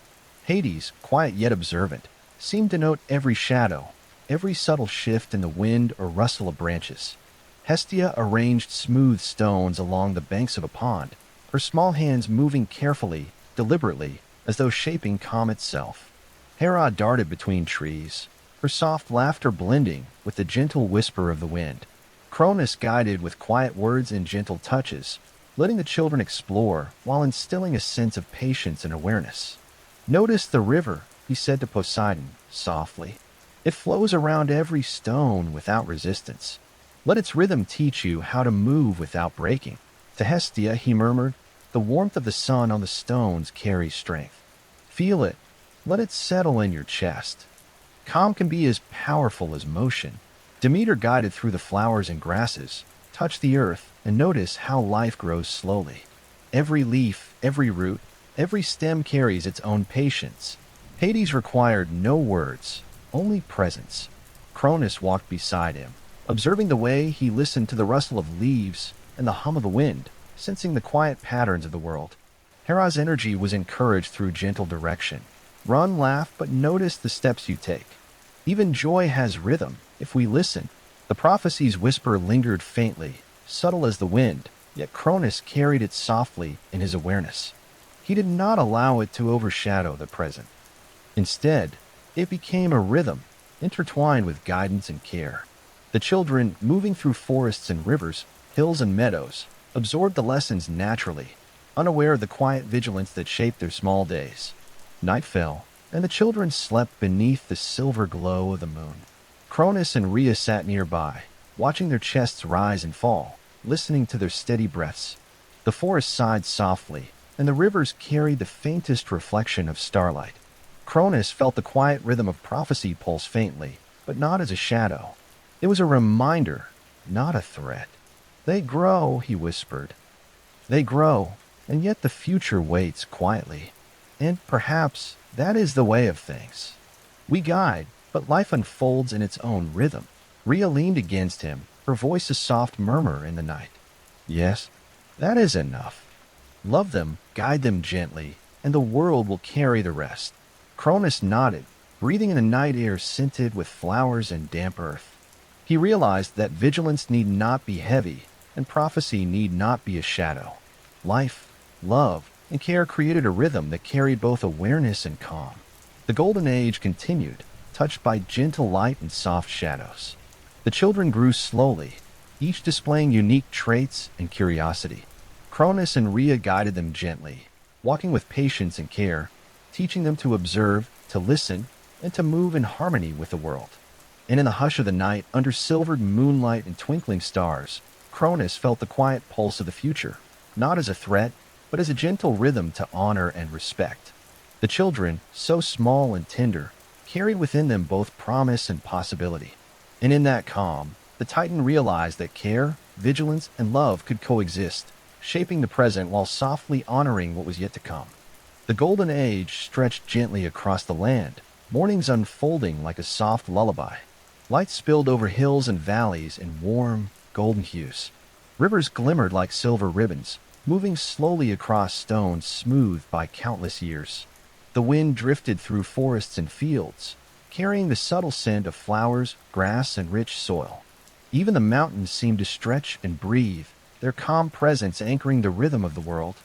Hades, quiet yet observant, seemed to note every shadow, every subtle shift in the wind or rustle of branches. Hestia arranged smooth stones along the banks of a pond, her small hands moving carefully, deliberately, as though shaping calm itself. Hera darted between trees, her soft laughter blending with the gentle whisper of the wind. Cronus guided with quiet words and gentle touches, letting the children explore while instilling a sense of patience and awareness. Notice the river, he said to Poseidon, softly. It flows around every stone without resistance. Let its rhythm teach you how to move without breaking. To Hestia, he murmured, the warmth of the sun on the stones carries strength. Feel it. Let it settle in your chest. Calm can be as powerful as motion. Demeter guided through the flowers and grasses, touched the earth, and noticed how life grows slowly. Every leaf, every root, every stem carries its own patience. Hades required no words, only presence. Cronus walked beside him, observing the way he listened to the rustle of leaves and the hum of the wind, sensing the quiet patterns of the world. Hera's energy was encouraged through gentle direction. Run, laugh, but notice the steps you take. Even joy has rhythm, if we listen. The prophecy's whisper lingered faintly, subtle as the wind, yet Cronus carried it softly in his awareness. He did not allow it to overshadow the present. Instead, it became a rhythm, intertwined with guidance and care. The children, moving through forests and rivers, hills and meadows, absorbed the lessons naturally, unaware of the quiet vigilance that shaped their small days. Night fell, and the children slept beneath the silver glow of the moon. Cronus and Rhea sat nearby, watching their chests rise and fall, listening to their steady breaths. The forest sighed softly, and the rivers carried the faintest reflection of starlight. Cronus felt the quiet rhythm of prophecy pulse faintly, but not as a shadow. It was a reminder, not a threat. They grow, he whispered. They grow, and yet the future waits quietly. And perhaps that is the way of things. We guide, but life unfolds in its own rhythm. Rhea leaned against him, her voice a soft murmur in the night. Yes, that is enough. Love them, guide them gently, and the world will carry the rest. Cronus nodded, breathing in the night air scented with flowers and damp earth. He realized that vigilance need not be heavy, and prophecy need not be a shadow. Life, love, and care created a rhythm that carried both awareness and calm. The Golden Age continued, touched by gentle light and soft shadows. The children grew slowly, each displaying unique traits and curiosity. Cronus and Rhea guided them gently, walking with patience and care, teaching them to observe, to listen, and to move in harmony with the world. And in the hush of the night, under silvered moonlight and twinkling stars, Cronus felt the quiet pulse of the future, not as a threat, but as a gentle rhythm to honor and respect. The children, so small and tender, carried within them both promise and possibility. And in that calm, the Titan realized that care, vigilance, and love could coexist, shaping the present while softly honoring what was yet to come. The Golden Age stretched gently across the land, mornings unfolding like a soft lullaby. Light spilled over hills and valleys in warm, golden hues. Rivers glimmered like silver ribbons, moving slowly across stones smoothed by countless years. The wind drifted through forests and fields, carrying the subtle scent of flowers, grass, and rich soil. Even the mountains seemed to stretch and breathe, their calm presence anchoring the rhythm of the world.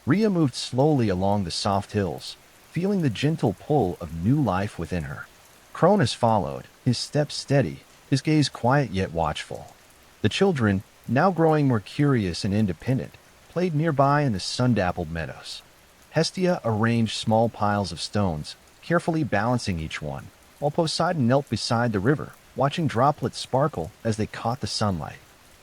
Rhea moved slowly along the soft hills, feeling the gentle pull of new life within her. Cronus followed, his steps steady, his gaze quiet yet watchful. The children, now growing more curious and independent, played nearby in the sun-dappled meadows. Hestia arranged small piles of stones, carefully balancing each one, while Poseidon knelt beside the river, watching droplets sparkle as they caught the sunlight.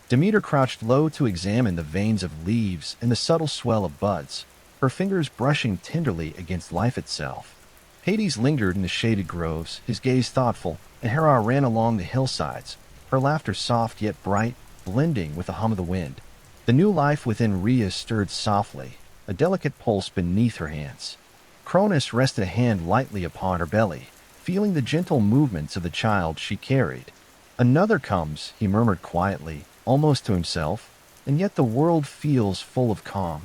Demeter crouched low to examine the veins of leaves and the subtle swell of buds, her fingers brushing tenderly against life itself. Hades lingered in the shaded groves, his gaze thoughtful, and Hera ran along the hillsides, her laughter soft yet bright, blending with the hum of the wind. The new life within Rhea stirred softly, a delicate pulse beneath her hands. Cronus rested a hand lightly upon her belly, feeling the gentle movements of the child she carried. "Another comes," he murmured quietly, almost to himself, "and yet the world feels full of calm.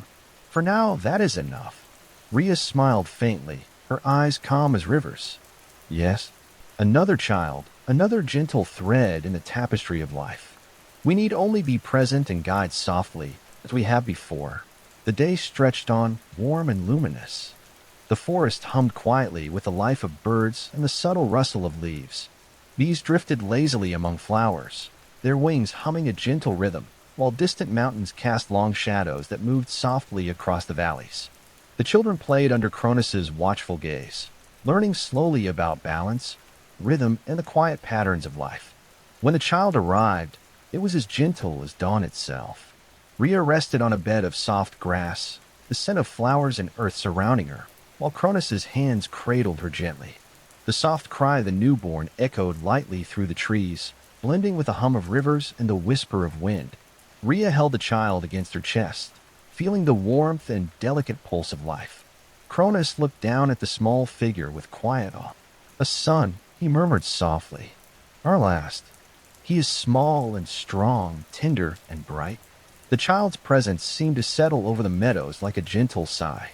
For now, that is enough." Rhea smiled faintly, her eyes calm as rivers. "Yes, another child, another gentle thread in the tapestry of life. We need only be present and guide softly, as we have before." The day stretched on, warm and luminous. The forest hummed quietly with the life of birds and the subtle rustle of leaves. Bees drifted lazily among flowers, their wings humming a gentle rhythm, while distant mountains cast long shadows that moved softly across the valleys. The children played under Cronus's watchful gaze, learning slowly about balance, rhythm, and the quiet patterns of life. When the child arrived, it was as gentle as dawn itself. Rhea rested on a bed of soft grass, the scent of flowers and earth surrounding her, while Cronus's hands cradled her gently. The soft cry of the newborn echoed lightly through the trees, blending with the hum of rivers and the whisper of wind. Rhea held the child against her chest, feeling the warmth and delicate pulse of life. Cronus looked down at the small figure with quiet awe. "A son," he murmured softly. "Our last. He is small and strong, tender and bright." The child's presence seemed to settle over the meadows like a gentle sigh.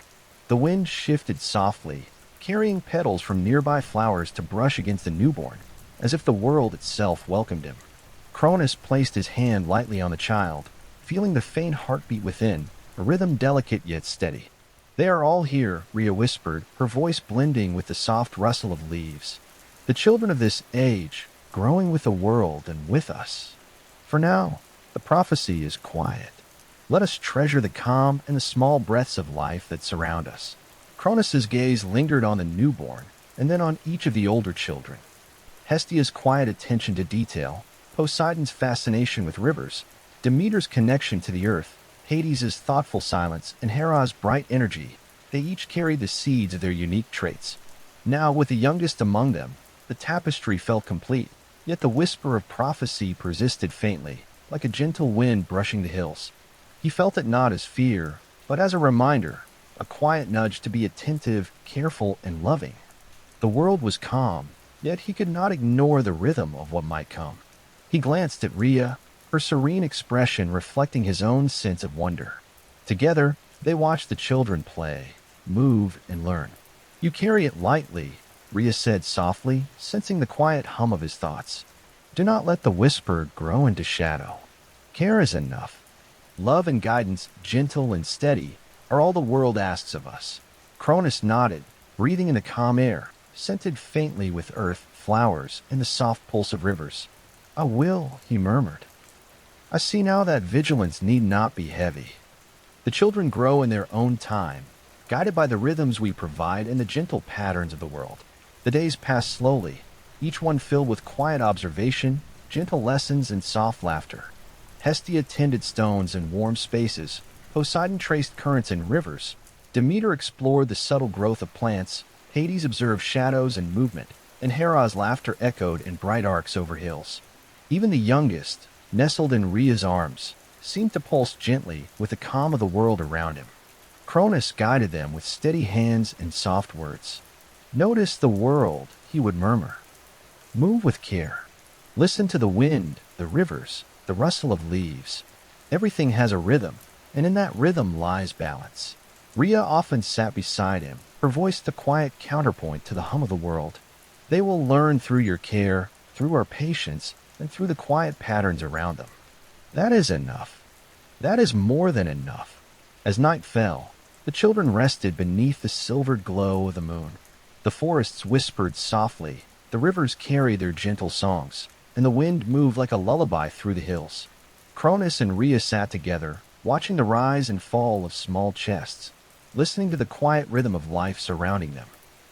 The wind shifted softly, carrying petals from nearby flowers to brush against the newborn, as if the world itself welcomed him. Cronus placed his hand lightly on the child, feeling the faint heartbeat within, a rhythm delicate yet steady. "They are all here," Rhea whispered, her voice blending with the soft rustle of leaves. "The children of this age, growing with the world and with us. For now, the prophecy is quiet. Let us treasure the calm and the small breaths of life that surround us." Cronus's gaze lingered on the newborn, and then on each of the older children. Hestia's quiet attention to detail, Poseidon's fascination with rivers, Demeter's connection to the earth, Hades' thoughtful silence, and Hera's bright energy, they each carried the seeds of their unique traits. Now, with the youngest among them, the tapestry felt complete, yet the whisper of prophecy persisted faintly, like a gentle wind brushing the hills. He felt it not as fear, but as a reminder, a quiet nudge to be attentive, careful, and loving. The world was calm, yet he could not ignore the rhythm of what might come. He glanced at Rhea, her serene expression reflecting his own sense of wonder. Together, they watched the children play, move, and learn. "You carry it lightly," Rhea said softly, sensing the quiet hum of his thoughts. "Do not let the whisper grow into shadow. Care is enough. Love and guidance, gentle and steady, are all the world asks of us." Cronus nodded, breathing in the calm air, scented faintly with earth, flowers, and the soft pulse of rivers. "I will," he murmured. "I see now that vigilance need not be heavy. The children grow in their own time, guided by the rhythms we provide and the gentle patterns of the world." The days passed slowly, each one filled with quiet observation, gentle lessons, and soft laughter. Hestia tended stones and warm spaces, Poseidon traced currents and rivers, Demeter explored the subtle growth of plants, Hades observed shadows and movement, and Hera's laughter echoed in bright arcs over hills. Even the youngest, nestled in Rhea's arms, seemed to pulse gently with the calm of the world around him. Cronus guided them with steady hands and soft words. "Notice the world," he would murmur. "Move with care. Listen to the wind, the rivers, the rustle of leaves. Everything has a rhythm, and in that rhythm lies balance. Rhea often sat beside him, her voice the quiet counterpoint to the hum of the world. They will learn through your care, through our patience, and through the quiet patterns around them. That is enough. That is more than enough. As night fell, the children rested beneath the silvered glow of the moon. The forests whispered softly, the rivers carried their gentle songs, and the wind moved like a lullaby through the hills. Cronus and Rhea sat together, watching the rise and fall of small chests, listening to the quiet rhythm of life surrounding them.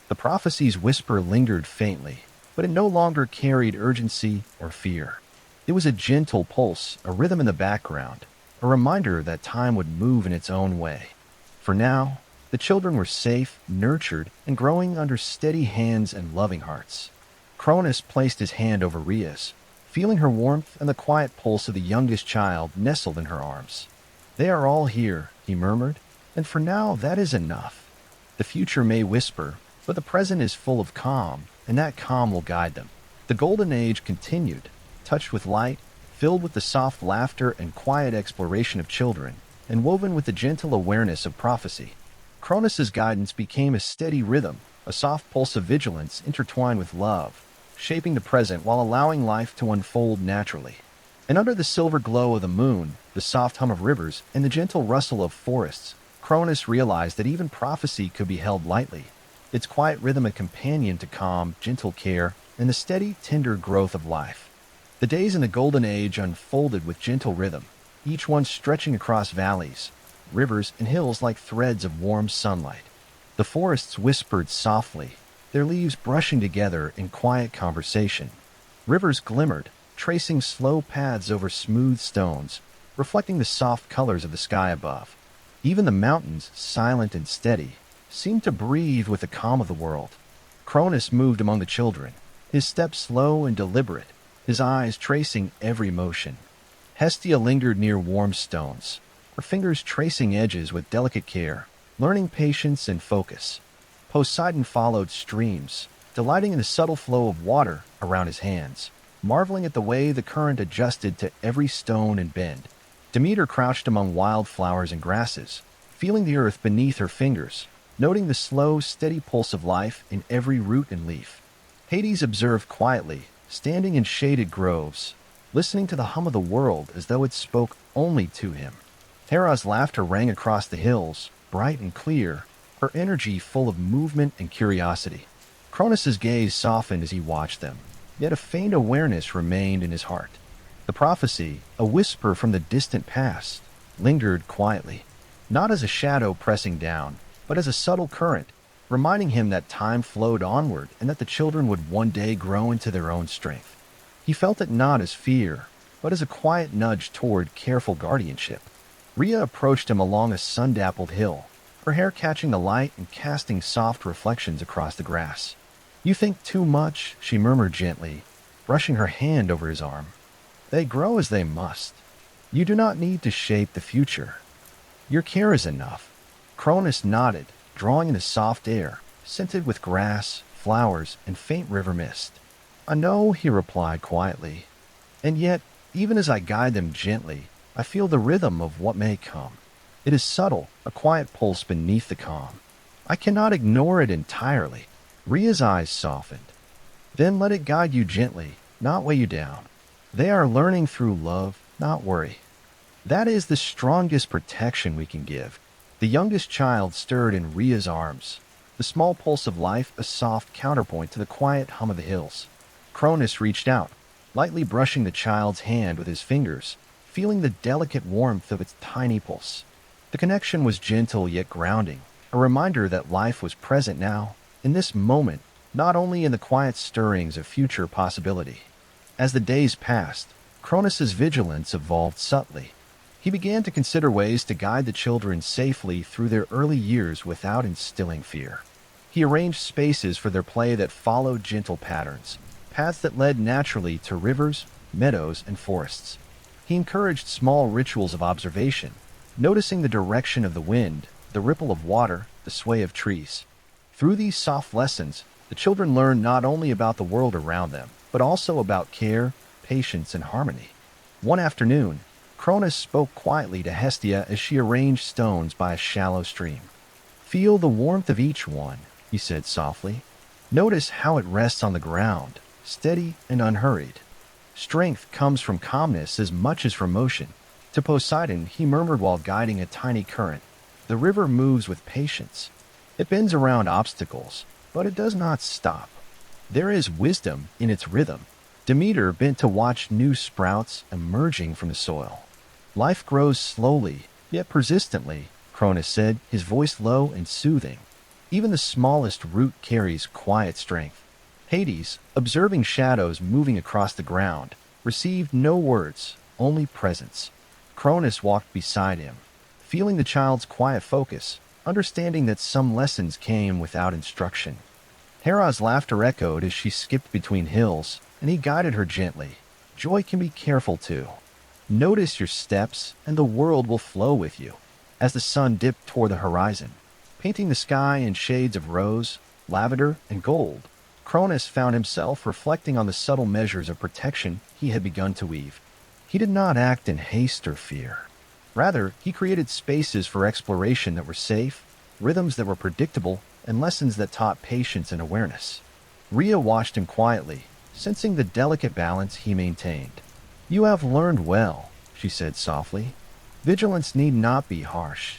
The prophecy's whisper lingered faintly, but it no longer carried urgency or fear. It was a gentle pulse, a rhythm in the background, a reminder that time would move in its own way. For now, the children were safe, nurtured, and growing under steady hands and loving hearts. Cronus placed his hand over Rhea's, feeling her warmth and the quiet pulse of the youngest child nestled in her arms. "They are all here," he murmured, "and for now that is enough. The future may whisper, but the present is full of calm, and that calm will guide them." The Golden Age continued, touched with light, filled with the soft laughter and quiet exploration of children, and woven with the gentle awareness of prophecy. Cronus's guidance became a steady rhythm, a soft pulse of vigilance intertwined with love, shaping the present while allowing life to unfold naturally. And under the silver glow of the moon, the soft hum of rivers, and the gentle rustle of forests, Cronus realized that even prophecy could be held lightly, its quiet rhythm a companion to calm, gentle care, and the steady, tender growth of life. The days in the Golden Age unfolded with gentle rhythm, each one stretching across valleys, rivers, and hills like threads of warm sunlight. The forests whispered softly, their leaves brushing together in quiet conversation. Rivers glimmered, tracing slow paths over smooth stones, reflecting the soft colors of the sky above. Even the mountains, silent and steady, seemed to breathe with the calm of the world. Cronus moved among the children, his steps slow and deliberate, his eyes tracing every motion. Hestia lingered near warm stones, her fingers tracing edges with delicate care, learning patience and focus. Poseidon followed streams, delighting in the subtle flow of water around his hands, marveling at the way the current adjusted to every stone and bend. Demeter crouched among wildflowers and grasses, feeling the earth beneath her fingers, noting the slow, steady pulse of life in every root and leaf. Hades observed quietly, standing in shaded groves, listening to the hum of the world as though it spoke only to him. Hera's laughter rang across the hills, bright and clear, her energy full of movement and curiosity. Cronus's gaze softened as he watched them, yet a faint awareness remained in his heart. The prophecy, a whisper from the distant past, lingered quietly, not as a shadow pressing down, but as a subtle current, reminding him that time flowed onward and that the children would one day grow into their own strength. He felt it not as fear, but as a quiet nudge toward careful guardianship. Rhea approached him along a sun-dappled hill, her hair catching the light and casting soft reflections across the grass. "You think too much," she murmured gently, brushing her hand over his arm. "They grow as they must. You do not need to shape the future. Your care is enough." Cronus nodded, drawing in the soft air, scented with grass, flowers, and faint river mist. "I know," he replied quietly. "And yet, even as I guide them gently, I feel the rhythm of what may come. It is subtle, a quiet pulse beneath the calm. I cannot ignore it entirely." Rhea's eyes softened. "Then let it guide you gently, not weigh you down. They are learning through love, not worry. That is the strongest protection we can give." The youngest child stirred in Rhea's arms, the small pulse of life a soft counterpoint to the quiet hum of the hills. Cronus reached out, lightly brushing the child's hand with his fingers, feeling the delicate warmth of its tiny pulse. The connection was gentle yet grounding, a reminder that life was present now, in this moment, not only in the quiet stirrings of future possibility. As the days passed, Cronus's vigilance evolved subtly. He began to consider ways to guide the children safely through their early years without instilling fear. He arranged spaces for their play that followed gentle patterns, paths that led naturally to rivers, meadows, and forests. He encouraged small rituals of observation, noticing the direction of the wind, the ripple of water, the sway of trees. Through these soft lessons, the children learned not only about the world around them, but also about care, patience, and harmony. One afternoon, Cronus spoke quietly to Hestia as she arranged stones by a shallow stream. "Feel the warmth of each one," he said softly. "Notice how it rests on the ground, steady and unhurried. Strength comes from calmness as much as from motion." To Poseidon, he murmured while guiding a tiny current. "The river moves with patience. It bends around obstacles, but it does not stop. There is wisdom in its rhythm." Demeter bent to watch new sprouts emerging from the soil. "Life grows slowly, yet persistently," Cronus said, his voice low and soothing. "Even the smallest root carries quiet strength." Hades, observing shadows moving across the ground, received no words, only presence. Cronus walked beside him, feeling the child's quiet focus, understanding that some lessons came without instruction. Hera's laughter echoed as she skipped between hills, and he guided her gently. "Joy can be careful too. Notice your steps, and the world will flow with you." As the sun dipped toward the horizon, painting the sky in shades of rose, lavender, and gold, Cronus found himself reflecting on the subtle measures of protection he had begun to weave. He did not act in haste or fear. Rather, he created spaces for exploration that were safe, rhythms that were predictable, and lessons that taught patience and awareness. Rhea watched him quietly, sensing the delicate balance he maintained. "You have learned well," she said softly. "Vigilance need not be harsh.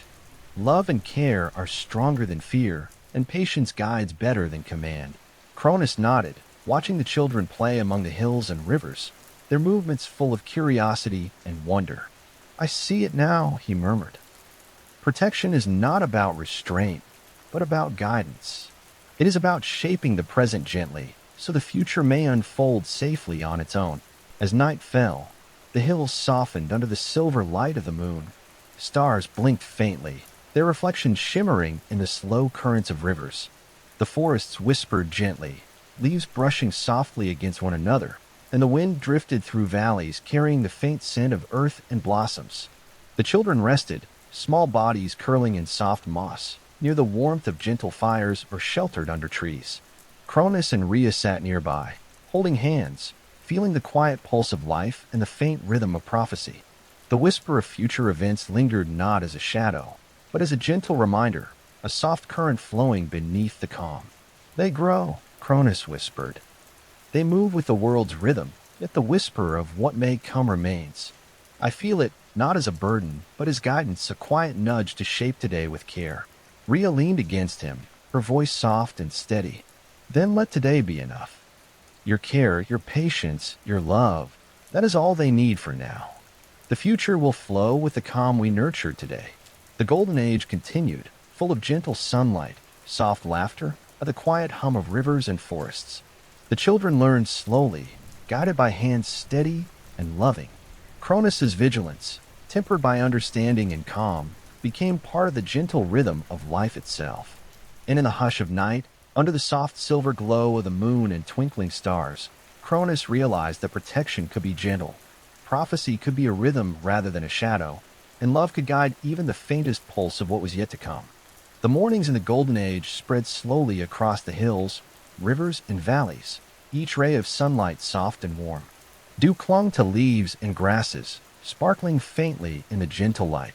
Love and care are stronger than fear, and patience guides better than command." Cronus nodded, watching the children play among the hills and rivers, their movements full of curiosity and wonder. "I see it now," he murmured. "Protection is not about restraint, but about guidance. It is about shaping the present gently, so the future may unfold safely on its own." As night fell, the hills softened under the silver light of the moon. Stars blinked faintly, their reflections shimmering in the slow currents of rivers. The forests whispered gently, leaves brushing softly against one another, and the wind drifted through valleys carrying the faint scent of earth and blossoms. The children rested, small bodies curling in soft moss, near the warmth of gentle fires or sheltered under trees. Cronus and Rhea sat nearby, holding hands, feeling the quiet pulse of life and the faint rhythm of prophecy. The whisper of future events lingered not as a shadow, but as a gentle reminder, a soft current flowing beneath the calm. "They grow," Cronus whispered. "They move with the world's rhythm, yet the whisper of what may come remains. I feel it, not as a burden, but as guidance, a quiet nudge to shape today with care." Rhea leaned against him, her voice soft and steady. "Then let today be enough. Your care, your patience, your love, that is all they need for now. The future will flow with the calm we nurtured today." The golden age continued, full of gentle sunlight, soft laughter, and the quiet hum of rivers and forests. The children learned slowly, guided by hands steady and loving. Cronus's vigilance, tempered by understanding and calm, became part of the gentle rhythm of life itself. And in the hush of night, under the soft silver glow of the moon and twinkling stars, Cronus realized that protection could be gentle, prophecy could be a rhythm rather than a shadow, and love could guide even the faintest pulse of what was yet to come. The mornings in the Golden Age spread slowly across the hills, rivers, and valleys, each ray of sunlight soft and warm. Dew clung to leaves and grasses, sparkling faintly in the gentle light.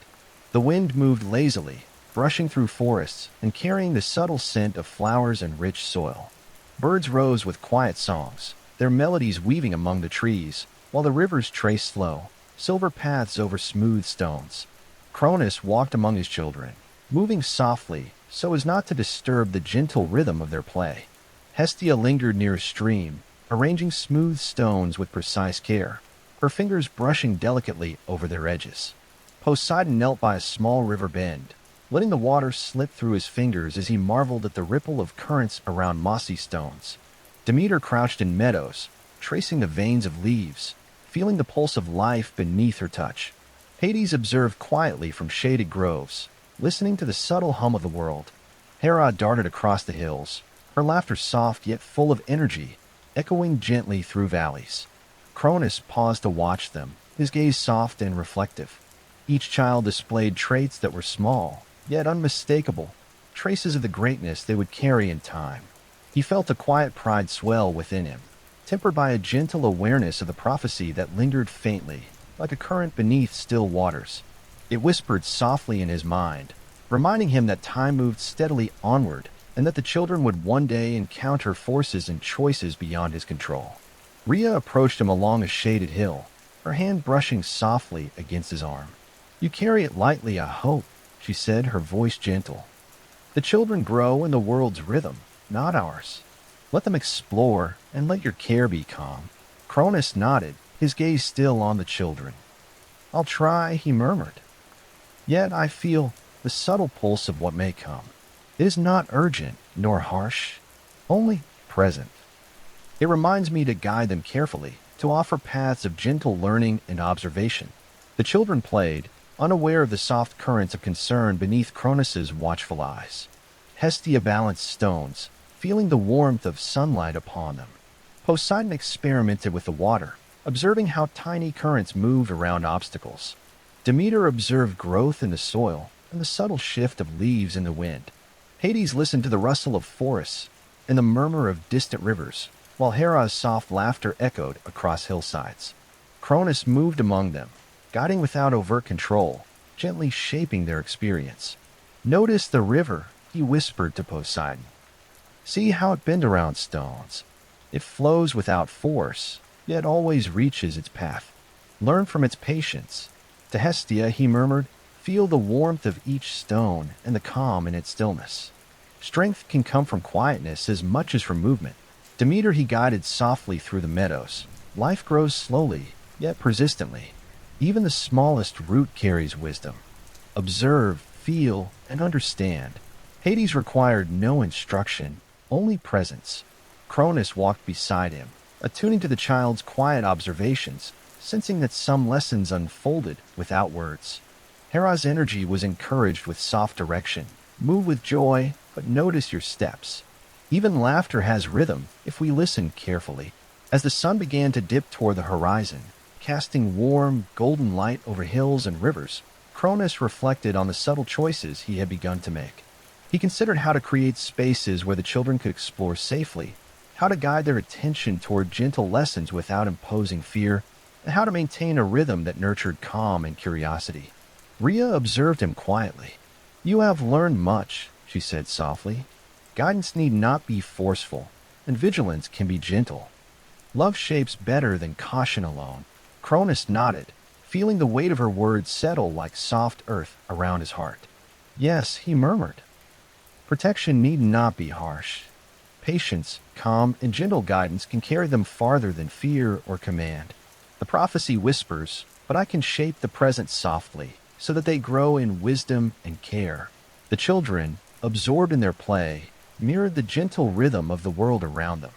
The wind moved lazily, brushing through forests and carrying the subtle scent of flowers and rich soil. Birds rose with quiet songs, their melodies weaving among the trees, while the rivers traced slow, silver paths over smooth stones. Cronus walked among his children, moving softly so as not to disturb the gentle rhythm of their play. Hestia lingered near a stream, arranging smooth stones with precise care, her fingers brushing delicately over their edges. Poseidon knelt by a small river bend, letting the water slip through his fingers as he marveled at the ripple of currents around mossy stones. Demeter crouched in meadows, tracing the veins of leaves, feeling the pulse of life beneath her touch. Hades observed quietly from shaded groves, listening to the subtle hum of the world. Hera darted across the hills, her laughter soft yet full of energy, echoing gently through valleys. Cronus paused to watch them, his gaze soft and reflective. Each child displayed traits that were small, yet unmistakable, traces of the greatness they would carry in time. He felt a quiet pride swell within him, tempered by a gentle awareness of the prophecy that lingered faintly. like a current beneath still waters. It whispered softly in his mind, reminding him that time moved steadily onward and that the children would one day encounter forces and choices beyond his control. Rhea approached him along a shaded hill, her hand brushing softly against his arm. "You carry it lightly, I hope," she said, her voice gentle. "The children grow in the world's rhythm, not ours. Let them explore and let your care be calm." Cronus nodded, his gaze still on the children. "I'll try," he murmured. "Yet I feel the subtle pulse of what may come. It is not urgent nor harsh, only present. It reminds me to guide them carefully, to offer paths of gentle learning and observation." The children played, unaware of the soft currents of concern beneath Cronus's watchful eyes. Hestia balanced stones, feeling the warmth of sunlight upon them. Poseidon experimented with the water, observing how tiny currents moved around obstacles. Demeter observed growth in the soil and the subtle shift of leaves in the wind. Hades listened to the rustle of forests and the murmur of distant rivers, while Hera's soft laughter echoed across hillsides. Cronus moved among them, guiding without overt control, gently shaping their experience. "Notice the river," he whispered to Poseidon. "See how it bends around stones. It flows without force, yet always reaches its path. Learn from its patience." To Hestia he murmured, "Feel the warmth of each stone and the calm in its stillness. Strength can come from quietness as much as from movement." Demeter he guided softly through the meadows. Life grows slowly, yet persistently. Even the smallest root carries wisdom. Observe, feel, and understand. Hades required no instruction, only presence. Cronus walked beside him, attuning to the child's quiet observations, sensing that some lessons unfolded without words. Hera's energy was encouraged with soft direction. "Move with joy, but notice your steps." Even laughter has rhythm if we listen carefully. As the sun began to dip toward the horizon, casting warm, golden light over hills and rivers, Cronus reflected on the subtle choices he had begun to make. He considered how to create spaces where the children could explore safely, how to guide their attention toward gentle lessons without imposing fear, and how to maintain a rhythm that nurtured calm and curiosity. Rhea observed him quietly. "You have learned much," she said softly. "Guidance need not be forceful, and vigilance can be gentle. Love shapes better than caution alone." Cronus nodded, feeling the weight of her words settle like soft earth around his heart. "Yes," he murmured. "Protection need not be harsh. Patience, calm, and gentle guidance can carry them farther than fear or command. The prophecy whispers, but I can shape the present softly, so that they grow in wisdom and care." The children, absorbed in their play, mirrored the gentle rhythm of the world around them.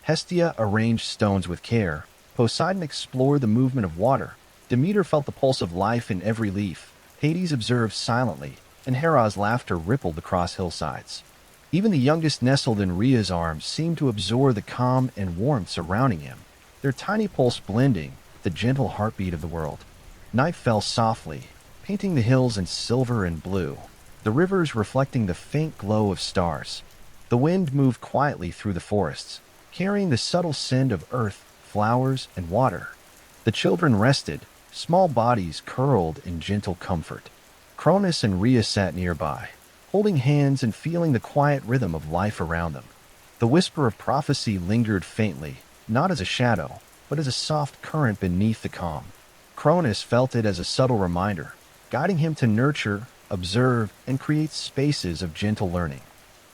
Hestia arranged stones with care. Poseidon explored the movement of water. Demeter felt the pulse of life in every leaf. Hades observed silently, and Hera's laughter rippled across hillsides. Even the youngest nestled in Rhea's arms seemed to absorb the calm and warmth surrounding him, their tiny pulse blending with the gentle heartbeat of the world. Night fell softly, painting the hills in silver and blue, the rivers reflecting the faint glow of stars. The wind moved quietly through the forests, carrying the subtle scent of earth, flowers, and water. The children rested, small bodies curled in gentle comfort. Cronus and Rhea sat nearby, holding hands and feeling the quiet rhythm of life around them. The whisper of prophecy lingered faintly, not as a shadow, but as a soft current beneath the calm. Cronus felt it as a subtle reminder, guiding him to nurture, observe, and create spaces of gentle learning.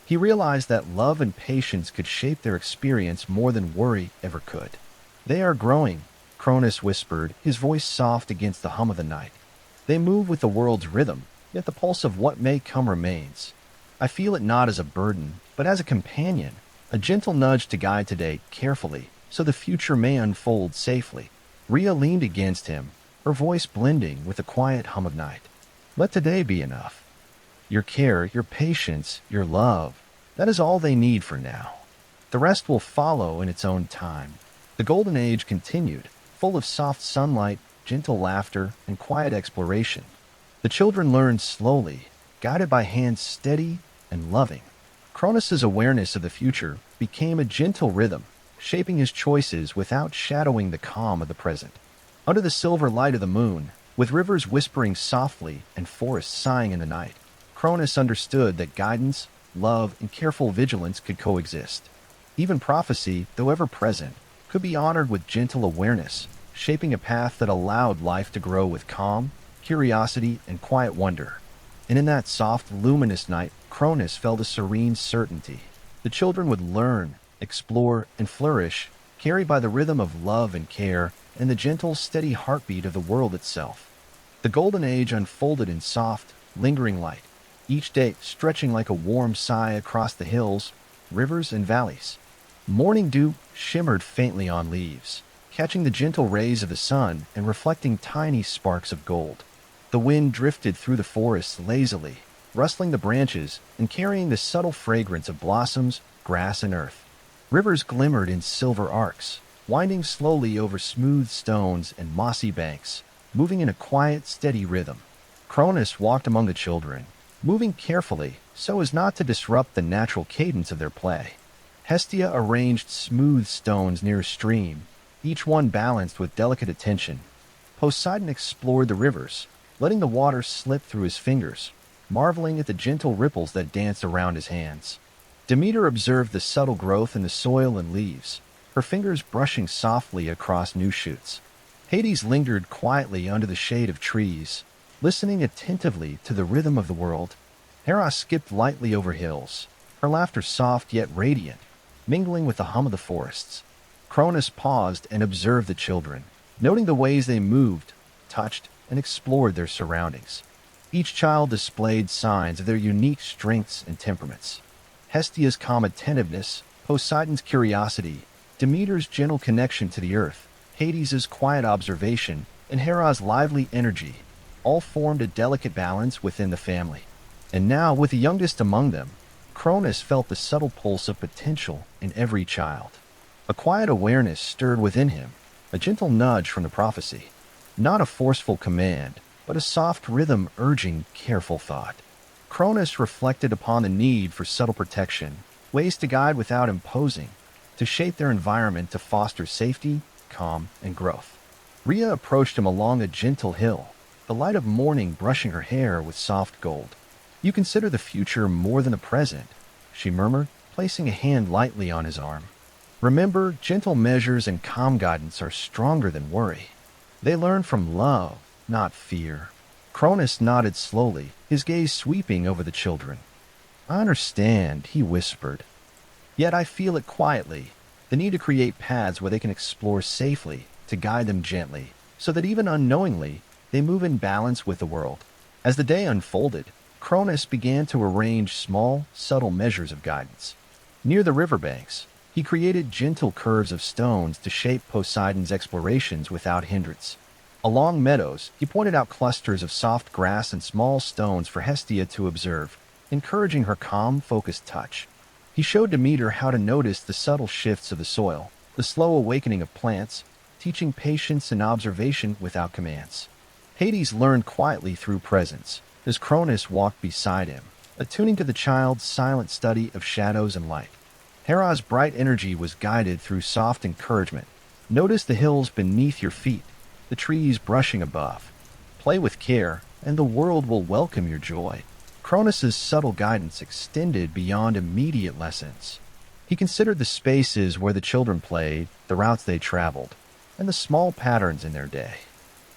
He realized that love and patience could shape their experience more than worry ever could. "They are growing," Cronus whispered, his voice soft against the hum of the night. "They move with the world's rhythm, yet the pulse of what may come remains. I feel it not as a burden, but as a companion, a gentle nudge to guide today carefully, so the future may unfold safely." Rhea leaned against him, her voice blending with the quiet hum of night. "Let today be enough. Your care, your patience, your love, that is all they need for now. The rest will follow in its own time." The golden age continued, full of soft sunlight, gentle laughter, and quiet exploration. The children learned slowly, guided by hands steady and loving. Cronus's awareness of the future became a gentle rhythm, shaping his choices without shadowing the calm of the present. Under the silver light of the moon, with rivers whispering softly and forests sighing in the night, Cronus understood that guidance, love, and careful vigilance could coexist. Even prophecy, though ever present, could be honored with gentle awareness, shaping a path that allowed life to grow with calm, curiosity, and quiet wonder. And in that soft, luminous night, Cronus felt a serene certainty. The children would learn, explore, and flourish, carried by the rhythm of love and care and the gentle, steady heartbeat of the world itself. The golden age unfolded in soft, lingering light, each day stretching like a warm sigh across the hills, rivers, and valleys. Morning dew shimmered faintly on leaves, catching the gentle rays of the sun and reflecting tiny sparks of gold. The wind drifted through the forests lazily, rustling the branches and carrying the subtle fragrance of blossoms, grass, and earth. Rivers glimmered in silver arcs, winding slowly over smooth stones and mossy banks, moving in a quiet, steady rhythm. Cronus walked among the children, moving carefully so as not to disrupt the natural cadence of their play. Hestia arranged smooth stones near a stream, each one balanced with delicate attention. Poseidon explored the rivers, letting the water slip through his fingers, marveling at the gentle ripples that danced around his hands. Demeter observed the subtle growth in the soil and leaves, her fingers brushing softly across new shoots. Hades lingered quietly under the shade of trees, listening attentively to the rhythm of the world. Hera skipped lightly over hills, her laughter soft yet radiant, mingling with the hum of the forests. Cronus paused and observed the children, noting the ways they moved, touched, and explored their surroundings. Each child displayed signs of their unique strengths and temperaments. Hestia's calm attentiveness, Poseidon's curiosity, Demeter's gentle connection to the earth, Hades' quiet observation, and Hera's lively energy all formed a delicate balance within the family. And now, with the youngest among them, Cronus felt the subtle pulse of potential in every child. A quiet awareness stirred within him, a gentle nudge from the prophecy. Not a forceful command, but a soft rhythm urging careful thought. Cronus reflected upon the need for subtle protection, ways to guide without imposing, to shape their environment to foster safety, calm, and growth. Rhea approached him along a gentle hill, the light of morning brushing her hair with soft gold. "You consider the future more than the present," she murmured, placing a hand lightly on his arm. "Remember, gentle measures and calm guidance are stronger than worry. They learn from love, not fear." Cronus nodded slowly, his gaze sweeping over the children. "I understand," he whispered. "Yet I feel it quietly, the need to create paths where they can explore safely, to guide them gently, so that even unknowingly, they move in balance with the world." As the day unfolded, Cronus began to arrange small, subtle measures of guidance. Near the riverbanks, he created gentle curves of stones to shape Poseidon's explorations without hindrance. Along meadows, he pointed out clusters of soft grass and small stones for Hestia to observe, encouraging her calm, focused touch. He showed Demeter how to notice the subtle shifts of the soil, the slow awakening of plants, teaching patience and observation without commands. Hades learned quietly through presence, as Cronus walked beside him, attuning to the child's silent study of shadows and light. Hera's bright energy was guided through soft encouragement. "Notice the hills beneath your feet, the trees brushing above. Play with care, and the world will welcome your joy." Cronus's subtle guidance extended beyond immediate lessons. He considered the spaces where the children played, the routes they traveled, and the small patterns in their day.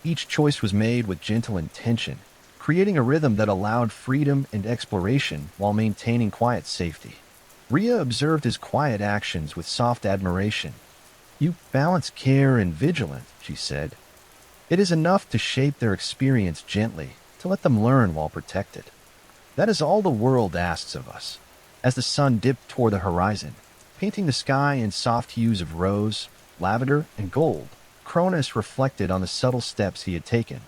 Each choice was made with gentle intention, creating a rhythm that allowed freedom and exploration while maintaining quiet safety. Rhea observed his quiet actions with soft admiration. "You balance care and vigilance," she said. "It is enough to shape their experience gently, to let them learn while protected. That is all the world asks of us." As the sun dipped toward the horizon, painting the sky in soft hues of rose, lavender, and gold, Cronus reflected on the subtle steps he had taken.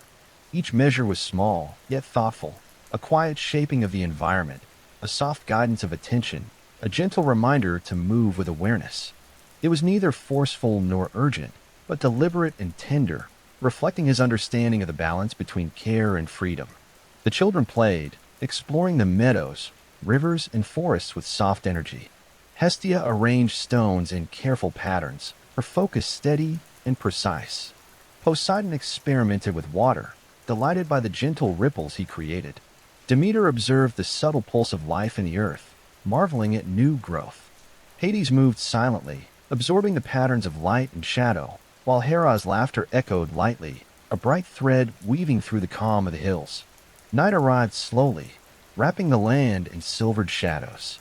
Each measure was small, yet thoughtful, a quiet shaping of the environment, a soft guidance of attention, a gentle reminder to move with awareness. It was neither forceful nor urgent, but deliberate and tender, reflecting his understanding of the balance between care and freedom. The children played, exploring the meadows, rivers, and forests with soft energy. Hestia arranged stones in careful patterns, her focus steady and precise. Poseidon experimented with water, delighted by the gentle ripples he created. Demeter observed the subtle pulse of life in the earth, marveling at new growth. Hades moved silently, absorbing the patterns of light and shadow, while Hera's laughter echoed lightly, a bright thread weaving through the calm of the hills. Night arrived slowly, wrapping the land in silvered shadows.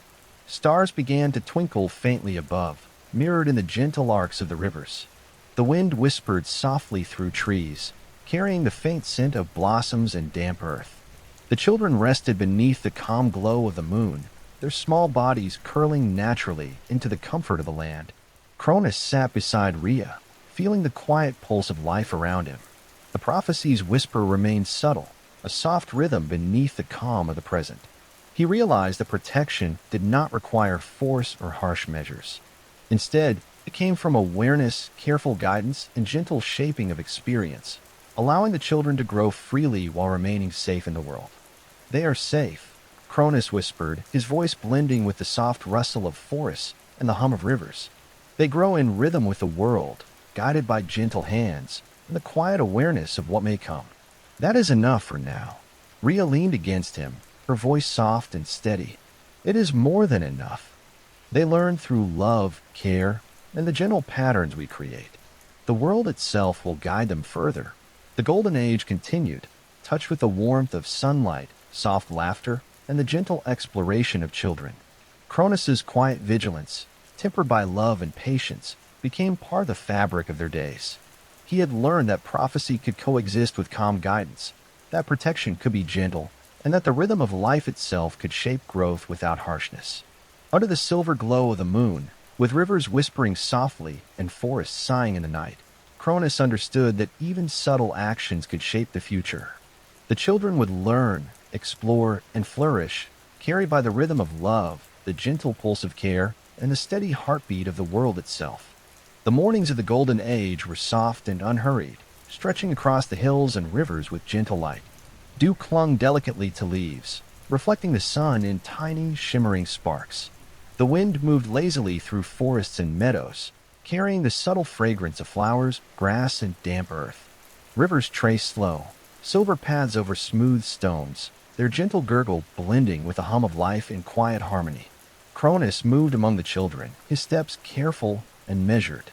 Stars began to twinkle faintly above, mirrored in the gentle arcs of the rivers. The wind whispered softly through trees, carrying the faint scent of blossoms and damp earth. The children rested beneath the calm glow of the moon, their small bodies curling naturally into the comfort of the land. Cronus sat beside Rhea, feeling the quiet pulse of life around him. The prophecy's whisper remained subtle, a soft rhythm beneath the calm of the present. He realized that protection did not require force or harsh measures. Instead, it came from awareness, careful guidance, and gentle shaping of experience, allowing the children to grow freely while remaining safe in the world. "They are safe," Cronus whispered, his voice blending with the soft rustle of forests and the hum of rivers. "They grow in rhythm with the world, guided by gentle hands and the quiet awareness of what may come. That is enough for now." Rhea leaned against him, her voice soft and steady. "It is more than enough. They learn through love, care, and the gentle patterns we create. The world itself will guide them further." The Golden Age continued, touched with the warmth of sunlight, soft laughter, and the gentle exploration of children. Cronus's quiet vigilance, tempered by love and patience, became part of the fabric of their days. He had learned that prophecy could coexist with calm guidance, that protection could be gentle, and that the rhythm of life itself could shape growth without harshness. Under the silver glow of the moon, with rivers whispering softly and forests sighing in the night, Cronus understood that even subtle actions could shape the future. The children would learn, explore, and flourish, carried by the rhythm of love, the gentle pulse of care, and the steady heartbeat of the world itself. The mornings of the Golden Age were soft and unhurried, stretching across the hills and rivers with gentle light. Dew clung delicately to leaves, reflecting the sun in tiny, shimmering sparks. The wind moved lazily through forests and meadows, carrying the subtle fragrance of flowers, grass, and damp earth. Rivers traced slow, silver paths over smooth stones, their gentle gurgle blending with the hum of life in quiet harmony. Cronus moved among the children, his steps careful and measured.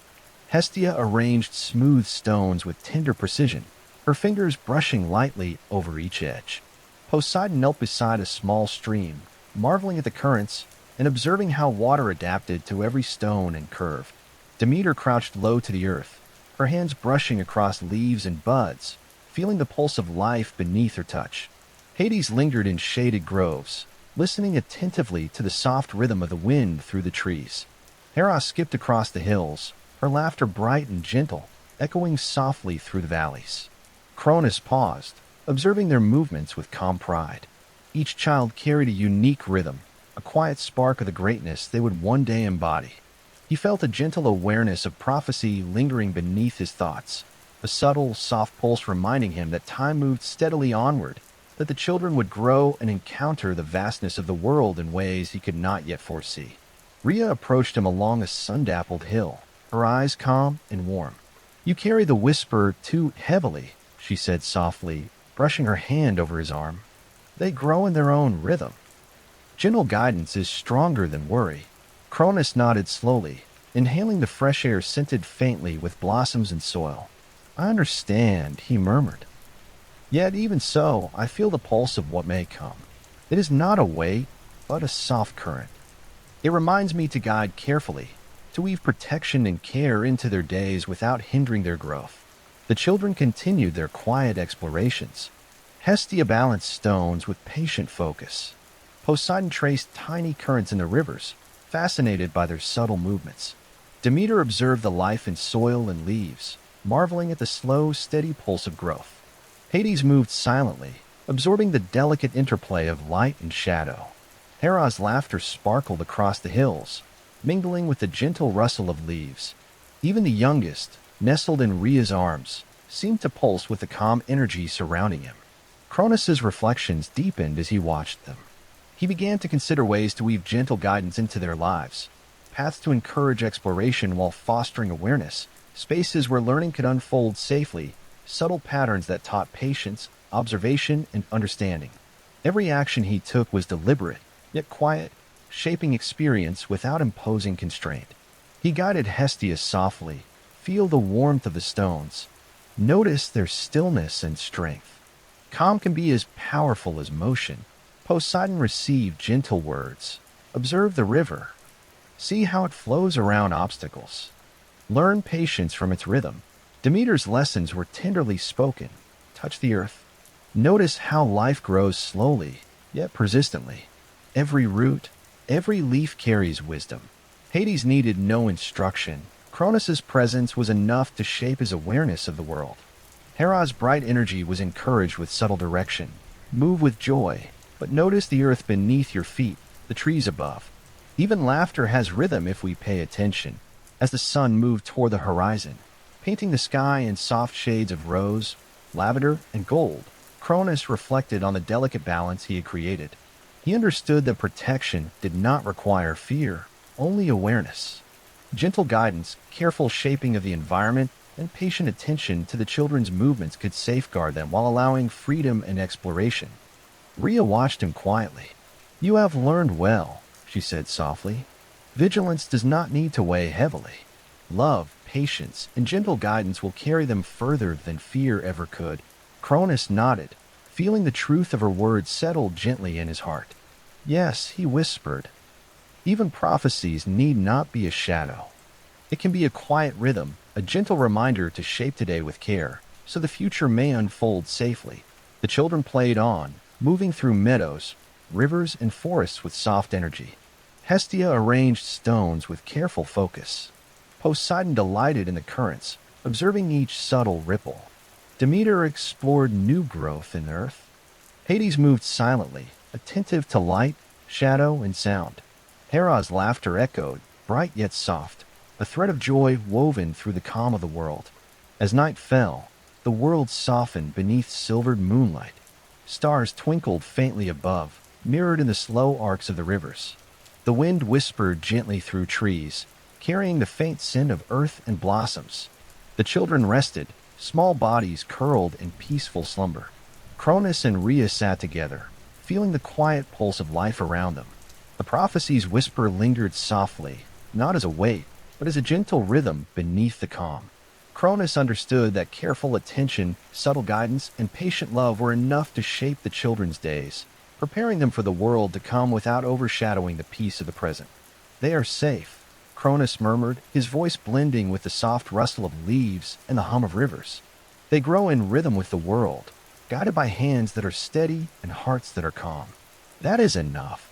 Hestia arranged smooth stones with tender precision, her fingers brushing lightly over each edge. Poseidon knelt beside a small stream, marveling at the currents and observing how water adapted to every stone and curve. Demeter crouched low to the earth, her hands brushing across leaves and buds, feeling the pulse of life beneath her touch. Hades lingered in shaded groves, listening attentively to the soft rhythm of the wind through the trees. Hera skipped across the hills, her laughter bright and gentle, echoing softly through the valleys. Cronus paused, observing their movements with calm pride. Each child carried a unique rhythm, a quiet spark of the greatness they would one day embody. He felt a gentle awareness of prophecy lingering beneath his thoughts, a subtle, soft pulse reminding him that time moved steadily onward, that the children would grow and encounter the vastness of the world in ways he could not yet foresee. Rhea approached him along a sun-dappled hill, her eyes calm and warm. "You carry the whisper too heavily," she said softly, brushing her hand over his arm. "They grow in their own rhythm. Gentle guidance is stronger than worry." Cronus nodded slowly, inhaling the fresh air scented faintly with blossoms and soil. "I understand," he murmured. "Yet even so, I feel the pulse of what may come. It is not a weight, but a soft current. It reminds me to guide carefully, to weave protection and care into their days without hindering their growth." The children continued their quiet explorations. Hestia balanced stones with patient focus. Poseidon traced tiny currents in the rivers, fascinated by their subtle movements. Demeter observed the life in soil and leaves, marveling at the slow, steady pulse of growth. Hades moved silently, absorbing the delicate interplay of light and shadow. Hera's laughter sparkled across the hills, mingling with the gentle rustle of leaves. Even the youngest, nestled in Rhea's arms, seemed to pulse with the calm energy surrounding him. Cronus's reflections deepened as he watched them. He began to consider ways to weave gentle guidance into their lives, paths to encourage exploration while fostering awareness, spaces where learning could unfold safely, subtle patterns that taught patience, observation, and understanding. Every action he took was deliberate, yet quiet, shaping experience without imposing constraint. He guided Hestia softly. Feel the warmth of the stones. Notice their stillness and strength. Calm can be as powerful as motion. Poseidon received gentle words. Observe the river. See how it flows around obstacles. Learn patience from its rhythm. Demeter's lessons were tenderly spoken. Touch the earth. Notice how life grows slowly, yet persistently. Every root, every leaf carries wisdom. Hades needed no instruction. Cronus's presence was enough to shape his awareness of the world. Hera's bright energy was encouraged with subtle direction. Move with joy, but notice the earth beneath your feet, the trees above. Even laughter has rhythm if we pay attention. As the sun moved toward the horizon, painting the sky in soft shades of rose, lavender, and gold, Cronus reflected on the delicate balance he had created. He understood that protection did not require fear, only awareness. Gentle guidance, careful shaping of the environment, and patient attention to the children's movements could safeguard them while allowing freedom and exploration. Rhea watched him quietly. "You have learned well," she said softly. "Vigilance does not need to weigh heavily. Love, patience, and gentle guidance will carry them further than fear ever could." Cronus nodded, feeling the truth of her words settle gently in his heart. "Yes," he whispered. "Even prophecies need not be a shadow. It can be a quiet rhythm, a gentle reminder to shape today with care, so the future may unfold safely." The children played on, moving through meadows, rivers, and forests with soft energy. Hestia arranged stones with careful focus. Poseidon delighted in the currents, observing each subtle ripple. Demeter explored new growth in earth. Hades moved silently, attentive to light, shadow, and sound. Hera's laughter echoed, bright yet soft, a thread of joy woven through the calm of the world. As night fell, the world softened beneath silvered moonlight. Stars twinkled faintly above, mirrored in the slow arcs of the rivers. The wind whispered gently through trees, carrying the faint scent of earth and blossoms. The children rested, small bodies curled in peaceful slumber. Cronus and Rhea sat together, feeling the quiet pulse of life around them. The prophecy's whisper lingered softly, not as a weight, but as a gentle rhythm beneath the calm. Cronus understood that careful attention, subtle guidance, and patient love were enough to shape the children's days, preparing them for the world to come without overshadowing the peace of the present. "They are safe," Cronus murmured, his voice blending with the soft rustle of leaves and the hum of rivers. "They grow in rhythm with the world, guided by hands that are steady and hearts that are calm." "That is enough."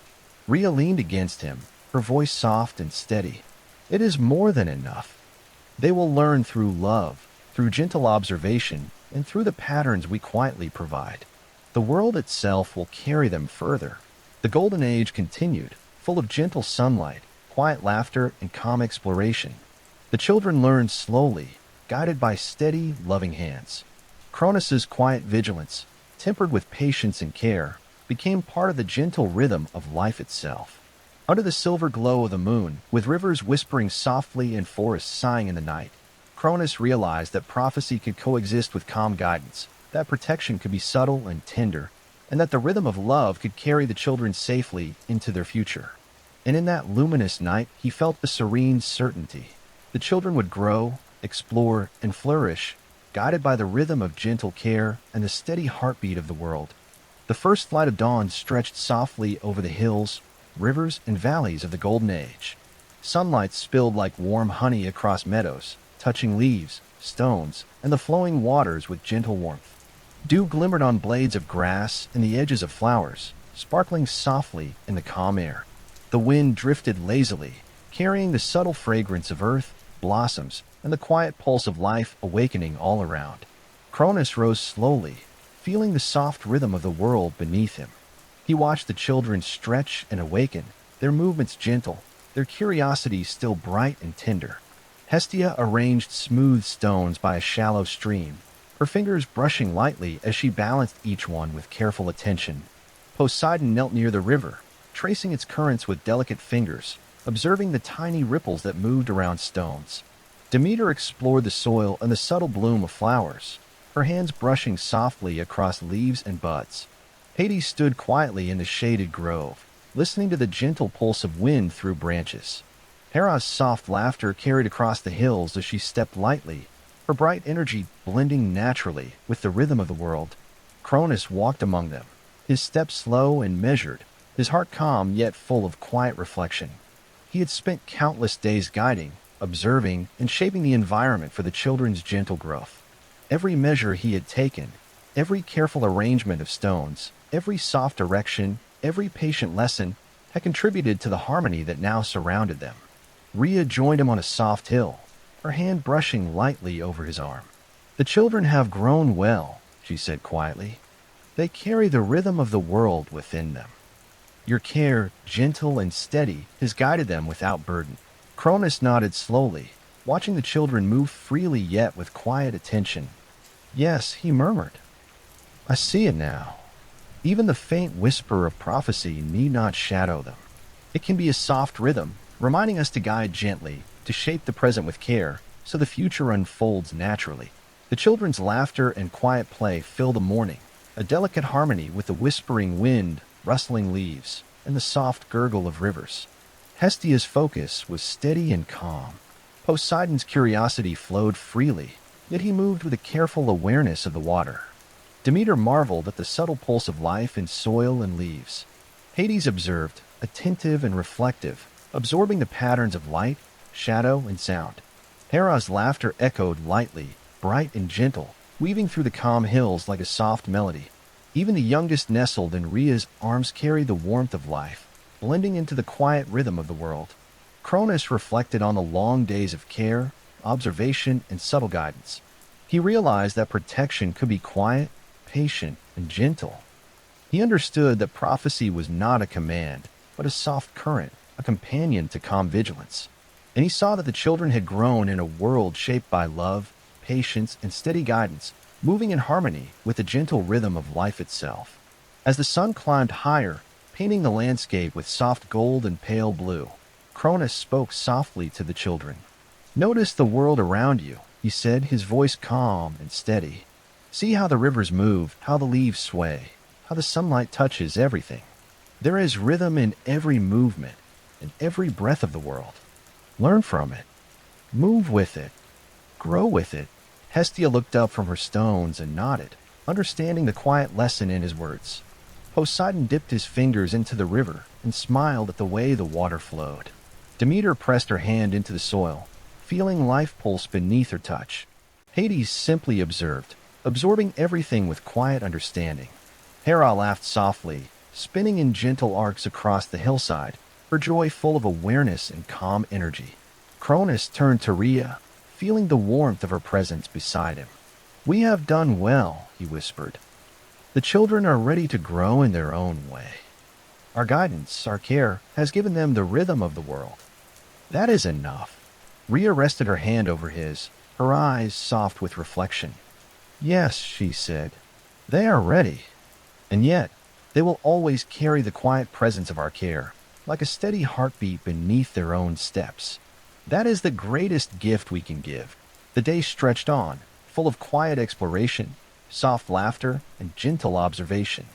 Rhea leaned against him, her voice soft and steady. "It is more than enough. They will learn through love, through gentle observation, and through the patterns we quietly provide. The world itself will carry them further." The Golden Age continued, full of gentle sunlight, quiet laughter, and calm exploration. The children learned slowly, guided by steady, loving hands. Cronus's quiet vigilance, tempered with patience and care, became part of the gentle rhythm of life itself. Under the silver glow of the moon, with rivers whispering softly and forests sighing in the night, Cronus realized that prophecy could coexist with calm guidance, that protection could be subtle and tender, and that the rhythm of love could carry the children safely into their future. And in that luminous night, he felt the serene certainty. The children would grow, explore, and flourish, guided by the rhythm of gentle care and the steady heartbeat of the world. The first light of dawn stretched softly over the hills, rivers, and valleys of the Golden Age. Sunlight spilled like warm honey across meadows, touching leaves, stones, and the flowing waters with gentle warmth. Dew glimmered on blades of grass and the edges of flowers, sparkling softly in the calm air. The wind drifted lazily, carrying the subtle fragrance of earth, blossoms, and the quiet pulse of life awakening all around. Cronus rose slowly, feeling the soft rhythm of the world beneath him. He watched the children stretch and awaken, their movements gentle, their curiosity still bright and tender. Hestia arranged smooth stones by a shallow stream, her fingers brushing lightly as she balanced each one with careful attention. Poseidon knelt near the river, tracing its currents with delicate fingers, observing the tiny ripples that moved around stones. Demeter explored the soil and the subtle bloom of flowers, her hands brushing softly across leaves and buds. Hades stood quietly in the shaded grove, listening to the gentle pulse of wind through branches. Hera's soft laughter carried across the hills as she stepped lightly, her bright energy blending naturally with the rhythm of the world. Cronus walked among them, his steps slow and measured, his heart calm yet full of quiet reflection. He had spent countless days guiding, observing, and shaping the environment for the children's gentle growth. Every measure he had taken, every careful arrangement of stones, every soft direction, every patient lesson had contributed to the harmony that now surrounded them. Rhea joined him on a soft hill, her hand brushing lightly over his arm. "The children have grown well," she said quietly. "They carry the rhythm of the world within them. Your care, gentle and steady, has guided them without burden." Cronus nodded slowly, watching the children move freely yet with quiet attention. "Yes," he murmured. "I see it now. Even the faint whisper of prophecy need not shadow them. It can be a soft rhythm, reminding us to guide gently, to shape the present with care, so the future unfolds naturally." The children's laughter and quiet play filled the morning, a delicate harmony with the whispering wind, rustling leaves, and the soft gurgle of rivers. Hestia's focus was steady and calm. Poseidon's curiosity flowed freely, yet he moved with a careful awareness of the water. Demeter marveled at the subtle pulse of life in soil and leaves. Hades observed, attentive and reflective, absorbing the patterns of light, shadow, and sound. Hera's laughter echoed lightly, bright and gentle, weaving through the calm hills like a soft melody. Even the youngest nestled in Rhea's arms carried the warmth of life, blending into the quiet rhythm of the world. Cronus reflected on the long days of care, observation, and subtle guidance. He realized that protection could be quiet, patient, and gentle. He understood that prophecy was not a command, but a soft current, a companion to calm vigilance. And he saw that the children had grown in a world shaped by love, patience, and steady guidance, moving in harmony with the gentle rhythm of life itself. As the sun climbed higher, painting the landscape with soft gold and pale blue, Cronus spoke softly to the children. "Notice the world around you," he said, his voice calm and steady. "See how the rivers move, how the leaves sway, how the sunlight touches everything. There is rhythm in every movement, in every breath of the world. Learn from it. Move with it. Grow with it." Hestia looked up from her stones and nodded, understanding the quiet lesson in his words. Poseidon dipped his fingers into the river and smiled at the way the water flowed. Demeter pressed her hand into the soil, feeling life pulse beneath her touch. Hades simply observed, absorbing everything with quiet understanding. Hera laughed softly, spinning in gentle arcs across the hillside, her joy full of awareness and calm energy. Cronus turned to Rhea, feeling the warmth of her presence beside him. "We have done well," he whispered. "The children are ready to grow in their own way. Our guidance, our care, has given them the rhythm of the world. That is enough." Rhea rested her hand over his, her eyes soft with reflection. "Yes," she said, "they are ready. And yet, they will always carry the quiet presence of our care, like a steady heartbeat beneath their own steps. That is the greatest gift we can give." The day stretched on, full of quiet exploration, soft laughter, and gentle observation.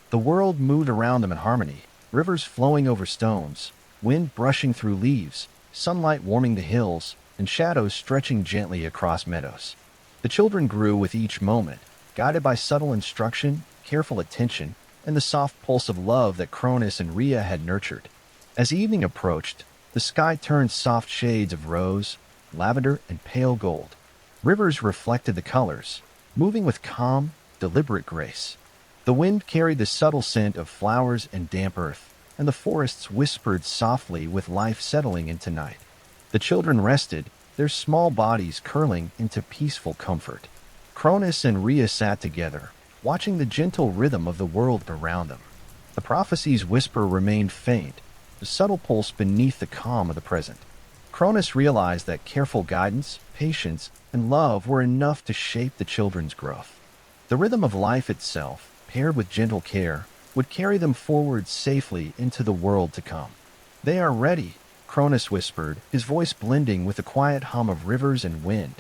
The world moved around them in harmony, rivers flowing over stones, wind brushing through leaves, sunlight warming the hills, and shadows stretching gently across meadows. The children grew with each moment, guided by subtle instruction, careful attention, and the soft pulse of love that Cronus and Rhea had nurtured. As evening approached, the sky turned soft shades of rose, lavender, and pale gold. Rivers reflected the colors, moving with calm, deliberate grace. The wind carried the subtle scent of flowers and damp earth, and the forests whispered softly with life settling into night. The children rested, their small bodies curling into peaceful comfort. Cronus and Rhea sat together, watching the gentle rhythm of the world around them. The prophecy's whisper remained faint, the subtle pulse beneath the calm of the present. Cronus realized that careful guidance, patience, and love were enough to shape the children's growth. The rhythm of life itself, paired with gentle care, would carry them forward safely into the world to come. "They are ready," Cronus whispered, his voice blending with the quiet hum of rivers and wind.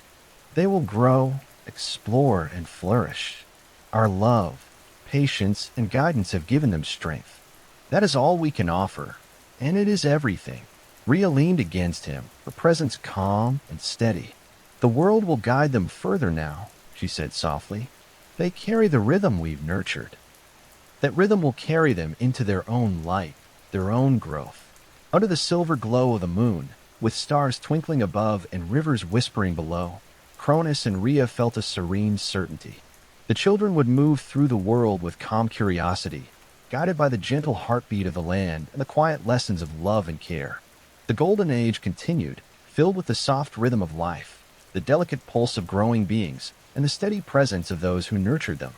They will grow, explore, and flourish. Our love, patience, and guidance have given them strength. That is all we can offer, and it is everything. Rhea leaned against him, her presence calm and steady. The world will guide them further now, she said softly. They carry the rhythm we've nurtured. That rhythm will carry them into their own light, their own growth. Under the silver glow of the moon, with stars twinkling above and rivers whispering below, Cronus and Rhea felt a serene certainty. The children would move through the world with calm curiosity, guided by the gentle heartbeat of the land and the quiet lessons of love and care. The Golden Age continued, filled with the soft rhythm of life, the delicate pulse of growing beings, and the steady presence of those who nurtured them.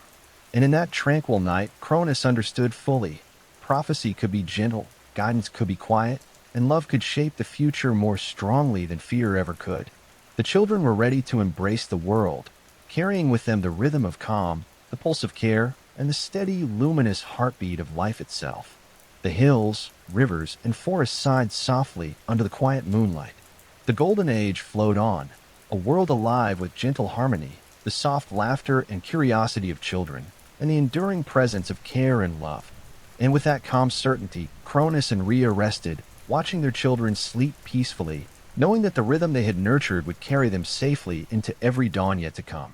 And in that tranquil night, Cronus understood fully. Prophecy could be gentle, guidance could be quiet, and love could shape the future more strongly than fear ever could. The children were ready to embrace the world, carrying with them the rhythm of calm, the pulse of care, and the steady, luminous heartbeat of life itself. The hills, rivers, and forests sighed softly under the quiet moonlight. The Golden Age flowed on, a world alive with gentle harmony, the soft laughter and curiosity of children, and the enduring presence of care and love. And with that calm certainty, Cronus and Rhea rested, watching their children sleep peacefully, knowing that the rhythm they had nurtured would carry them safely into every dawn yet to come.